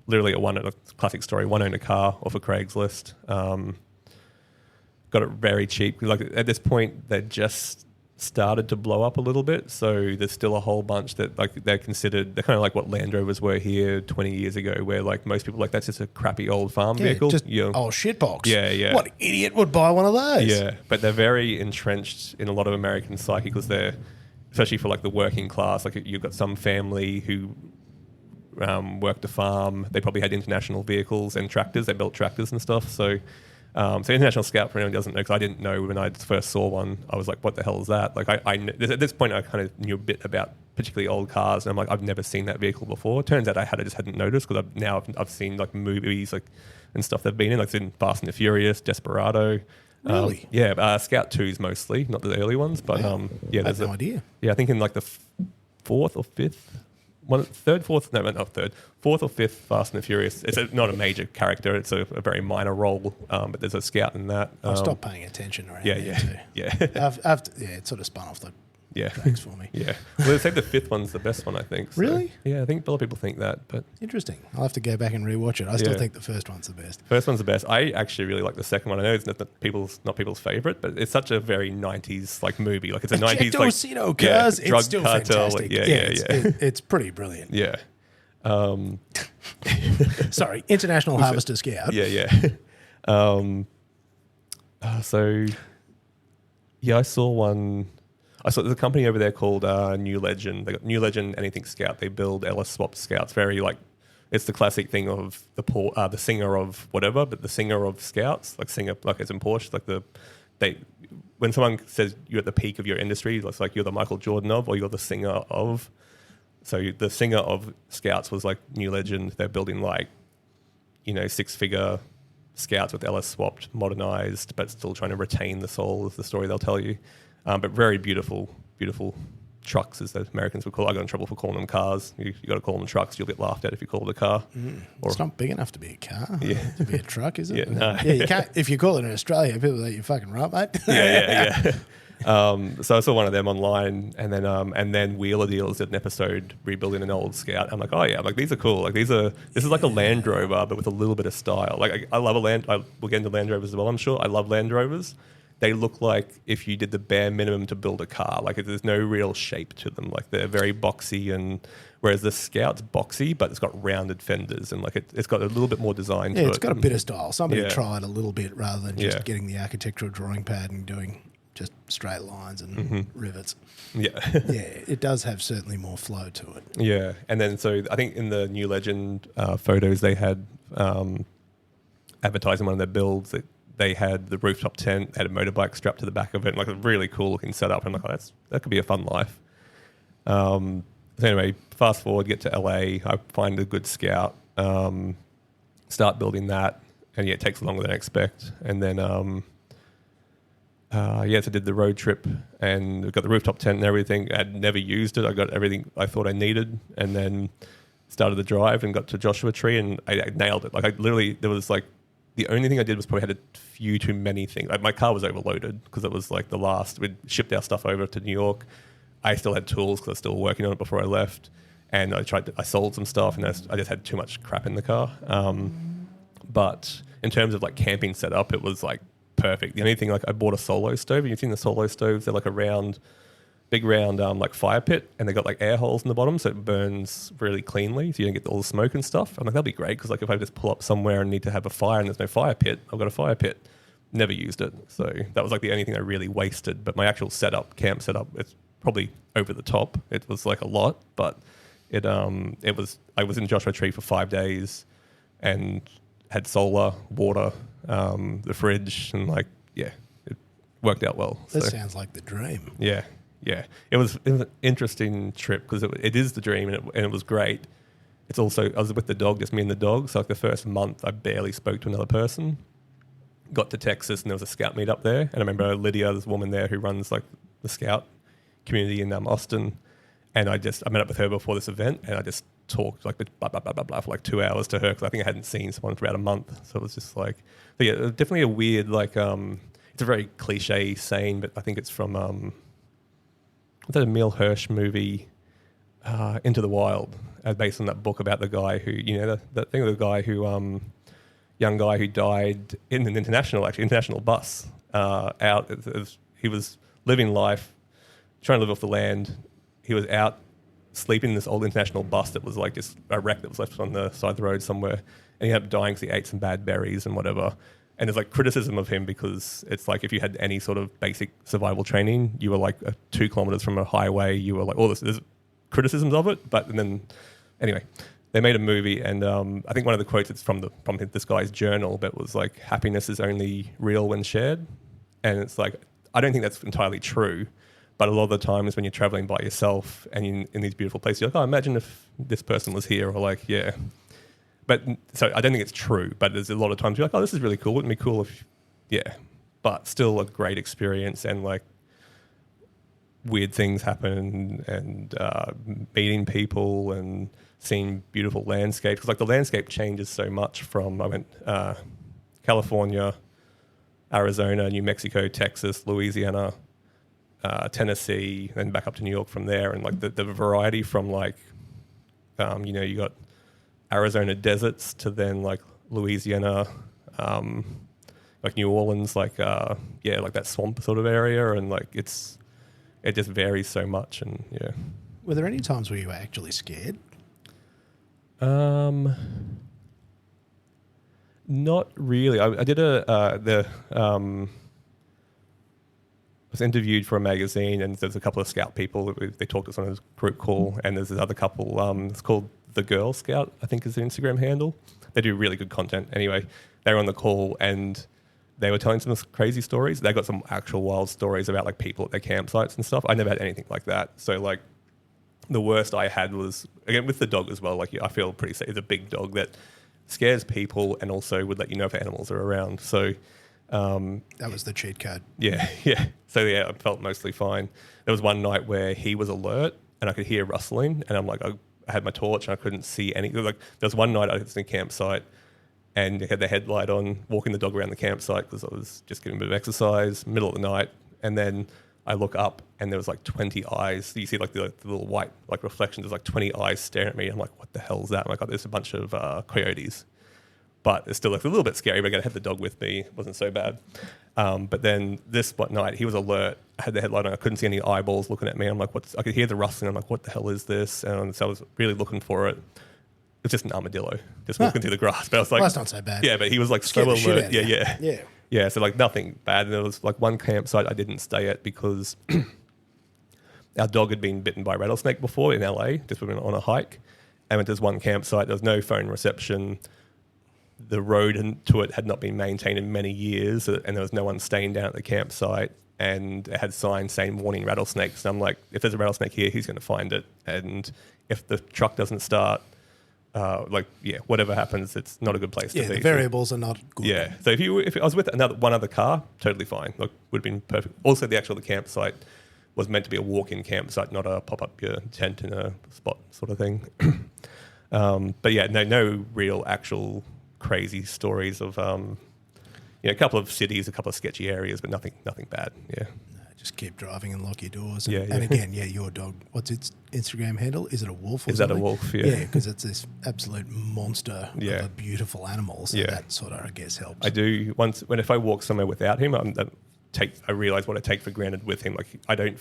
literally a classic story. One owned a car off of Craigslist. Got it very cheap. Like at this point, they just started to blow up a little bit. So there's still a whole bunch that like they're kind of like what Land Rovers were here 20 years ago, where like most people like that's just a crappy old farm vehicle. Just shitbox. Yeah. What idiot would buy one of those? Yeah, but they're very entrenched in a lot of American psyche because they're, especially for like the working class, like you've got some family who worked a farm. They probably had international vehicles and tractors. They built tractors and stuff. So International Scout, for anyone who doesn't know, because I didn't know when I first saw one, I was like, what the hell is that? Like at this point, I kind of knew a bit about particularly old cars, and I'm like, I've never seen that vehicle before. Turns out I just hadn't noticed, because I've seen like movies like and stuff they've been in, like in Fast and the Furious, Desperado. Really? Scout 2s mostly, not the early ones, but I had no idea. Yeah, I think in like the fourth or fifth Fast and the Furious. It's not a major character. It's a very minor role, but there's a scout in that. I've stopped paying attention around yeah, there too. Yeah. It sort of spun off the Yeah. tracks for me. Yeah. Well, they say the fifth one's the best one, I think. So, Really? Yeah, I think a lot of people think that, but Interesting. I'll have to go back and rewatch it. I still Yeah. think the first one's the best. first one's the best. I actually really like the second one. I know it's not people's favorite, but it's such a very 90s like movie. Like it's a 90s Jack like Dorsino cars, drug it's still cartel. fantastic. Like, It's pretty brilliant. yeah. Sorry, International Harvester Scout. Yeah. So I saw one. There's a company over there called New Legend. They got New Legend Anything Scout. They build LS swapped Scouts. Very like, it's the classic thing of the singer of whatever, but the singer of Scouts, like singer, like as in Porsche, like when someone says you're at the peak of your industry, it's like you're the Michael Jordan of, or you're the singer of. So the singer of Scouts was like New Legend. They're building like, 6-figure Scouts with LS swapped, modernized, but still trying to retain the soul of the story they'll tell you. But very beautiful, beautiful trucks, as the Americans would call it. I got in trouble for calling them cars. You got to call them trucks. You'll get laughed at if you call it a car. It's not big enough to be a car. Yeah. To be a truck, is it? Yeah, no. Yeah, you can't. If you call it in Australia, people think you're fucking right, mate. Yeah. So I saw one of them online, and then Wheeler Dealers did an episode rebuilding an old Scout. I'm like, oh yeah, these are cool. Like this is like a Land Rover, but with a little bit of style. Like I love we'll get into Land Rovers as well, I'm sure. I love Land Rovers. They look like if you did the bare minimum to build a car. Like there's no real shape to them. Like they're very boxy, and whereas the Scout's boxy, but it's got rounded fenders, and like it's got a little bit more design to it. Yeah, it's got a bit of style. Somebody Yeah. tried a little bit rather than just Yeah. getting the architectural drawing pad and doing just straight lines and rivets. Yeah. Yeah, it does have certainly more flow to it. Yeah, and then so I think in the New Legend photos they had advertising one of their builds that they had the rooftop tent, had a motorbike strapped to the back of it, and like a really cool looking setup. And I'm like, that could be a fun life. So anyway, fast forward, get to LA, I find a good Scout, start building that, and it takes longer than I expect. And then so I did the road trip and got the rooftop tent and everything. I'd never used it. I got everything I thought I needed, and then started the drive and got to Joshua Tree, and I nailed it. Like there was like, the only thing I did was probably had a few too many things. Like my car was overloaded because it was like we'd shipped our stuff over to New York. I still had tools because I was still working on it before I left. And I sold some stuff, and I just had too much crap in the car. But in terms of like camping setup, it was like perfect. The only thing, like I bought a solo stove, and you've seen the solo stoves, they're like big round like fire pit, and they got like air holes in the bottom, so it burns really cleanly, so you don't get all the smoke and stuff. I'm like, that'll be great, because like if I just pull up somewhere and need to have a fire and there's no fire pit, I've got a fire pit. Never used it, so that was like the only thing I really wasted. But my actual camp setup, it's probably over the top. It was like a lot, but I was in Joshua Tree for 5 days and had solar, water, the fridge, and like it worked out well. This sounds like the dream. Yeah. It was an interesting trip because it is the dream, and it was great. It's also, I was with the dog, just me and the dog. So like the first month, I barely spoke to another person. Got to Texas, and there was a Scout meet up there. And I remember Lydia, this woman there who runs like the Scout community in Austin. And I met up with her before this event, and I just talked like blah, blah, blah, blah, blah for like 2 hours to her, because I think I hadn't seen someone for about a month. So it was just like, but yeah, definitely a weird, like, it's a very cliche saying, but I think it's from, what's that Emil Hirsch movie, Into the Wild. based on that book about the guy who, that thing of the guy who, young guy who died in an international bus. He was living life, trying to live off the land. He was out sleeping in this old international bus that was like just a wreck that was left on the side of the road somewhere. And he ended up dying because he ate some bad berries and whatever. And there's like criticism of him because it's like if you had any sort of basic survival training, you were like 2 kilometers from a highway, you were like, there's criticisms of it. But then, anyway, they made a movie, and I think one of the quotes is from this guy's journal, but it was like, happiness is only real when shared. And it's like, I don't think that's entirely true, but a lot of the times when you're traveling by yourself and in these beautiful places, you're like, imagine if this person was here, or like, yeah. But so I don't think it's true, but there's a lot of times you're like, this is really cool. Wouldn't it be cool if, yeah. But still a great experience, and like weird things happen, and meeting people and seeing beautiful landscapes. Because like the landscape changes so much from, I went California, Arizona, New Mexico, Texas, Louisiana, Tennessee, then back up to New York from there. And like the variety from like, you got Arizona deserts to then like Louisiana, like New Orleans, like like that swamp sort of area, and like it just varies so much. And yeah. Were there any times where you were actually scared? Not really. I did was interviewed for a magazine, and there's a couple of scout people. They talked to us on a group call, and there's this other couple. It's called The Girl Scout, I think is the Instagram handle. They do really good content. Anyway, they were on the call, and they were telling some crazy stories. They got some actual wild stories about like people at their campsites and stuff. I never had anything like that. So like the worst I had was, again, with the dog as well. Like I feel pretty safe. It's a big dog that scares people and also would let you know if animals are around. So that was the cheat code. Yeah. So yeah, I felt mostly fine. There was one night where he was alert and I could hear rustling, and I'm like, I had my torch and I couldn't see anything. Like there was one night I was in a campsite and had the headlight on, walking the dog around the campsite because I was just getting a bit of exercise, middle of the night, and then I look up and there was like 20 eyes. You see like the little white like reflections. There's like 20 eyes staring at me. I'm like, what the hell is that? I'm like, there's a bunch of coyotes. But it's still like a little bit scary, but I had the dog with me. It wasn't so bad. But then this night, he was alert. I had the headlight on. I couldn't see any eyeballs looking at me. I'm like, I could hear the rustling. I'm like, what the hell is this? And so I was really looking for it. It's just an armadillo just walking through the grass. But I was like, well, that's not so bad. Yeah, but he was like so alert. Yeah. So like nothing bad. And there was like one campsite I didn't stay at because our dog had been bitten by a rattlesnake before in LA. Just went on a hike, and went to this one campsite. There was no phone reception. The road to it had not been maintained in many years, and there was no one staying down at the campsite. And it had signs saying warning rattlesnakes. And I'm like, if there's a rattlesnake here, he's going to find it. And if the truck doesn't start, whatever happens, it's not a good place to be. Yeah, the variables are not good. Yeah. So if I was with one other car, totally fine. Like, would have been perfect. Also, the campsite was meant to be a walk-in campsite, not a pop-up your tent in a spot sort of thing. But yeah, no real actual crazy stories of a couple of cities, a couple of sketchy areas, but nothing bad. Yeah. Just keep driving and lock your doors. And, and again, your dog, what's its Instagram handle? Is it a wolf? Is that a wolf? Yeah. Yeah, because it's this absolute monster of a beautiful animal. So that sort of, I guess, helps. I do if I walk somewhere without him, I realize what I take for granted with him. Like I don't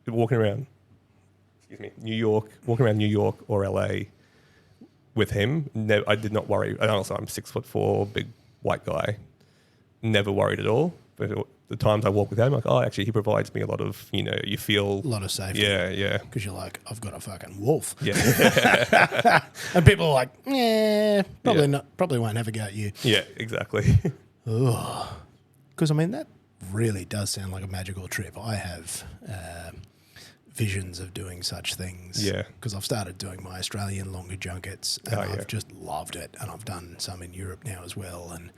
walking around New York or LA with him. I did not worry. And also, I'm 6'4", big white guy. Never worried at all. But the times I walk with him, I'm like, actually, he provides me a lot of, you feel... A lot of safety. Yeah. Because you're like, I've got a fucking wolf. Yeah. And people are like, probably won't have a go at you. Yeah, exactly. Because, that really does sound like a magical trip. I have visions of doing such things. Yeah. Because I've started doing my Australian longer junkets, and I've just loved it. And I've done some in Europe now as well. And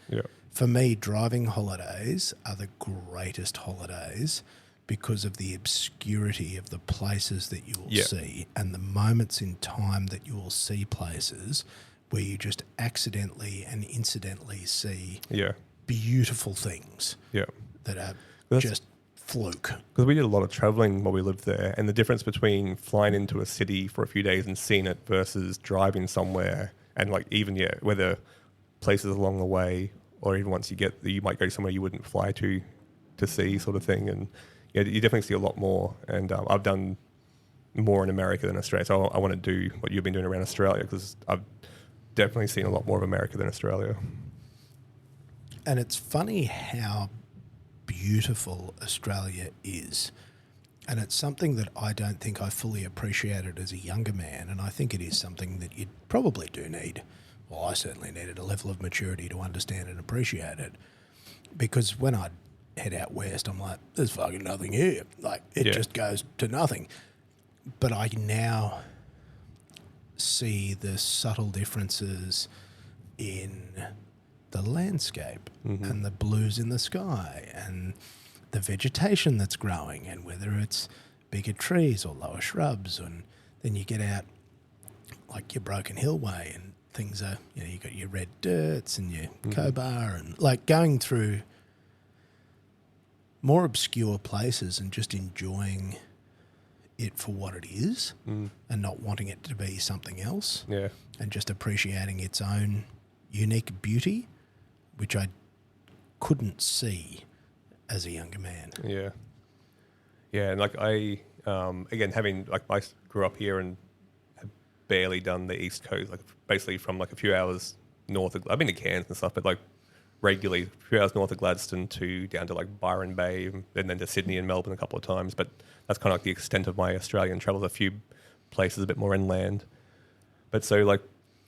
for me, driving holidays are the greatest holidays because of the obscurity of the places that you will see and the moments in time that you will see places where you just accidentally and incidentally see beautiful things that are just fluke. Because we did a lot of traveling while we lived there, and the difference between flying into a city for a few days and seeing it versus driving somewhere, and like even whether places along the way, or even once you might go somewhere you wouldn't fly to see, sort of thing, and you definitely see a lot more. And I've done more in America than Australia, so I want to do what you've been doing around Australia, because I've definitely seen a lot more of America than Australia. And it's funny how beautiful Australia is. And it's something that I don't think I fully appreciated as a younger man. And I think it is something that you probably do need. Well, I certainly needed a level of maturity to understand and appreciate it. Because when I head out west, I'm like, there's fucking nothing here. Like, it just goes to nothing. But I now see the subtle differences in the landscape and the blues in the sky and the vegetation that's growing, and whether it's bigger trees or lower shrubs. And then you get out like your Broken Hill Way and things are, you got your red dirts and your Cobar, and like going through more obscure places and just enjoying it for what it is and not wanting it to be something else. Yeah. And just appreciating its own unique beauty, which I couldn't see as a younger man. Yeah. Yeah, and like I, again, I grew up here and have barely done the East Coast, like basically from like a few hours north of, I've been to Cairns and stuff, but like regularly, a few hours north of Gladstone down to like Byron Bay, and then to Sydney and Melbourne a couple of times. But that's kind of like the extent of my Australian travels, a few places a bit more inland. But so like,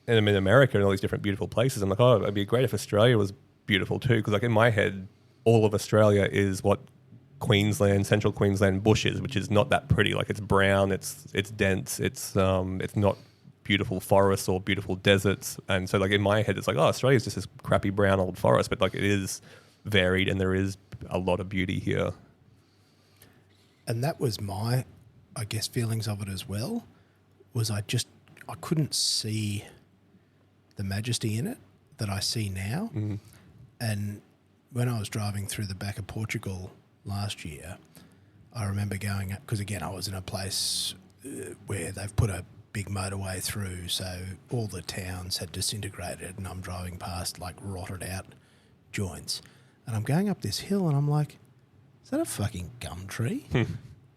and I'm in America and all these different beautiful places. I'm like, oh, it'd be great if Australia was beautiful too. Because like in my head, all of Australia is what Queensland, central Queensland bush is, which is not that pretty. Like it's brown, it's dense, it's not beautiful forests or beautiful deserts. And so like in my head, it's like, oh, Australia's just this crappy brown old forest. But like it is varied and there is a lot of beauty here. And that was my, I guess, feelings of it as well, was I couldn't see the majesty in it that I see now. And when I was driving through the back of Portugal last year, I remember going up, because again, I was in a place where they've put a big motorway through, so all the towns had disintegrated, and I'm driving past like rotted out joints. And I'm going up this hill and I'm like, is that a fucking gum tree?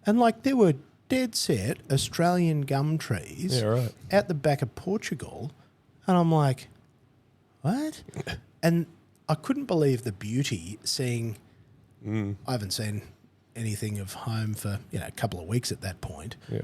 And like there were dead set Australian gum trees out the back of Portugal. And I'm like, what? And I couldn't believe the beauty seeing, I haven't seen anything of home for, a couple of weeks at that point. Yeah.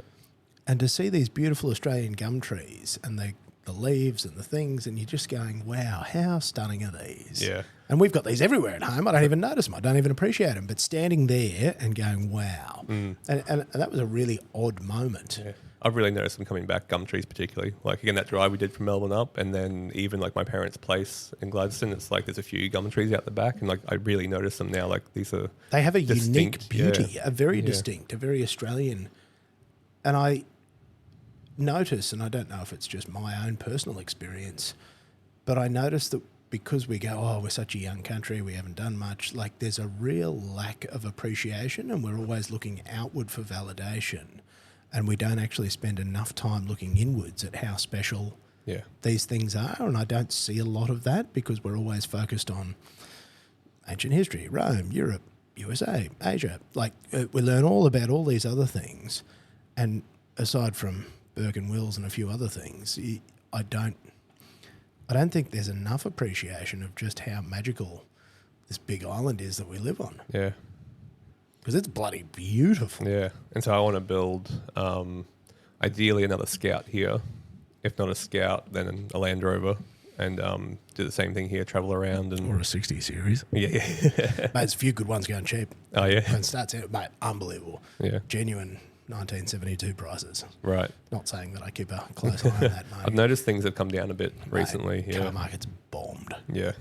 And to see these beautiful Australian gum trees and the leaves and the things, and you're just going, wow, how stunning are these? Yeah. And we've got these everywhere at home. I don't even notice them. I don't even appreciate them. But standing there and going, wow. And that was a really odd moment. Yeah. I've really noticed them coming back, gum trees particularly. Like, again, that drive we did from Melbourne up, and then even like my parents' place in Gladstone, it's like there's a few gum trees out the back, and like I really notice them now. Like these are They have a distinct, unique beauty, a very distinct, a very Australian. And I notice, and I don't know if it's just my own personal experience, but I notice that because we go, oh, we're such a young country, we haven't done much, like there's a real lack of appreciation, and we're always looking outward for validation. And we don't actually spend enough time looking inwards at how special these things are. And I don't see a lot of that because we're always focused on ancient history, Rome, Europe, USA, Asia. Like we learn all about all these other things. And aside from Burke and Wills and a few other things, I don't think there's enough appreciation of just how magical this big island is that we live on. Yeah. Because it's bloody beautiful. Yeah. And so I want to build, ideally, another Scout here. If not a Scout, then a Land Rover. And do the same thing here, travel around. And or a 60 series. Yeah. Mate, there's a few good ones going cheap. Oh, yeah? And starts out, mate, unbelievable. Yeah. Genuine 1972 prices. Right. Not saying that I keep a close eye on that, mate. I've noticed things have come down a bit recently. Mate, car market's bombed. Yeah.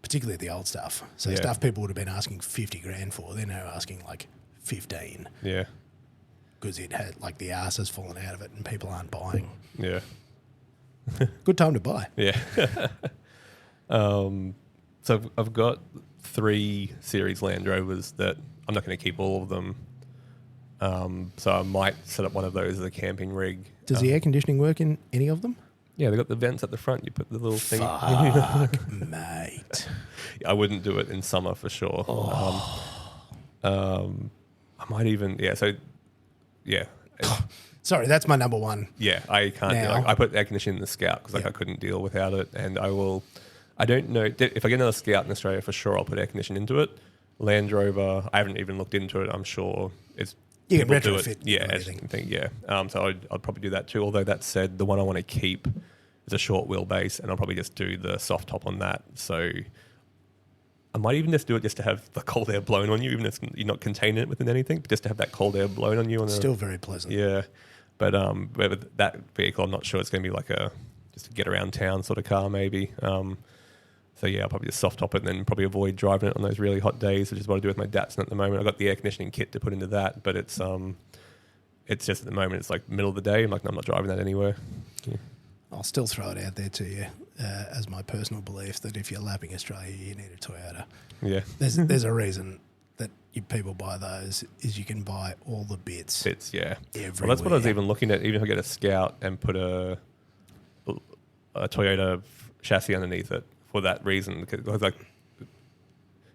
Particularly the old stuff. So stuff people would have been asking 50 grand for, they're now asking like 15. Yeah. Because it had like the arse has fallen out of it and people aren't buying. Yeah. Good time to buy. Yeah. So I've got 3 series Land Rovers that I'm not going to keep all of them. So I might set up one of those as a camping rig. Does the air conditioning work in any of them? Yeah, they got the vents at the front. You put the little thing. Fuck, mate. I wouldn't do it in summer for sure. I might even, so, yeah. Sorry, that's my number one. Yeah, I can't. I put air conditioning in the Scout because I couldn't deal without it, and I don't know if I get another Scout in Australia for sure. I'll put air conditioning into it. Land Rover, I haven't even looked into it. I'm sure it's you can people retrofit. Do it. So I'd probably do that too. Although that said, the one I want to keep is a short wheelbase, and I'll probably just do the soft top on that. So I might even just do it just to have the cold air blown on you, even if you're not containing it within anything, but just to have that cold air blown on you. Still very pleasant. Yeah. But with that vehicle, I'm not sure it's going to be like just a get around town sort of car maybe. So yeah, I'll probably just soft top it and then probably avoid driving it on those really hot days, which is what I do with my Datsun at the moment. I've got the air conditioning kit to put into that, but it's just at the moment it's like middle of the day. I'm like, no, I'm not driving that anywhere. Yeah. I'll still throw it out there to you as my personal belief that if you're lapping Australia, you need a Toyota. Yeah. There's a reason that people buy those is you can buy all the bits. Yeah. Everywhere. Well, that's what I was even looking at. Even if I get a Scout and put a Toyota chassis underneath it for that reason, because like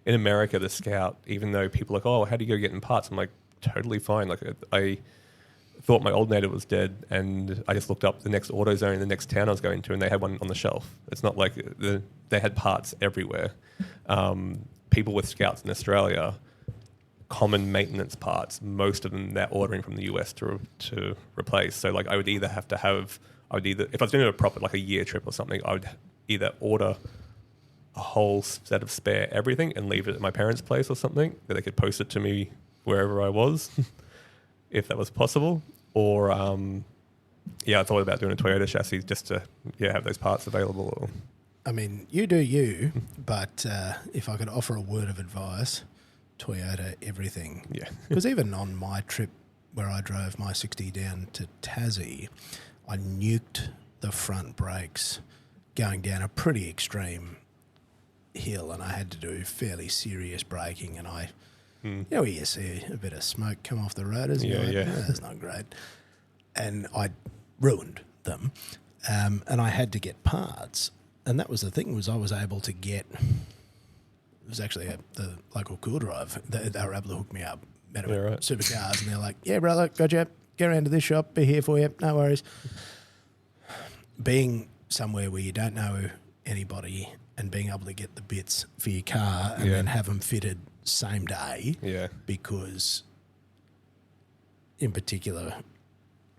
in America, the Scout, even though people are like, oh, how do you go getting parts? I'm like, totally fine. Like I thought my old native was dead, and I just looked up the next AutoZone in the next town I was going to, and they had one on the shelf. It's not like they had parts everywhere. People with Scouts in Australia, common maintenance parts, most of them they're ordering from the US to replace. So like I would either if I was doing a proper like a year trip or something, I would either order a whole set of spare everything and leave it at my parents' place or something that they could post it to me wherever I was, if that was possible. Or I thought about doing a Toyota chassis just to have those parts available. I mean, you do you, but if I could offer a word of advice, Toyota everything. Yeah. Because even on my trip where I drove my 60 down to Tassie, I nuked the front brakes going down a pretty extreme hill, and I had to do fairly serious braking, and where you see a bit of smoke come off the rotors, that's not great. And I ruined them, and I had to get parts. And that was the thing, was I was able to get... It was actually the local Cool Drive. They were able to hook me up. Supercars, and they're like, yeah, brother, gotcha. Get around to this shop. Be here for you. No worries. Being somewhere where you don't know anybody and being able to get the bits for your car and then have them fitted same day. Yeah. Because, in particular,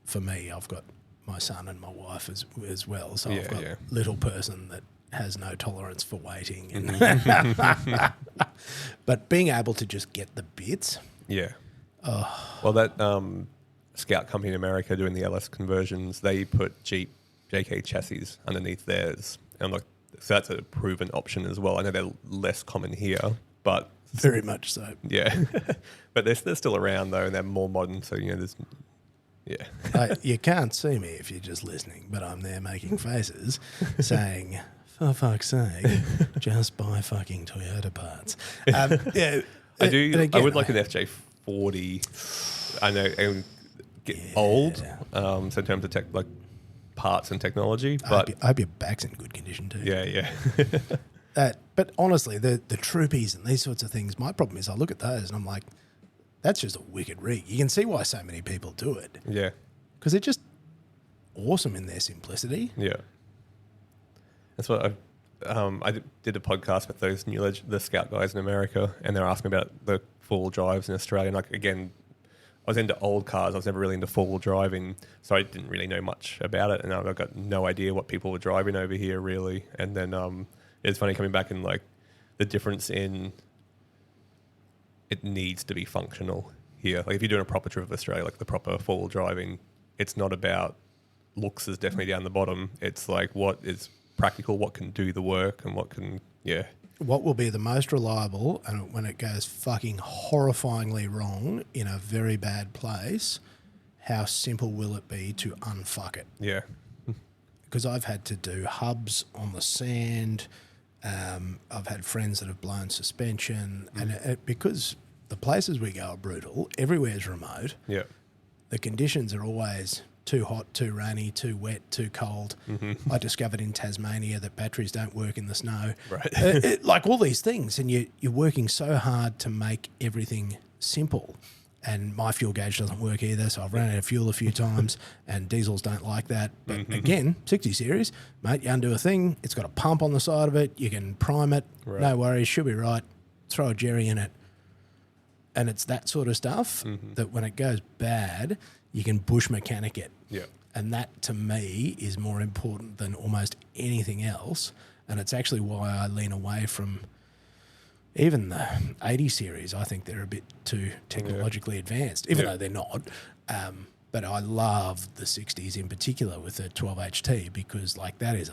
for me, I've got my son and my wife as well. So I've got a little person that has no tolerance for waiting. And but being able to just get the bits. Yeah. Well, that Scout company in America doing the LS conversions, they put Jeep JK chassis underneath theirs. And like, so that's a proven option as well. I know they're less common here, but... Very much so. Yeah. But they're still around though, and they're more modern. So, there's... Yeah. You can't see me if you're just listening, but I'm there making faces saying... For fuck's sake, just buy fucking Toyota parts. I do. Again, I would like an FJ40. I know it would get old. So in terms of like parts and technology, but I hope your back's in good condition too. Yeah. But honestly, the Troopies and these sorts of things, my problem is I look at those and I'm like, that's just a wicked rig. You can see why so many people do it. Yeah, because they're just awesome in their simplicity. Yeah. That's what I did a podcast with those the Scout guys in America, and they're asking about the four-wheel drives in Australia. And like again, I was into old cars. I was never really into four-wheel driving, so I didn't really know much about it, and I've got no idea what people were driving over here really. And then it's funny coming back and like the difference in it needs to be functional here. Like if you're doing a proper trip of Australia, like the proper four-wheel driving, it's not about looks is definitely down the bottom. It's like what is practical, what can do the work, and what will be the most reliable, and when it goes fucking horrifyingly wrong in a very bad place, how simple will it be to unfuck it? Yeah. Because I've had to do hubs on the sand. I've had friends that have blown suspension, and because the places we go are brutal. Everywhere's remote. Yeah. The conditions are always too hot, too rainy, too wet, too cold. Mm-hmm. I discovered in Tasmania that batteries don't work in the snow. Right. Like all these things, and you're working so hard to make everything simple. And my fuel gauge doesn't work either, so I've run out of fuel a few times, and diesels don't like that. But again, 60 series, mate, you undo a thing, it's got a pump on the side of it, you can prime it, no worries, should be right, throw a jerry in it. And it's that sort of stuff that when it goes bad, you can bush mechanic it. Yeah. And that, to me, is more important than almost anything else. And it's actually why I lean away from even the 80 series. I think they're a bit too technologically advanced, even though they're not. But I love the 60s in particular with the 12HT because, like, that is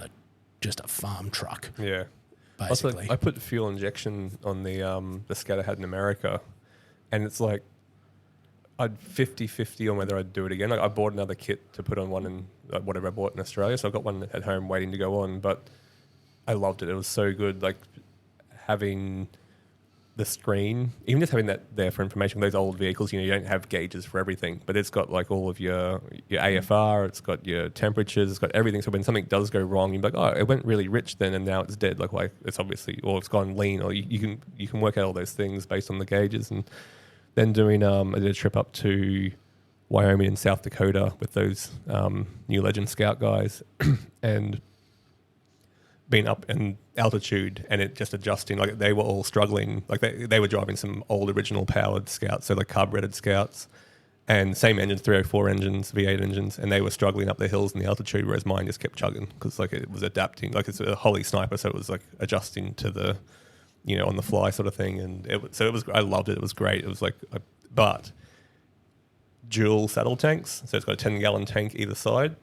just a farm truck. Yeah. Basically. Also, I put fuel injection on the Scat I had in America, and it's like I'd 50-50 on whether I'd do it again. Like I bought another kit to put on one in whatever I bought in Australia, so I've got one at home waiting to go on. But I loved it. It was so good. Like having the screen, even just having that there for information. Those old vehicles, you don't have gauges for everything, but it's got like all of your AFR, it's got your temperatures, it's got everything. So when something does go wrong, you're like, oh, it went really rich then, and now it's dead. Like it's obviously, or it's gone lean, or you can work out all those things based on the gauges. And then doing, I did a trip up to Wyoming and South Dakota with those New Legend Scout guys, and been up in altitude and it just adjusting, like they were all struggling, like they were driving some old original powered Scouts, so like carbureted Scouts, and same engines, 304 engines, V8 engines, and they were struggling up the hills in the altitude, whereas mine just kept chugging because like it was adapting, like it's a Holy Sniper, so it was like adjusting to the, on the fly sort of thing. And it was, I loved it. It was great. It was like, but dual saddle tanks, so it's got a 10-gallon tank either side.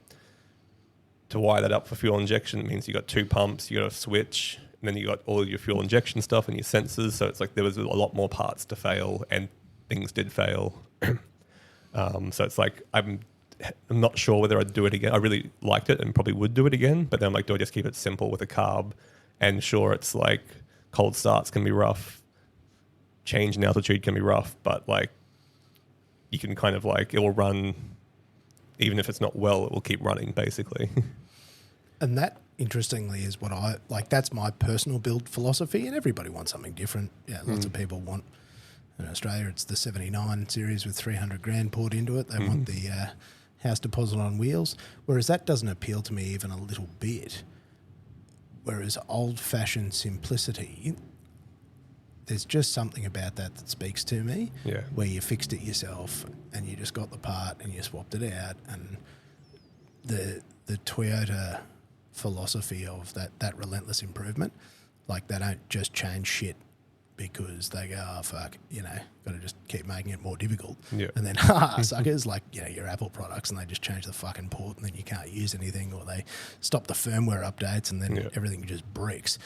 To wire that up for fuel injection, it means you got two pumps, you got a switch, and then you got all your fuel injection stuff and your sensors. So it's like there was a lot more parts to fail, and things did fail. So it's like I'm not sure whether I'd do it again. I really liked it and probably would do it again, but then I'm like, do I just keep it simple with a carb? And sure, it's like cold starts can be rough, change in altitude can be rough, but like you can kind of like, it will run. Even if it's not well, it will keep running, basically. And that, interestingly, is what I like. That's my personal build philosophy, and everybody wants something different. Yeah, lots of people want. In Australia, it's the 79 series with 300 grand poured into it. They want the house deposit on wheels, whereas that doesn't appeal to me even a little bit. Whereas old-fashioned simplicity, there's just something about that speaks to me. Yeah. Where you fixed it yourself and you just got the part and you swapped it out. And the Toyota philosophy of that relentless improvement, like they don't just change shit because they go, oh, fuck, got to just keep making it more difficult. Yeah. And then, suckers, like, your Apple products, and they just change the fucking port and then you can't use anything, or they stop the firmware updates and then everything just bricks.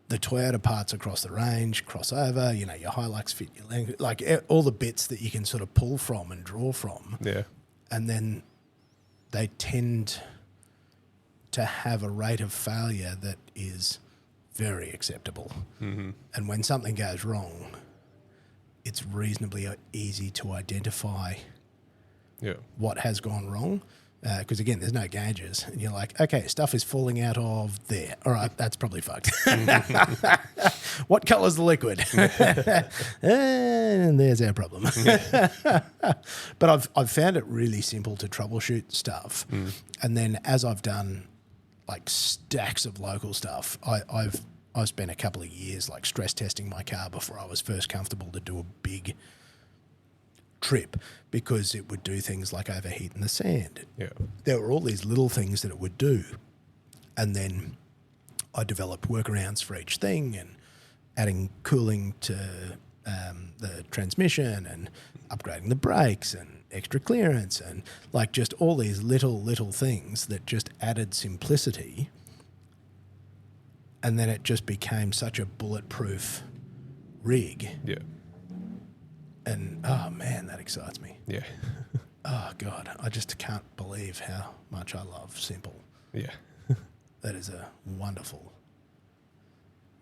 The Toyota parts across the range, crossover, your Hilux fit your length, like all the bits that you can sort of pull from and draw from. Yeah. And then they tend to have a rate of failure that is very acceptable. Mm-hmm. And when something goes wrong, it's reasonably easy to identify what has gone wrong. Because, again, there's no gauges. And you're like, okay, stuff is falling out of there. All right, that's probably fucked. What colour's the liquid? And there's our problem. But I've found it really simple to troubleshoot stuff. And then as I've done, like, stacks of local stuff, I've spent a couple of years, like, stress testing my car before I was first comfortable to do a big trip, because it would do things like overheat in the sand. Yeah. There were all these little things that it would do. And then I developed workarounds for each thing, and adding cooling to the transmission, and upgrading the brakes, and extra clearance, and like just all these little things that just added simplicity. And then it just became such a bulletproof rig. Yeah. And, oh, man, that excites me. Yeah. Oh, God, I just can't believe how much I love simple. Yeah. That is a wonderful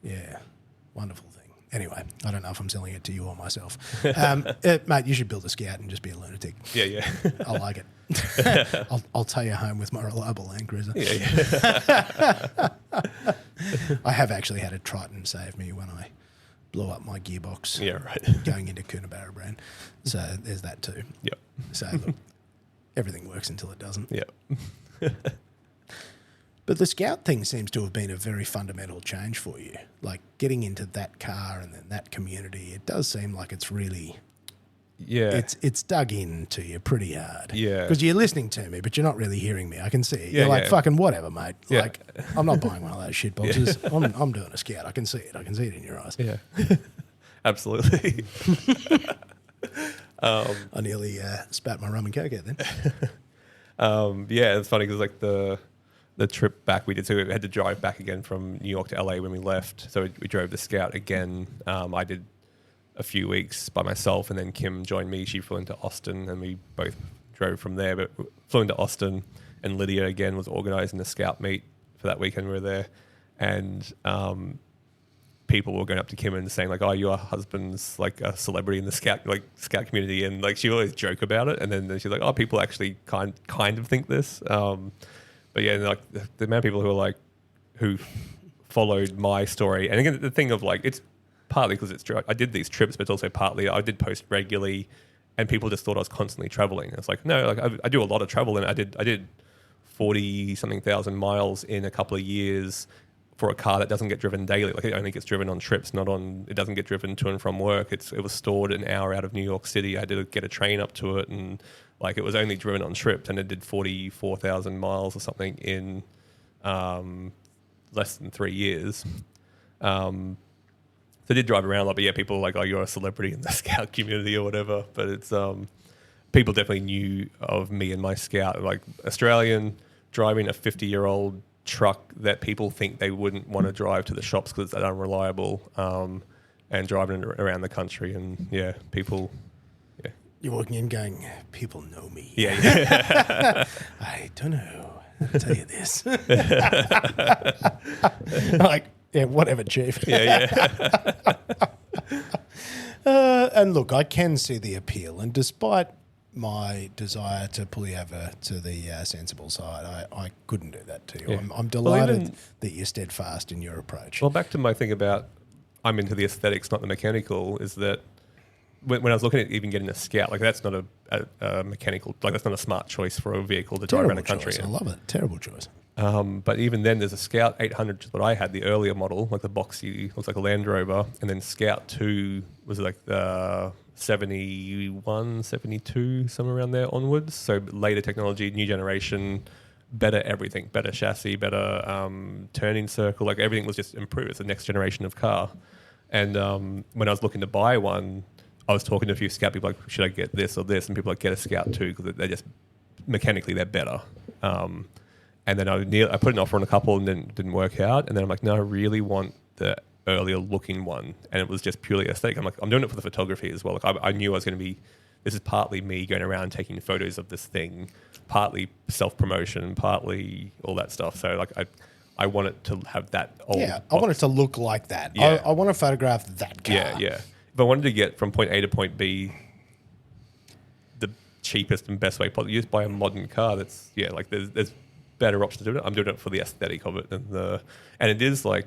thing. Anyway, I don't know if I'm selling it to you or myself. Mate, you should build a Scout and just be a lunatic. Yeah. I like it. I'll tow you home with my reliable LandCruiser. Yeah. I have actually had a Triton save me when I blew up my gearbox. Yeah, right. Going into Coonabarra brand. So there's that too. Yep. So look, everything works until it doesn't. Yep. But the Scout thing seems to have been a very fundamental change for you. Like getting into that car and then that community, it does seem like it's really... Yeah. It's dug into you pretty hard. Yeah. Because you're listening to me, but you're not really hearing me. I can see it. Yeah, You're like, yeah. fucking whatever, mate. Yeah. Like, I'm not buying one of those shit boxes. I'm doing a Scout. I can see it. I can see it in your eyes. Yeah. Absolutely. I nearly spat my rum and coke out then. Yeah, it's funny because like the trip back we did, so we had to drive back again from New York to LA when we left. So we drove the Scout again. I did a few weeks by myself, and then Kim joined me. She flew into Austin, and we both drove from there. But we flew into Austin, and Lydia again was organising the Scout meet for that weekend we were there, and people were going up to Kim and saying like, "Oh, your husband's like a celebrity in the Scout Scout community," and like she always joke about it, and then she's like, "Oh, people actually kind of think this." But yeah, like the amount of people who are like who followed my story, and again the thing of like it's partly because I did these trips, but it's also partly I did post regularly, and people just thought I was constantly traveling. It's like no, like I do a lot of travel, and I did 40-something thousand miles in a couple of years for a car that doesn't get driven daily. Like it only gets driven on trips, it doesn't get driven to and from work. It was stored an hour out of New York City. I had to get a train up to it, and like it was only driven on trips, and it did 44,000 miles or something in less than 3 years. So I did drive around a lot, but yeah, people were like, "Oh, you're a celebrity in the Scout community" or whatever. But it's people definitely knew of me and my Scout, like Australian driving a 50-year-old truck that people think they wouldn't want to drive to the shops because it's unreliable, and driving it around the country, and yeah, people. Yeah, You're walking in going, people know me. yeah. I don't know. I'll tell you this. Like, yeah, whatever, chief. yeah. And look, I can see the appeal, and despite my desire to pull you over to the sensible side, I couldn't do that to you. Yeah. I'm delighted that you're steadfast in your approach. Well, back to my thing about I'm into the aesthetics, not the mechanical, is that when I was looking at even getting a Scout, like that's not a mechanical, like that's not a smart choice for a vehicle to drive around the country. Choice. I love it. Terrible choice. But even then, there's a Scout 800, which is what I had, the earlier model, like the boxy, looks like a Land Rover, and then Scout 2 was like the 71, 72, somewhere around there onwards. So later technology, new generation, better everything, better chassis, better turning circle, like everything was just improved. It's the next generation of car. And when I was looking to buy one, I was talking to a few Scout people like, should I get this or this? And people like, get a Scout 2 because they're just, mechanically, they're better. And then I put an offer on a couple and then didn't work out. And then I'm like, no, I really want the earlier looking one. And it was just purely aesthetic. I'm like, I'm doing it for the photography as well. Like I knew I was going to be, this is partly me going around taking photos of this thing, partly self-promotion, partly all that stuff. So like I want it to have that old Yeah, I want it to look like that. Yeah. I want to photograph that car. Yeah. If I wanted to get from point A to point B the cheapest and best way possible, used by a modern car, that's, yeah, like there's better options to do it. I'm doing it for the aesthetic of it. And it is like,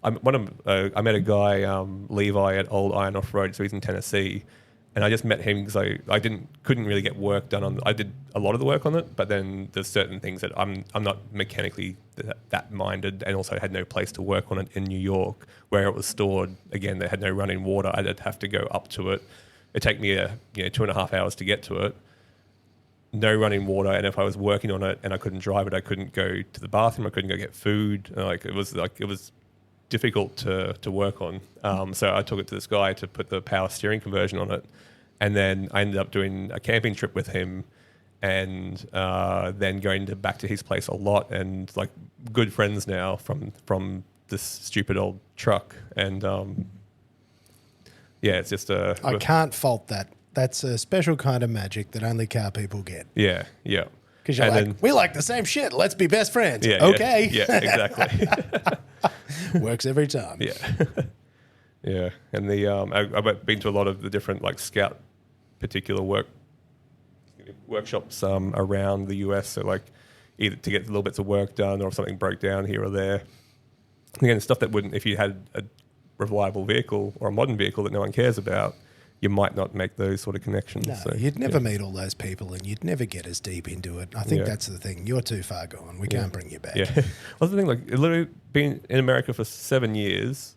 I met a guy, Levi, at Old Iron Off Road, so he's in Tennessee, and I just met him because I couldn't really get work done on. I did a lot of the work on it, but then there's certain things that I'm not mechanically that minded, and also had no place to work on it in New York where it was stored. Again, they had no running water. I'd have to go up to it. It'd take me 2.5 hours to get to it. No running water, and if I was working on it and I couldn't drive it, I couldn't go to the bathroom. I couldn't go get food. It was difficult to work on. So I took it to this guy to put the power steering conversion on it, and then I ended up doing a camping trip with him, and then going back to his place a lot, and like good friends now from this stupid old truck. And yeah, it's just I can't fault that. That's a special kind of magic that only car people get. Yeah. Because you're like, we like the same shit. Let's be best friends. Yeah, okay. Yeah, exactly. Works every time. Yeah. Yeah, and I've been to a lot of the different like scout particular workshops around the US. So like either to get little bits of work done or if something broke down here or there. Again, stuff that wouldn't, if you had a reliable vehicle or a modern vehicle that no one cares about, you might not make those sort of connections. No, So, you'd never meet all those people and you'd never get as deep into it. I think that's the thing. You're too far gone. We can't bring you back. Yeah. Well, the thing, like, literally being in America for 7 years,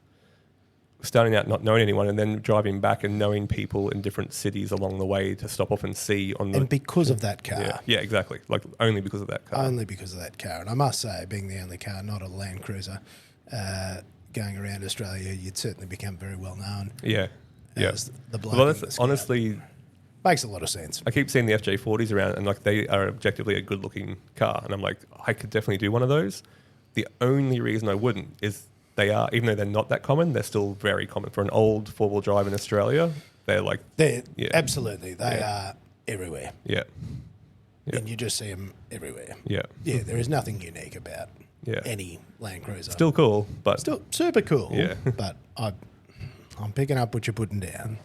starting out not knowing anyone and then driving back and knowing people in different cities along the way to stop off and see on the... And because of that car. Yeah, exactly. Like, only because of that car. Only because of that car. And I must say, being the only car, not a Land Cruiser, going around Australia, you'd certainly become very well known. Yeah. As the bloke Well, in that's the Scout. honestly... Makes a lot of sense. I keep seeing the FJ40s around and like they are objectively a good looking car. And I'm like, I could definitely do one of those. The only reason I wouldn't is they are, even though they're not that common, they're still very common. For an old four-wheel drive in Australia, they're like... Absolutely. They are everywhere. Yeah. And you just see them everywhere. Yeah. Yeah, there is nothing unique about Yeah. any Land Cruiser. Still cool, but... Still super cool. Yeah. But I'm picking up what you're putting down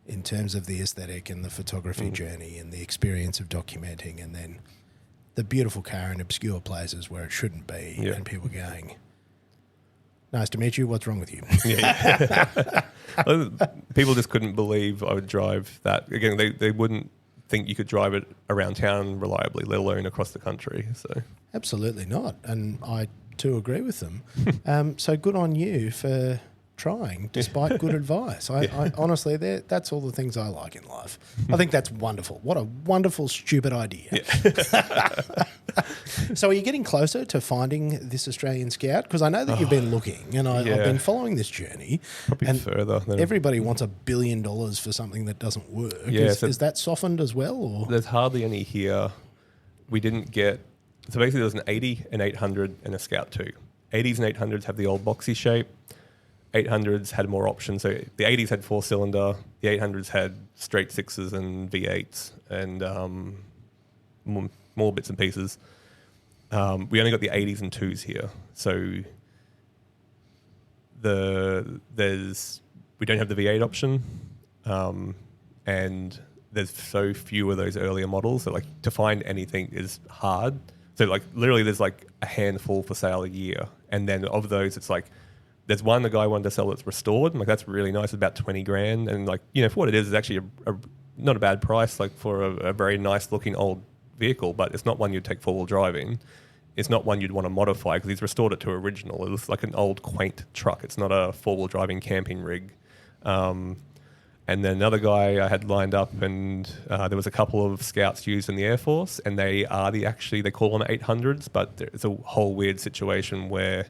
in terms of the aesthetic and the photography journey and the experience of documenting, and then the beautiful car in obscure places where it shouldn't be, and people going, nice to meet you, what's wrong with you? People just couldn't believe I would drive that. Again, they wouldn't think you could drive it around town reliably, let alone across the country. So Absolutely not. And I too agree with them. So good on you for trying despite good advice. I honestly, that's all the things I like in life. I think that's wonderful. What a wonderful, stupid idea. So are you getting closer to finding this Australian Scout? Because I know that you've been looking and I've been following this journey. Probably and further. Everybody wants $1 billion for something that doesn't work. Yeah, Is that softened as well? Or? There's hardly any here. We didn't get... So basically there was an 80, an 800 and a Scout 2. 80s and 800s have the old boxy shape. 800s had more options. So the 80s had 4-cylinder. The 800s had straight 6s and V8s and more bits and pieces. We only got the 80s and 2s here. So we don't have the V8 option, and there's so few of those earlier models that like to find anything is hard. So like literally there's like a handful for sale a year, and then of those it's like there's one the guy wanted to sell that's restored, and like that's really nice, it's about 20 grand, and like, you know, for what it is actually a not a bad price like for a very nice looking old vehicle, but it's not one you'd take four-wheel driving. It's not one you'd want to modify because he's restored it to original. It looks like an old quaint truck. It's not a four-wheel driving camping rig. And then another guy I had lined up, and there was a couple of Scouts used in the Air Force, and they call them 800s, but it's a whole weird situation where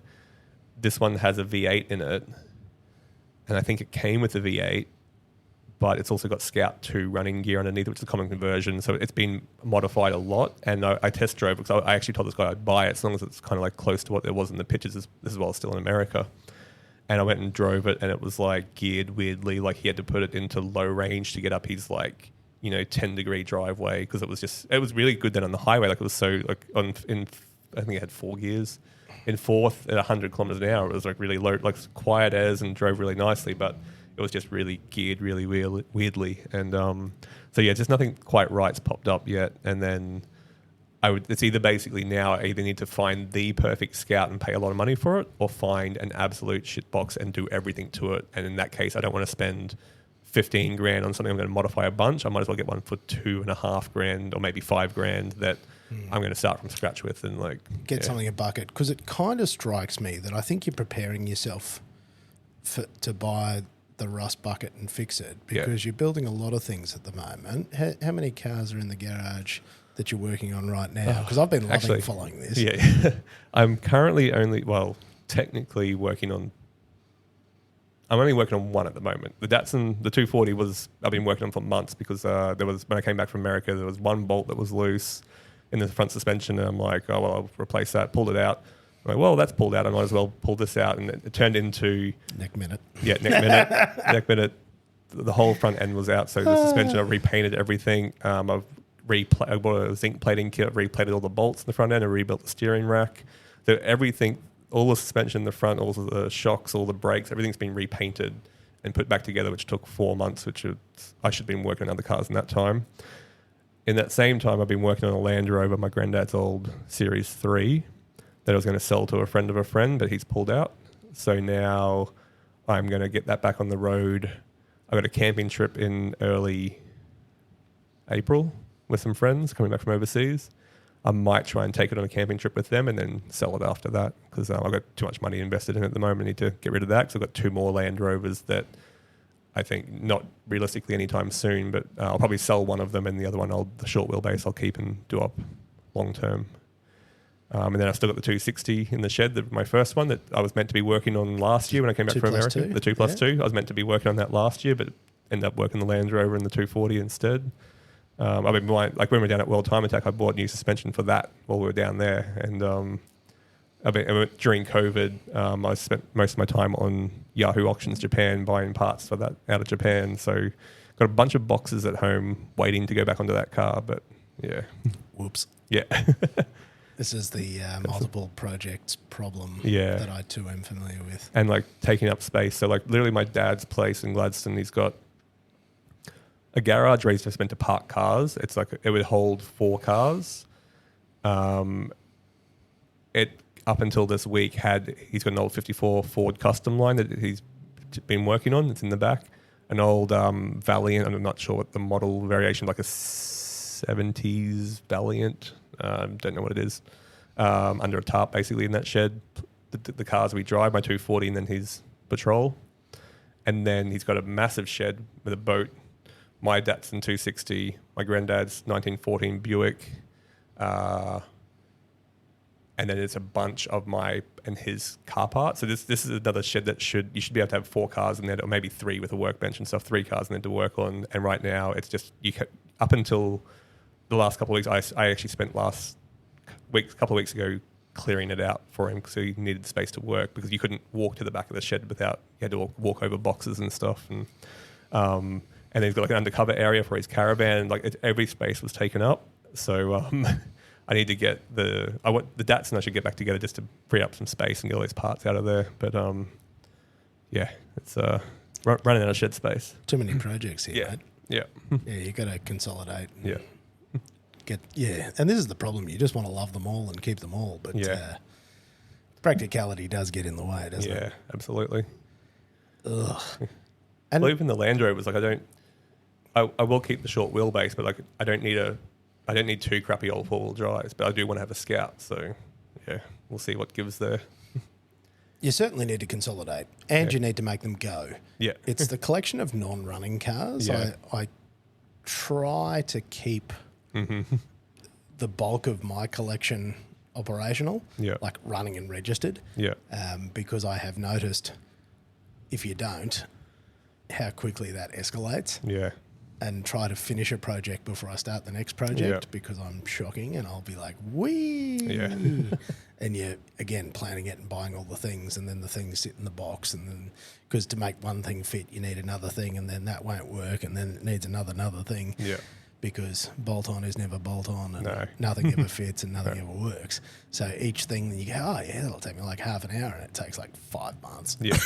this one has a V8 in it, and I think it came with the V8, but it's also got Scout 2 running gear underneath, which is a common conversion. So it's been modified a lot, and I test drove because I actually told this guy I'd buy it as long as it's kind of like close to what there was in the pictures. This is while still in America. And I went and drove it, and it was like geared weirdly. Like he had to put it into low range to get up his 10-degree driveway, because it was really good then on the highway. Like it was so like I think it had 4 gears. In fourth at 100 kilometers an hour, it was like really low, like quiet as, and drove really nicely, but it was just really geared really weirdly. And so yeah, just nothing quite right's popped up yet. And then it's either basically now I either need to find the perfect Scout and pay a lot of money for it, or find an absolute shitbox and do everything to it. And in that case, I don't want to spend 15 grand on something I'm going to modify a bunch. I might as well get one for 2.5 grand or maybe 5 grand that I'm going to start from scratch with, and get something a bucket. Because it kind of strikes me that I think you're preparing yourself to buy the rust bucket and fix it, because you're building a lot of things at the moment. How many cars are in the garage that you're working on right now? Because I've been loving following this. Yeah, I'm currently technically I'm only working on one at the moment. The Datsun, the 240 I've been working on for months, because when I came back from America, there was one bolt that was loose in the front suspension, and I'm like, oh, well, I'll replace that. Pulled it out. I'm like, well, that's pulled out. I might as well pull this out. And it turned into... Neck minute. Yeah, neck minute. The whole front end was out. So the suspension, I repainted everything. I bought a zinc plating kit, replated all the bolts in the front end, and rebuilt the steering rack. So everything, all the suspension in the front, all the shocks, all the brakes, everything's been repainted. and put back together, which took 4 months, I should have been working on other cars in that time. In that same time, I've been working on a Land Rover, my granddad's old Series 3, that I was going to sell to a friend of a friend, but he's pulled out. So now I'm going to get that back on the road. I got a camping trip in early April with some friends coming back from overseas. I might try and take it on a camping trip with them and then sell it after that, because I've got too much money invested in it at the moment. I need to get rid of that because I've got 2 more Land Rovers that I think not realistically anytime soon, but I'll probably sell one of them, and the other one, the short wheelbase, I'll keep and do up long term. And then I've still got the 260 in the shed, my first one that I was meant to be working on last year when I came back from America. 2+2? The 2+2. I was meant to be working on that last year, but ended up working the Land Rover and the 240 instead. I've been when we were down at World Time Attack, I bought new suspension for that while we were down there. And during COVID, I spent most of my time on Yahoo Auctions Japan buying parts for that out of Japan. So got a bunch of boxes at home waiting to go back onto that car. But yeah. Whoops. Yeah. This is the multiple projects problem Yeah. that I too am familiar with. And like taking up space. So like literally my dad's place in Gladstone, he's got a garage where he's just meant to park cars. It's like it would hold 4 cars. It up until this week he's got an old 54 Ford Custom line that he's been working on. It's in the back. An old Valiant. I'm not sure what the model variation, like a 70s Valiant. Don't know what it is. Under a tarp, basically in that shed. The cars we drive, my 240, and then his Patrol. And then he's got a massive shed with a boat. My Datsun 260, my granddad's 1914 Buick, and then it's a bunch of my and his car parts. So this is another shed that you should be able to have 4 cars in there, or maybe 3 with a workbench and stuff. 3 cars in there to work on. And right now it's just up until the last couple of weeks, I actually spent couple of weeks ago clearing it out for him because he needed space to work, because you couldn't walk to the back of the shed without, you had to walk over boxes and stuff. And then he's got like an undercover area for his caravan. Like every space was taken up. So I need to get the Datsun I should get back together just to free up some space and get all these parts out of there. But yeah, it's running out of shed space. Too many projects here, Yeah. right? Yeah. Yeah, you got to consolidate. Yeah. And this is the problem. You just want to love them all and keep them all, but practicality does get in the way, doesn't it? Yeah, absolutely. Ugh. And Well, even the Land Rovers, like I will keep the short wheelbase, but like I don't need 2 crappy old 4-wheel drives, but I do want to have a Scout. So yeah, we'll see what gives there. you certainly need to consolidate, and you need to make them go. Yeah. It's the collection of non-running cars. Yeah. I try to keep the bulk of my collection operational, like running and registered, because I have noticed if you don't, how quickly that escalates. Yeah. And try to finish a project before I start the next project because I'm shocking, and I'll be like, wee. Yeah. And you're, again, planning it and buying all the things, and then the things sit in the box, and then because to make one thing fit, you need another thing, and then that won't work, and then it needs another thing. Yeah. Because bolt-on is never bolt-on, and No. nothing ever fits and nothing ever works. So each thing that you go, oh yeah, that'll take me like half an hour, and it takes like 5 months. Yeah.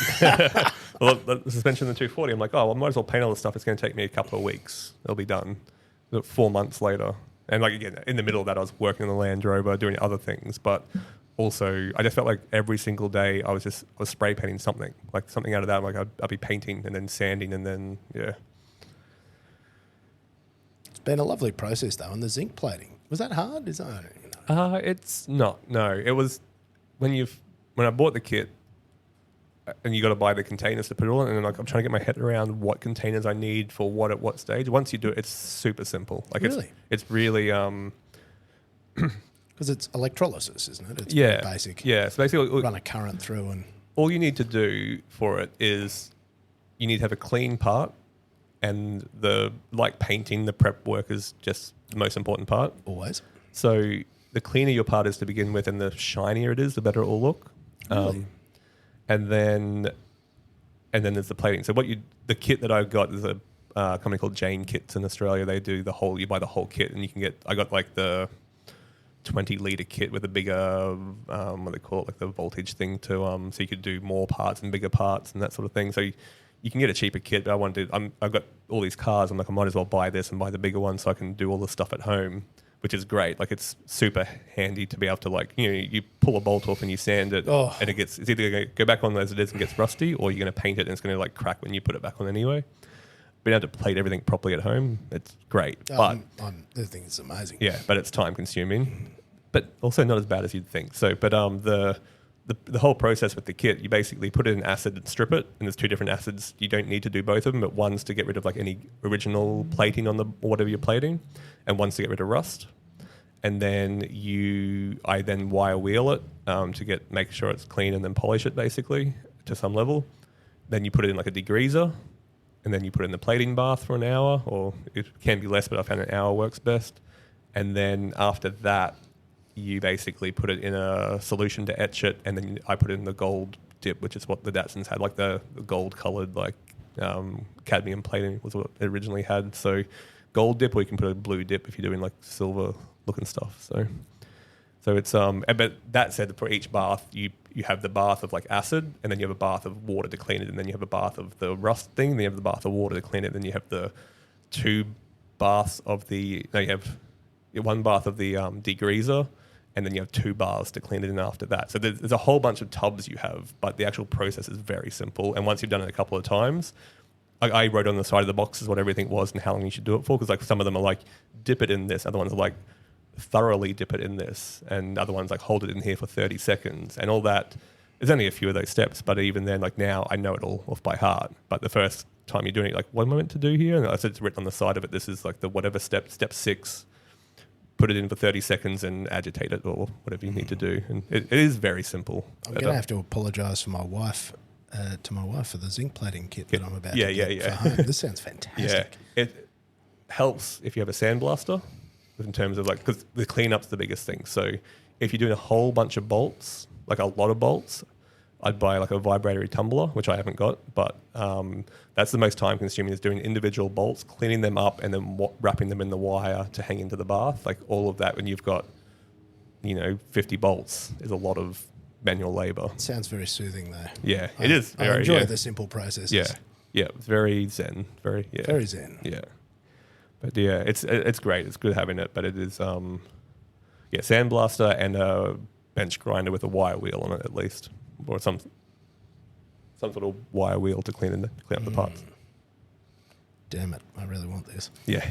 Well, the suspension of the 240, I'm like, oh, well, I might as well paint all this stuff. It's going to take me a couple of weeks. It'll be done. 4 months later. And like, again, in the middle of that, I was working on the Land Rover, doing other things. But also, I just felt like every single day I was spray painting something. Like something out of that, like I'd be painting and then sanding and then, It's been a lovely process though, and the zinc plating, was that hard? I don't even know. It's not. No, it was when I bought the kit, and you got to buy the containers to put it all in, and like I'm trying to get my head around what containers I need for what at what stage. Once you do it, it's super simple. Like Really? it's really Because it's electrolysis, isn't it? It's pretty basic. Yeah, so basically Run a current through, and all you need to do for it is you need to have a clean part, and like painting, the prep work is just the most important part. always. So the cleaner your part is to begin with, and the shinier it is, the better it will look. Really? And then there's the plating. So the kit that I've got is a company called Jane Kits in Australia. They do you buy the whole kit, and you can I got like the 20-litre kit with a bigger, what they call it, like the voltage thing so you could do more parts and bigger parts and that sort of thing. So you can get a cheaper kit, but I've got all these cars. I'm like, I might as well buy this and buy the bigger one so I can do all the stuff at home, which is great. Like, it's super handy to be able to, like, you pull a bolt off and you sand it, and it's either going to go back on as it is and gets rusty, or you're going to paint it and it's going to, like, crack when you put it back on anyway. Being able to plate everything properly at home, it's great. But the thing is amazing. Yeah, but it's time consuming, but also not as bad as you'd think. So, but the whole process with the kit, you basically put it in acid and strip it, and there's 2 different acids. You don't need to do both of them, but one's to get rid of like any original plating on the whatever you're plating, and one's to get rid of rust. And then I then wire wheel it to make sure it's clean, and then polish it basically to some level. Then you put it in like a degreaser, and then you put it in the plating bath for an hour, or it can be less, but I found an hour works best. And then after that, you basically put it in a solution to etch it, and then I put it in the gold dip, which is what the Datsuns had, like the gold coloured, like cadmium plating was what it originally had. So gold dip, or you can put a blue dip if you're doing like silver looking stuff. So it's but that said, for each bath, you have the bath of like acid, and then you have a bath of water to clean it, and then you have a bath of the rust thing, then you have the bath of water to clean it, then you have the 2 baths of you have 1 bath of the degreaser, and then you have 2 bars to clean it in after that. So there's a whole bunch of tubs you have, but the actual process is very simple. And once you've done it a couple of times, I wrote on the side of the boxes what everything was and how long you should do it for, because like some of them are like, dip it in this, other ones are like, thoroughly dip it in this, and other ones like, hold it in here for 30 seconds, and all that. There's only a few of those steps, but even then, like now, I know it all off by heart. But the first time you're doing it, like, what am I meant to do here? And I said it's written on the side of it. This is like the whatever step 6. Put it in for 30 seconds and agitate it, or whatever you need to do. And it is very simple. I'm going to have to apologise for my wife, for the zinc plating kit that I'm about to get for home. This sounds fantastic. Yeah, it helps if you have a sandblaster, in terms of like, because the cleanup's the biggest thing. So if you're doing a whole bunch of bolts, like a lot of bolts, I'd buy like a vibratory tumbler, which I haven't got, but that's the most time consuming, is doing individual bolts, cleaning them up, and then wrapping them in the wire to hang into the bath. Like all of that, when you've got, 50 bolts, is a lot of manual labor. Sounds very soothing though. Yeah, it is. I enjoy the simple processes. Yeah, it's very zen. Very zen. Yeah. But yeah, it's great. It's good having it, but it is sandblaster and a bench grinder with a wire wheel on it at least, or some sort of wire wheel to clean up the parts. Damn it! I really want this. Yeah,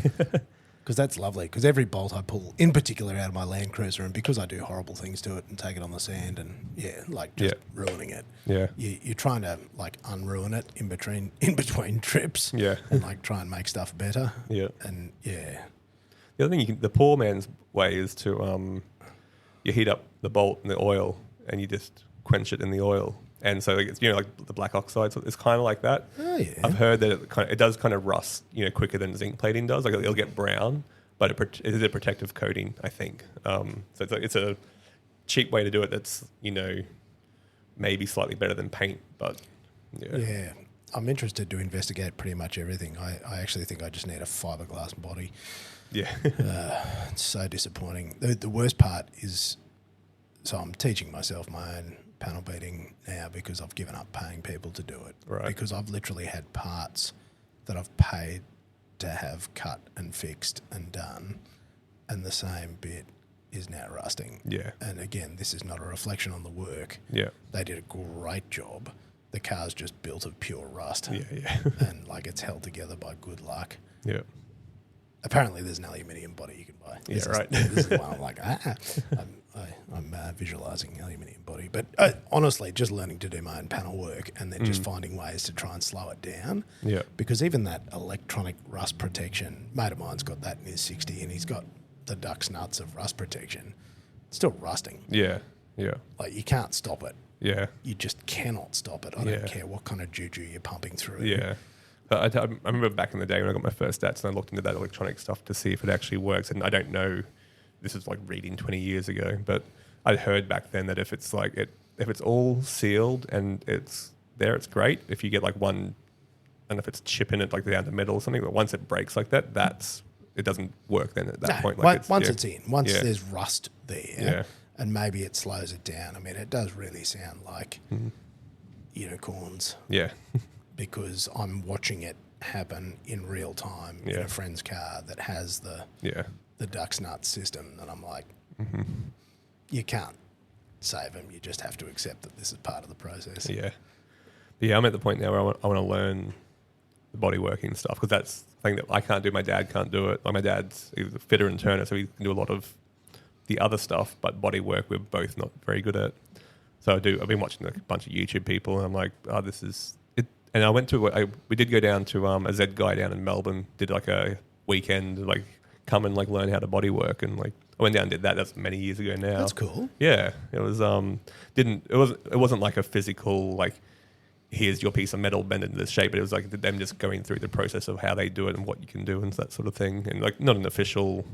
because that's lovely. Because every bolt I pull, in particular, out of my LandCruiser, and because I do horrible things to it and take it on the sand and ruining it. Yeah, you're trying to like unruin it in between trips. Yeah, and like try and make stuff better. Yeah, and yeah. The other thing, the poor man's way is to you heat up the bolt in the oil and you just quench it in the oil. And so it's, like the black oxide, so it's kind of like that. Oh, yeah. I've heard that it does kind of rust, quicker than zinc plating does. Like it'll get brown, but it is a protective coating, I think. So it's a cheap way to do it. That's maybe slightly better than paint, but yeah. Yeah, I'm interested to investigate pretty much everything. I actually think I just need a fiberglass body. Yeah, it's so disappointing. The worst part is, so I'm teaching myself my own panel beating now because I've given up paying people to do it. Right. Because I've literally had parts that I've paid to have cut and fixed and done, and the same bit is now rusting. Yeah. And again, this is not a reflection on the work. Yeah. They did a great job. The car's just built of pure rust. Yeah. And like it's held together by good luck. Yeah. Apparently, there's an aluminium body you can buy. This is the one I'm like, I'm visualising aluminium body. But honestly, just learning to do my own panel work and then just finding ways to try and slow it down. Yeah. Because even that electronic rust protection, mate of mine's got that in his 60 and he's got the duck's nuts of rust protection. It's still rusting. Yeah. Yeah. Like you can't stop it. Yeah. You just cannot stop it. I don't care what kind of juju you're pumping through. Yeah. I remember back in the day when I got my first stats and I looked into that electronic stuff to see if it actually works. And I don't know, this is like reading 20 years ago, but I'd heard back then that if it's like if it's all sealed and it's there, it's great. If you get like one, and if it's chipping it like down the middle or something, but once it breaks like that, it doesn't work then at that point. Like once it's in, there's rust there, and maybe it slows it down. I mean, it does really sound like unicorns. Yeah. because I'm watching it happen in real time in Yeah. a friend's car that has the duck's nuts system, and I'm like, you can't save them. You just have to accept that this is part of the process. Yeah. But yeah, I'm at the point now where I want to learn the bodyworking stuff, because that's the thing that I can't do. My dad can't do it. Like, my dad's he's a fitter and turner, so he can do a lot of the other stuff, but bodywork we're both not very good at. So I've been watching like a bunch of YouTube people, and I'm like, oh, this is it. And I went to we did go down to a Z guy down in Melbourne, did like a weekend, like come and like learn how to bodywork, and like I went down and did that. That's many years ago now. That's cool. Yeah, it was it wasn't like a physical like, here's your piece of metal bent into this shape, but it was like them just going through the process of how they do it and what you can do and that sort of thing. And like, not an official,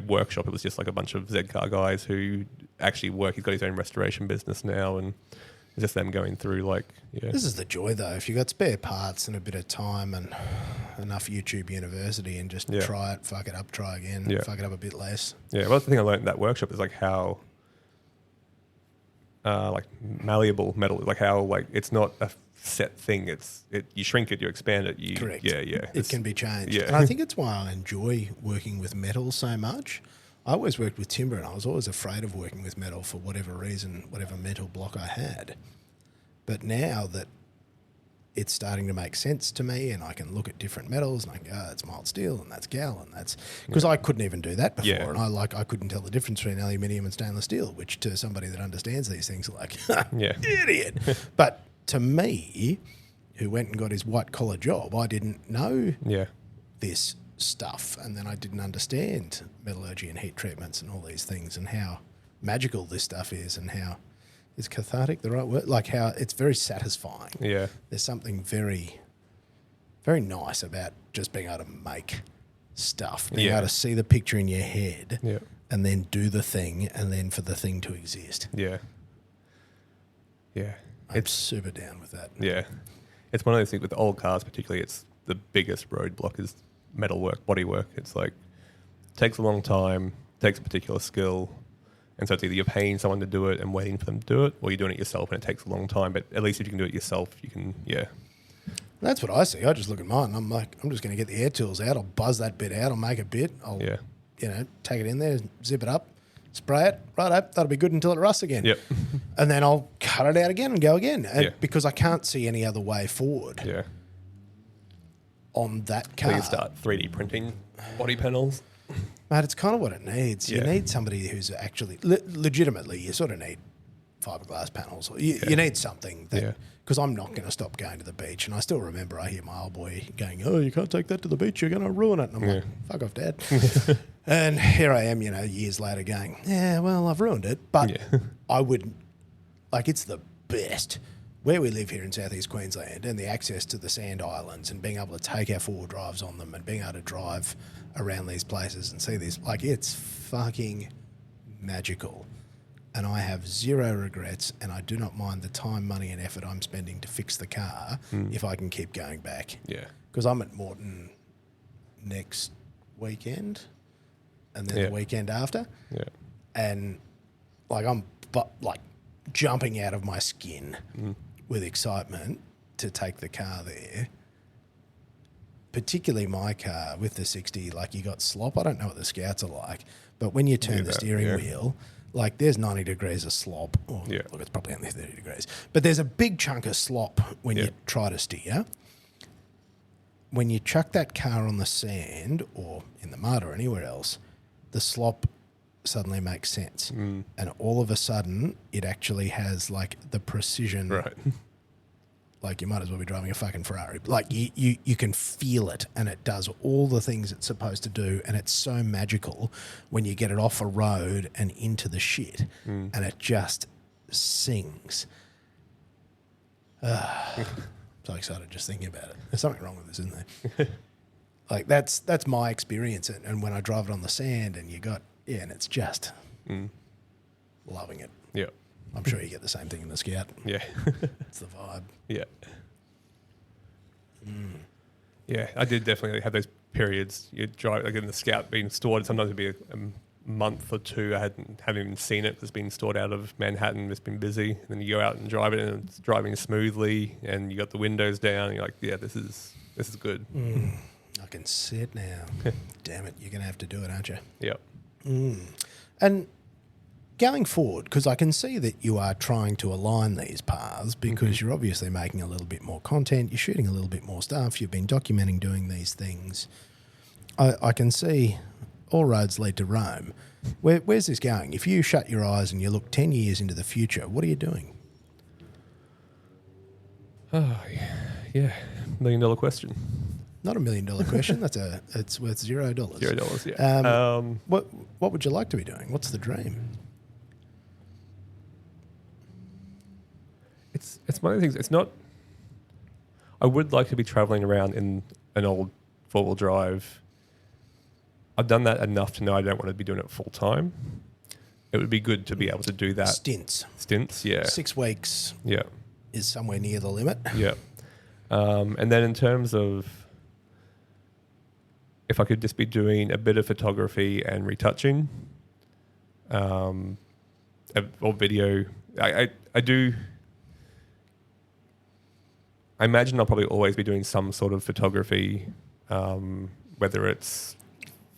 workshop. It was just like a bunch of Z car guys who actually work. He's got his own restoration business now, and it's just them going through like, yeah. This is the joy though. If you've got spare parts and a bit of time and enough YouTube University, and just try it, fuck it up, try again, fuck it up a bit less. Yeah, well, that's the thing I learned in that workshop is like how like malleable metal, like how like it's not a set thing. You shrink it, you expand it. Correct. Yeah. It can be changed. Yeah. And I think it's why I enjoy working with metal so much. I always worked with timber, and I was always afraid of working with metal for whatever reason, whatever mental block I had. But now that it's starting to make sense to me, and I can look at different metals and I can go, it's mild steel and that's gal, and that's because I couldn't even do that before, and I couldn't tell the difference between aluminium and stainless steel, which to somebody that understands these things, like idiot. But to me, who went and got his white collar job, I didn't know this stuff, and then I didn't understand metallurgy and heat treatments and all these things, and how magical this stuff is, and how is cathartic the right word? Like how it's very satisfying. Yeah. There's something very, very nice about just being able to make stuff, being able to see the picture in your head and then do the thing, and then for the thing to exist. Yeah. Yeah. It's super down with that. Yeah. It's one of those things with old cars particularly, it's the biggest roadblock is metal work, body work. It's like, it takes a long time, takes a particular skill. And so it's either you're paying someone to do it and waiting for them to do it, or you're doing it yourself and it takes a long time. But at least if you can do it yourself, you can, That's what I see. I just look at mine and I'm like, I'm just going to get the air tools out. I'll buzz that bit out. I'll make a bit. I'll, take it in there, zip it up, spray it. Right up. That'll be good until it rusts again. Yep. And then I'll cut it out again and go again. Because I can't see any other way forward. Yeah. On that car. So you start 3D printing body panels. Mate, it's kind of what it needs. You need somebody who's actually, legitimately, you sort of need fiberglass panels. You need something that, because I'm not going to stop going to the beach. And I still remember I hear my old boy going, oh, you can't take that to the beach, you're going to ruin it. And I'm like, fuck off, Dad. And here I am, years later going, yeah, well, I've ruined it. But I would, it's the best. Where we live here in southeast Queensland, and the access to the sand islands, and being able to take our four-wheel drives on them, and being able to drive around these places and see this, it's fucking magical. And I have zero regrets, and I do not mind the time, money and effort I'm spending to fix the car if I can keep going back. Yeah. Because I'm at Moreton next weekend, and then the weekend after. Yeah. And I'm jumping out of my skin with excitement to take the car there. Particularly my car with the 60, you got slop. I don't know what the Scouts are like, but when you turn the steering wheel, there's 90 degrees of slop. Or, look, it's probably only 30 degrees. But there's a big chunk of slop when you try to steer. When you chuck that car on the sand or in the mud or anywhere else, the slop suddenly makes sense. And all of a sudden, it actually has, the precision. Right. You might as well be driving a fucking Ferrari. You can feel it, and it does all the things it's supposed to do, and it's so magical when you get it off a road and into the shit, and it just sings. So excited just thinking about it. There's something wrong with this, isn't there? That's my experience, and when I drive it on the sand, and you got and it's just loving it. Yeah. I'm sure you get the same thing in the Scout. Yeah. It's the vibe. Yeah. Yeah, I did definitely have those periods. You'd drive, in the Scout being stored, sometimes it'd be month or two, I haven't even seen it. It's been stored out of Manhattan. It's been busy. And then you go out and drive it, and it's driving smoothly, and you got the windows down. And you're like, yeah, this is good. I can see it now. Damn it, you're going to have to do it, aren't you? Yep. And going forward, because I can see that you are trying to align these paths because you're obviously making a little bit more content, you're shooting a little bit more stuff, you've been documenting doing these things. I can see all roads lead to Rome. Where's this going? If you shut your eyes and you look 10 years into the future, what are you doing? Oh, yeah. $1 million question. Not $1 million question. It's worth $0. $0, yeah. What would you like to be doing? What's the dream? It's one of the things. It's not. I would like to be traveling around in an old 4-wheel drive. I've done that enough to know I don't want to be doing it full time. It would be good to be able to do that. Stints, yeah. 6 weeks. Yeah. Is somewhere near the limit. Yeah. And then in terms of if I could just be doing a bit of photography and retouching, or video, I do. I imagine I'll probably always be doing some sort of photography, whether it's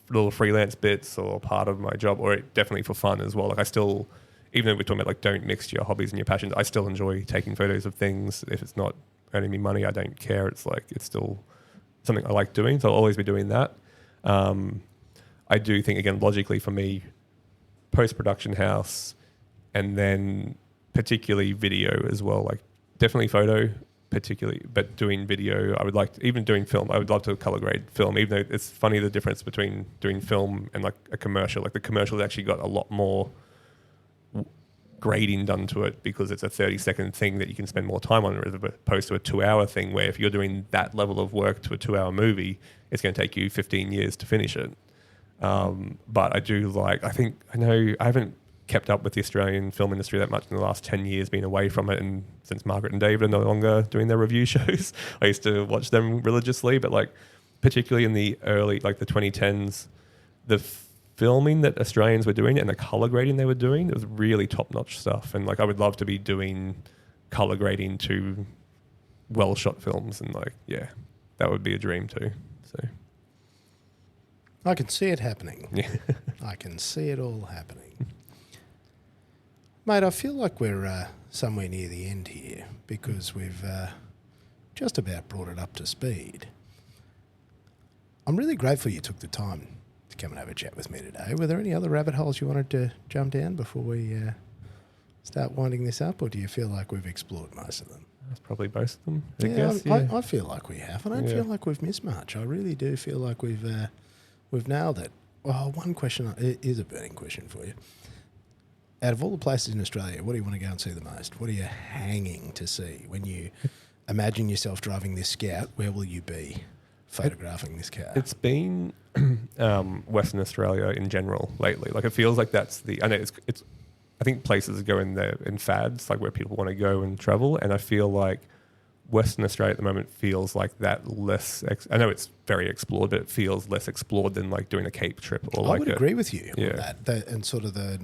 little freelance bits or part of my job, or definitely for fun as well. Like I still, even though we're talking about like don't mix your hobbies and your passions, I still enjoy taking photos of things. If it's not earning me money, I don't care. It's still something I like doing, so I'll always be doing that. I do think, again, logically for me, post-production house, and then particularly video as well. Like definitely photo, particularly, but doing video, I would like to, even doing film, I would love to color grade film, even though it's funny the difference between doing film and like a commercial. Like the commercial has actually got a lot more grading done to it because it's a 30-second thing that you can spend more time on, as opposed to a 2-hour thing where if you're doing that level of work to a 2-hour movie, it's going to take you 15 years to finish it. But I do like, I haven't kept up with the Australian film industry that much in the last 10 years, been away from it, and since Margaret and David are no longer doing their review shows, I used to watch them religiously, but like particularly in the early, like the 2010s, the filming that Australians were doing and the color grading they were doing, it was really top-notch stuff. And like I would love to be doing color grading to well-shot films, and like, yeah, that would be a dream too. So I can see it happening. Yeah. I can see it all happening. Mate, I feel like we're somewhere near the end here because we've just about brought it up to speed. I'm really grateful you took the time to come and have a chat with me today. Were there any other rabbit holes you wanted to jump down before we start winding this up, or do you feel like we've explored most of them? That's probably most of them, I guess. I feel like we have. I don't feel like we've missed much. I really do feel like we've nailed it. Well, one question is a burning question for you. Out of all the places in Australia, what do you want to go and see the most? What are you hanging to see? When you imagine yourself driving this Scout, where will you be photographing this car? It's been Western Australia in general lately. Like it feels like that's I know it's. I think places go in there in fads, like where people want to go and travel, and I feel like Western Australia at the moment feels like that less. I know it's very explored, but it feels less explored than like doing a Cape trip or I would agree with you on that. That and sort of the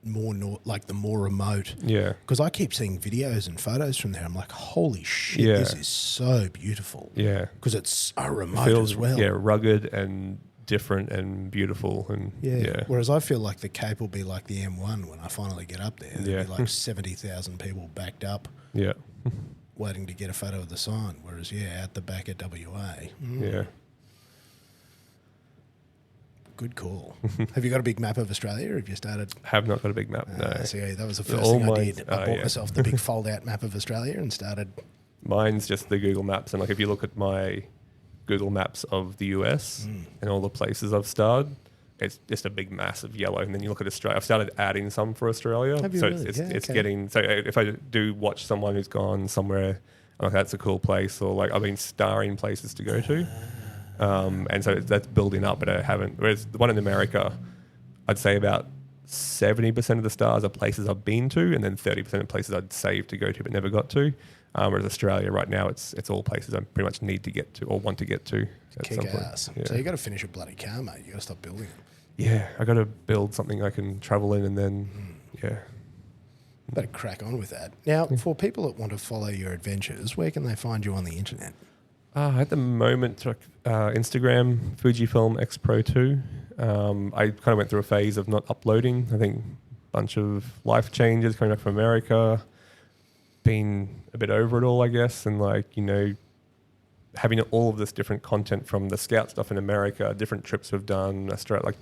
more the more remote. Yeah. Because I keep seeing videos and photos from there. I'm like, holy shit, this is so beautiful. Yeah. Because it's so remote as well. Yeah, rugged and different and beautiful. And yeah. Whereas I feel like the Cape will be like the M1 when I finally get up there. There'll be like 70,000 people backed up. Yeah. Waiting to get a photo of the sign. Whereas, out the back at WA. Yeah. Good call. Have you got a big map of Australia, or have you started? Have not got a big map, no. See, that was the first thing I did. I bought myself the big fold-out map of Australia and started. Mine's just the Google Maps. And like if you look at my Google Maps of the US and all the places I've starred, it's just a big massive yellow. And then you look at Australia. I've started adding some for Australia. Have you so really? It's getting... So if I do watch someone who's gone somewhere, I'm like, that's a cool place, or like I've been starring places to go to. And so that's building up, but I haven't. Whereas the one in America, I'd say about 70% of the stars are places I've been to, and then 30% of places I'd saved to go to but never got to. Whereas Australia right now, it's all places I pretty much need to get to or want to get to. Kick ass. Yeah. So you got to finish a bloody car, mate. You got to stop building them. I got to build something I can travel in, and then Better crack on with that. Now, for people that want to follow your adventures, where can they find you on the internet? At the moment, Instagram, Fujifilm X Pro 2. I kind of went through a phase of not uploading. I think a bunch of life changes, coming back from America, been a bit over it all, I guess, and having all of this different content from the scout stuff in America, different trips we've done, Australia,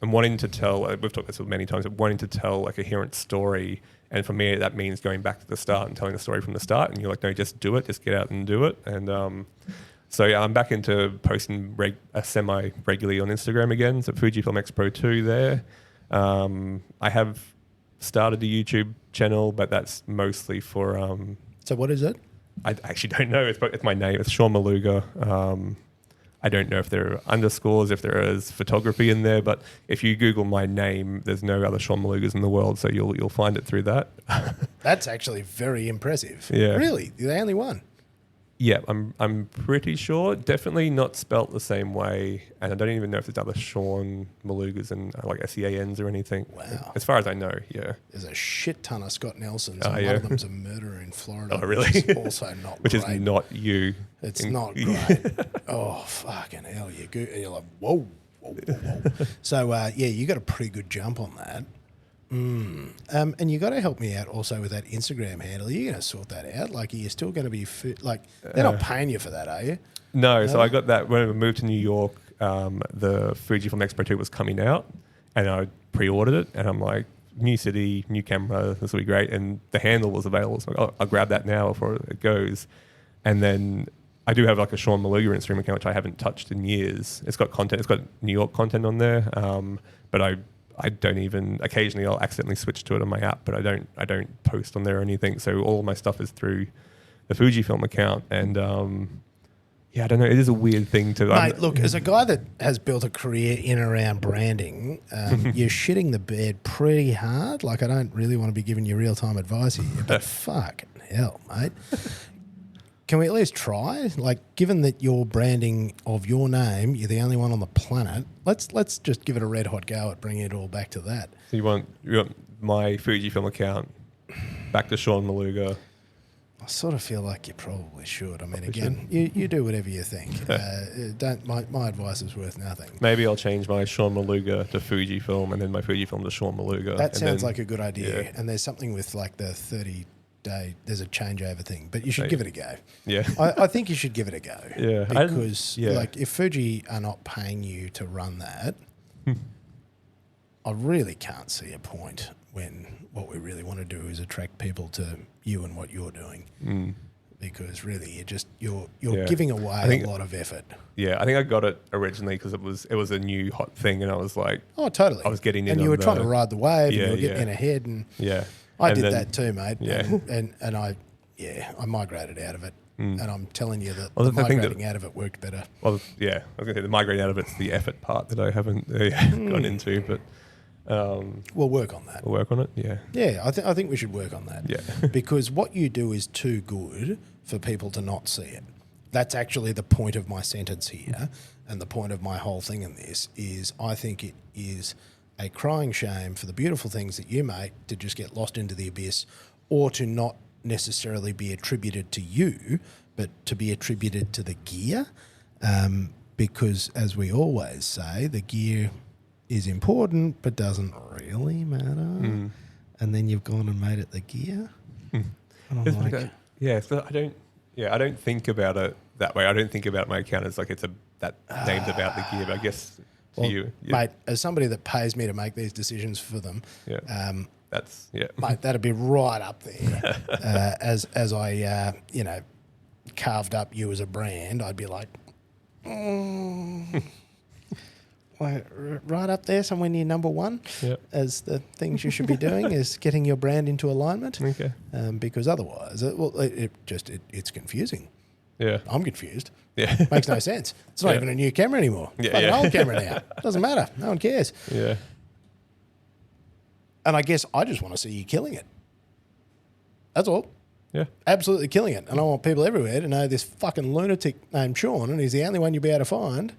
I'm wanting to tell, we've talked about this many times, but wanting to tell a coherent story. And for me, that means going back to the start and telling the story from the start. And you're like, no, just do it. Just get out and do it. And I'm back into posting semi-regularly on Instagram again. So Fujifilm X Pro 2 there. I have started a YouTube channel, but that's mostly for... So what is it? I actually don't know. It's my name. It's Shaun Maluga. I don't know if there are underscores, if there is photography in there, but if you Google my name, there's no other Shaun Malugas in the world, so you'll find it through that. That's actually very impressive. Yeah. Really? You're the only one? Yeah, I'm pretty sure. Definitely not spelt the same way, and I don't even know if there's other Shaun Malugas and SEANs or anything. Wow. As far as I know, yeah. There's a shit ton of Scott Nelsons, and one of them's a murderer in Florida. Oh, really? Which is also not Which great. is not you. It's not great. Oh, fucking hell. You're like, whoa. So, you got a pretty good jump on that. And you got to help me out also with that Instagram handle. Are you going to sort that out? Are you still going to be they're not paying you for that, are you? No. So I got that when I moved to New York. The Fujifilm X Pro 2 was coming out, and I pre-ordered it. And I'm like, new city, new camera, this will be great. And the handle was available, so I'll grab that now before it goes. And then I do have a Shaun Maluga Instagram account, which I haven't touched in years. It's got content. It's got New York content on there, but I don't even. Occasionally, I'll accidentally switch to it on my app, but I don't post on there or anything. So all of my stuff is through the Fujifilm account, and I don't know. It is a weird thing to. Mate, look, as a guy that has built a career in and around branding, you're shitting the bed pretty hard. I don't really want to be giving you real time advice here, but fucking hell, mate. Can we at least try? Given that you're branding of your name, you're the only one on the planet. Let's just give it a red hot go at bringing it all back to that. So you want my Fujifilm account back to Shaun Maluga? I sort of feel like you probably should. I mean, again, you do whatever you think. My advice is worth nothing. Maybe I'll change my Shaun Maluga to Fujifilm, and then my Fujifilm to Shaun Maluga. That sounds like a good idea. Yeah. And there's something with the 30-day, there's a changeover thing, but you should give it a go. Yeah. I think you should give it a go. Yeah. Because if Fuji are not paying you to run that, I really can't see a point when what we really want to do is attract people to you and what you're doing. Because really you're giving away a lot of effort. Yeah, I think I got it originally because it was a new hot thing, and I was like, oh, totally. I was getting in, and you were trying to ride the wave, and you were getting in ahead, and I did that too, mate. Yeah, and I migrated out of it, and I'm telling you that the migrating out of it worked better. Well, yeah, I was going to say the migrating out of it's the effort part that I haven't gone into, but. We'll work on that. We'll work on it, yeah. Yeah, I think we should work on that. Yeah. Because what you do is too good for people to not see it. That's actually the point of my sentence here, and the point of my whole thing in this is I think it is a crying shame for the beautiful things that you make to just get lost into the abyss, or to not necessarily be attributed to you, but to be attributed to the gear. Because as we always say, the gear is important but doesn't really matter. And then you've gone and made it the gear. And I'm so I don't think about it that way. I don't think about my account as that name's about the gear, but I guess to you. Yeah. Mate, as somebody that pays me to make these decisions for them, mate, that'd be right up there. As I carved up you as a brand, I'd be like, right up there, somewhere near number one, as the things you should be doing is getting your brand into alignment. Okay. Because otherwise, it's confusing. Yeah. I'm confused. Yeah. Makes no sense. It's not even a new camera anymore. It's like an old camera now. Doesn't matter. No one cares. Yeah. And I guess I just want to see you killing it. That's all. Yeah. Absolutely killing it. And I want people everywhere to know this fucking lunatic named Shaun, and he's the only one you'll be able to find.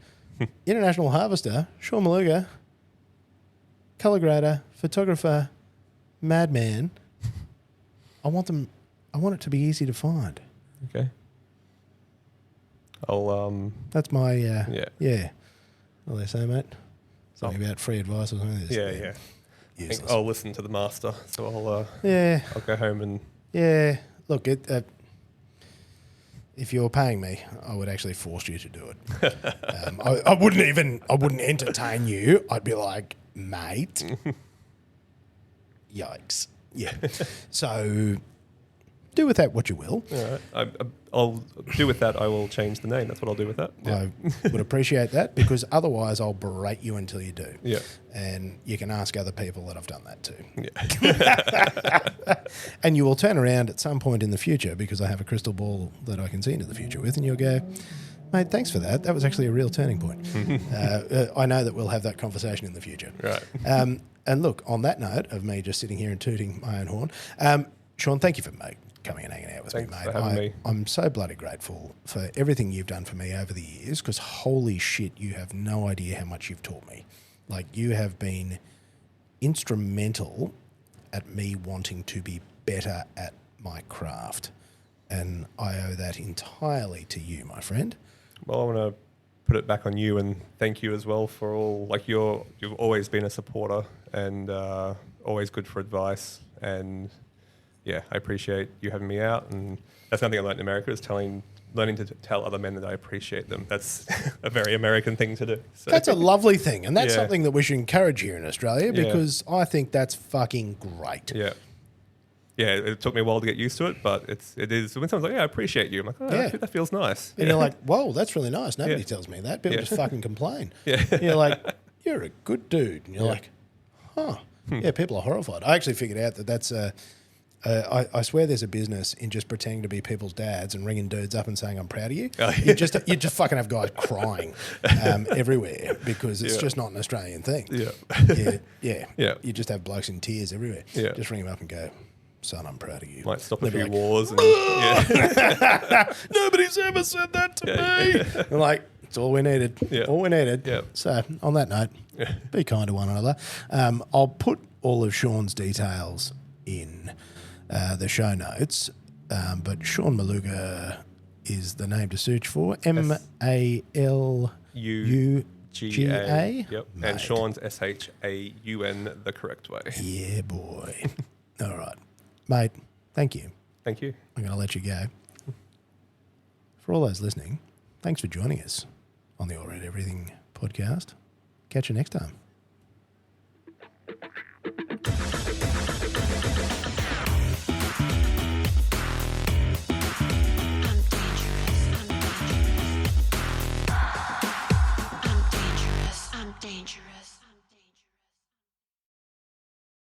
International Harvester, Shaun Maluga, colour grader, photographer, madman. I want it to be easy to find. Okay. I'll That's my yeah. What do they say, mate? Something about free advice or something. Yeah. I think I'll listen to the master. So I'll go home and Look, if you're paying me, I would actually force you to do it. I wouldn't entertain you. I'd be like, mate, yikes. Yeah. So do with that what you will. All right. I'll do with that. I will change the name. That's what I'll do with that. Yeah. I would appreciate that, because otherwise I'll berate you until you do. Yeah. And you can ask other people that I've done that too. Yeah. And you will turn around at some point in the future, because I have a crystal ball that I can see into the future with, and you'll go, mate, thanks for that. That was actually a real turning point. I know that we'll have that conversation in the future. Right. And look, on that note of me just sitting here and tooting my own horn, Shaun, thank you for coming and hanging out with Thanks me, mate. for having me. I'm so bloody grateful for everything you've done for me over the years, because holy shit, you have no idea how much you've taught me. Like, you have been instrumental at me wanting to be better at my craft. And I owe that entirely to you, my friend. Well, I want to put it back on you and thank you as well for all, like, you've always been a supporter and always good for advice. And yeah, I appreciate you having me out. And that's something I learned in America, is learning to tell other men that I appreciate them. That's a very American thing to do. So. That's a lovely thing. And that's something that we should encourage here in Australia, because I think that's fucking great. Yeah. Yeah, it took me a while to get used to it, but it is, when someone's like, yeah, I appreciate you. I'm like, that feels nice. And you're like, whoa, that's really nice. Nobody tells me that. People just fucking complain. Yeah. And you're like, you're a good dude. And you're like, huh. Yeah, people are horrified. I actually figured out that that's I swear there's a business in just pretending to be people's dads and ringing dudes up and saying, I'm proud of you. Oh, yeah. You just fucking have guys crying everywhere, because it's just not an Australian thing. Yeah. You just have blokes in tears everywhere. Yeah. Just ring them up and go, son, I'm proud of you. Might stop a few wars. And, nobody's ever said that to me. I'm like, it's all we needed. Yeah. All we needed. Yeah. So on that note, be kind to one another. I'll put all of Shaun's details in the show notes, but Shaun Maluga is the name to search for. Maluga. Yep. And Shaun's Shaun the correct way. Yeah, boy. All right. Mate, thank you. Thank you. I'm going to let you go. For all those listening, thanks for joining us on the All Read Everything podcast. Catch you next time.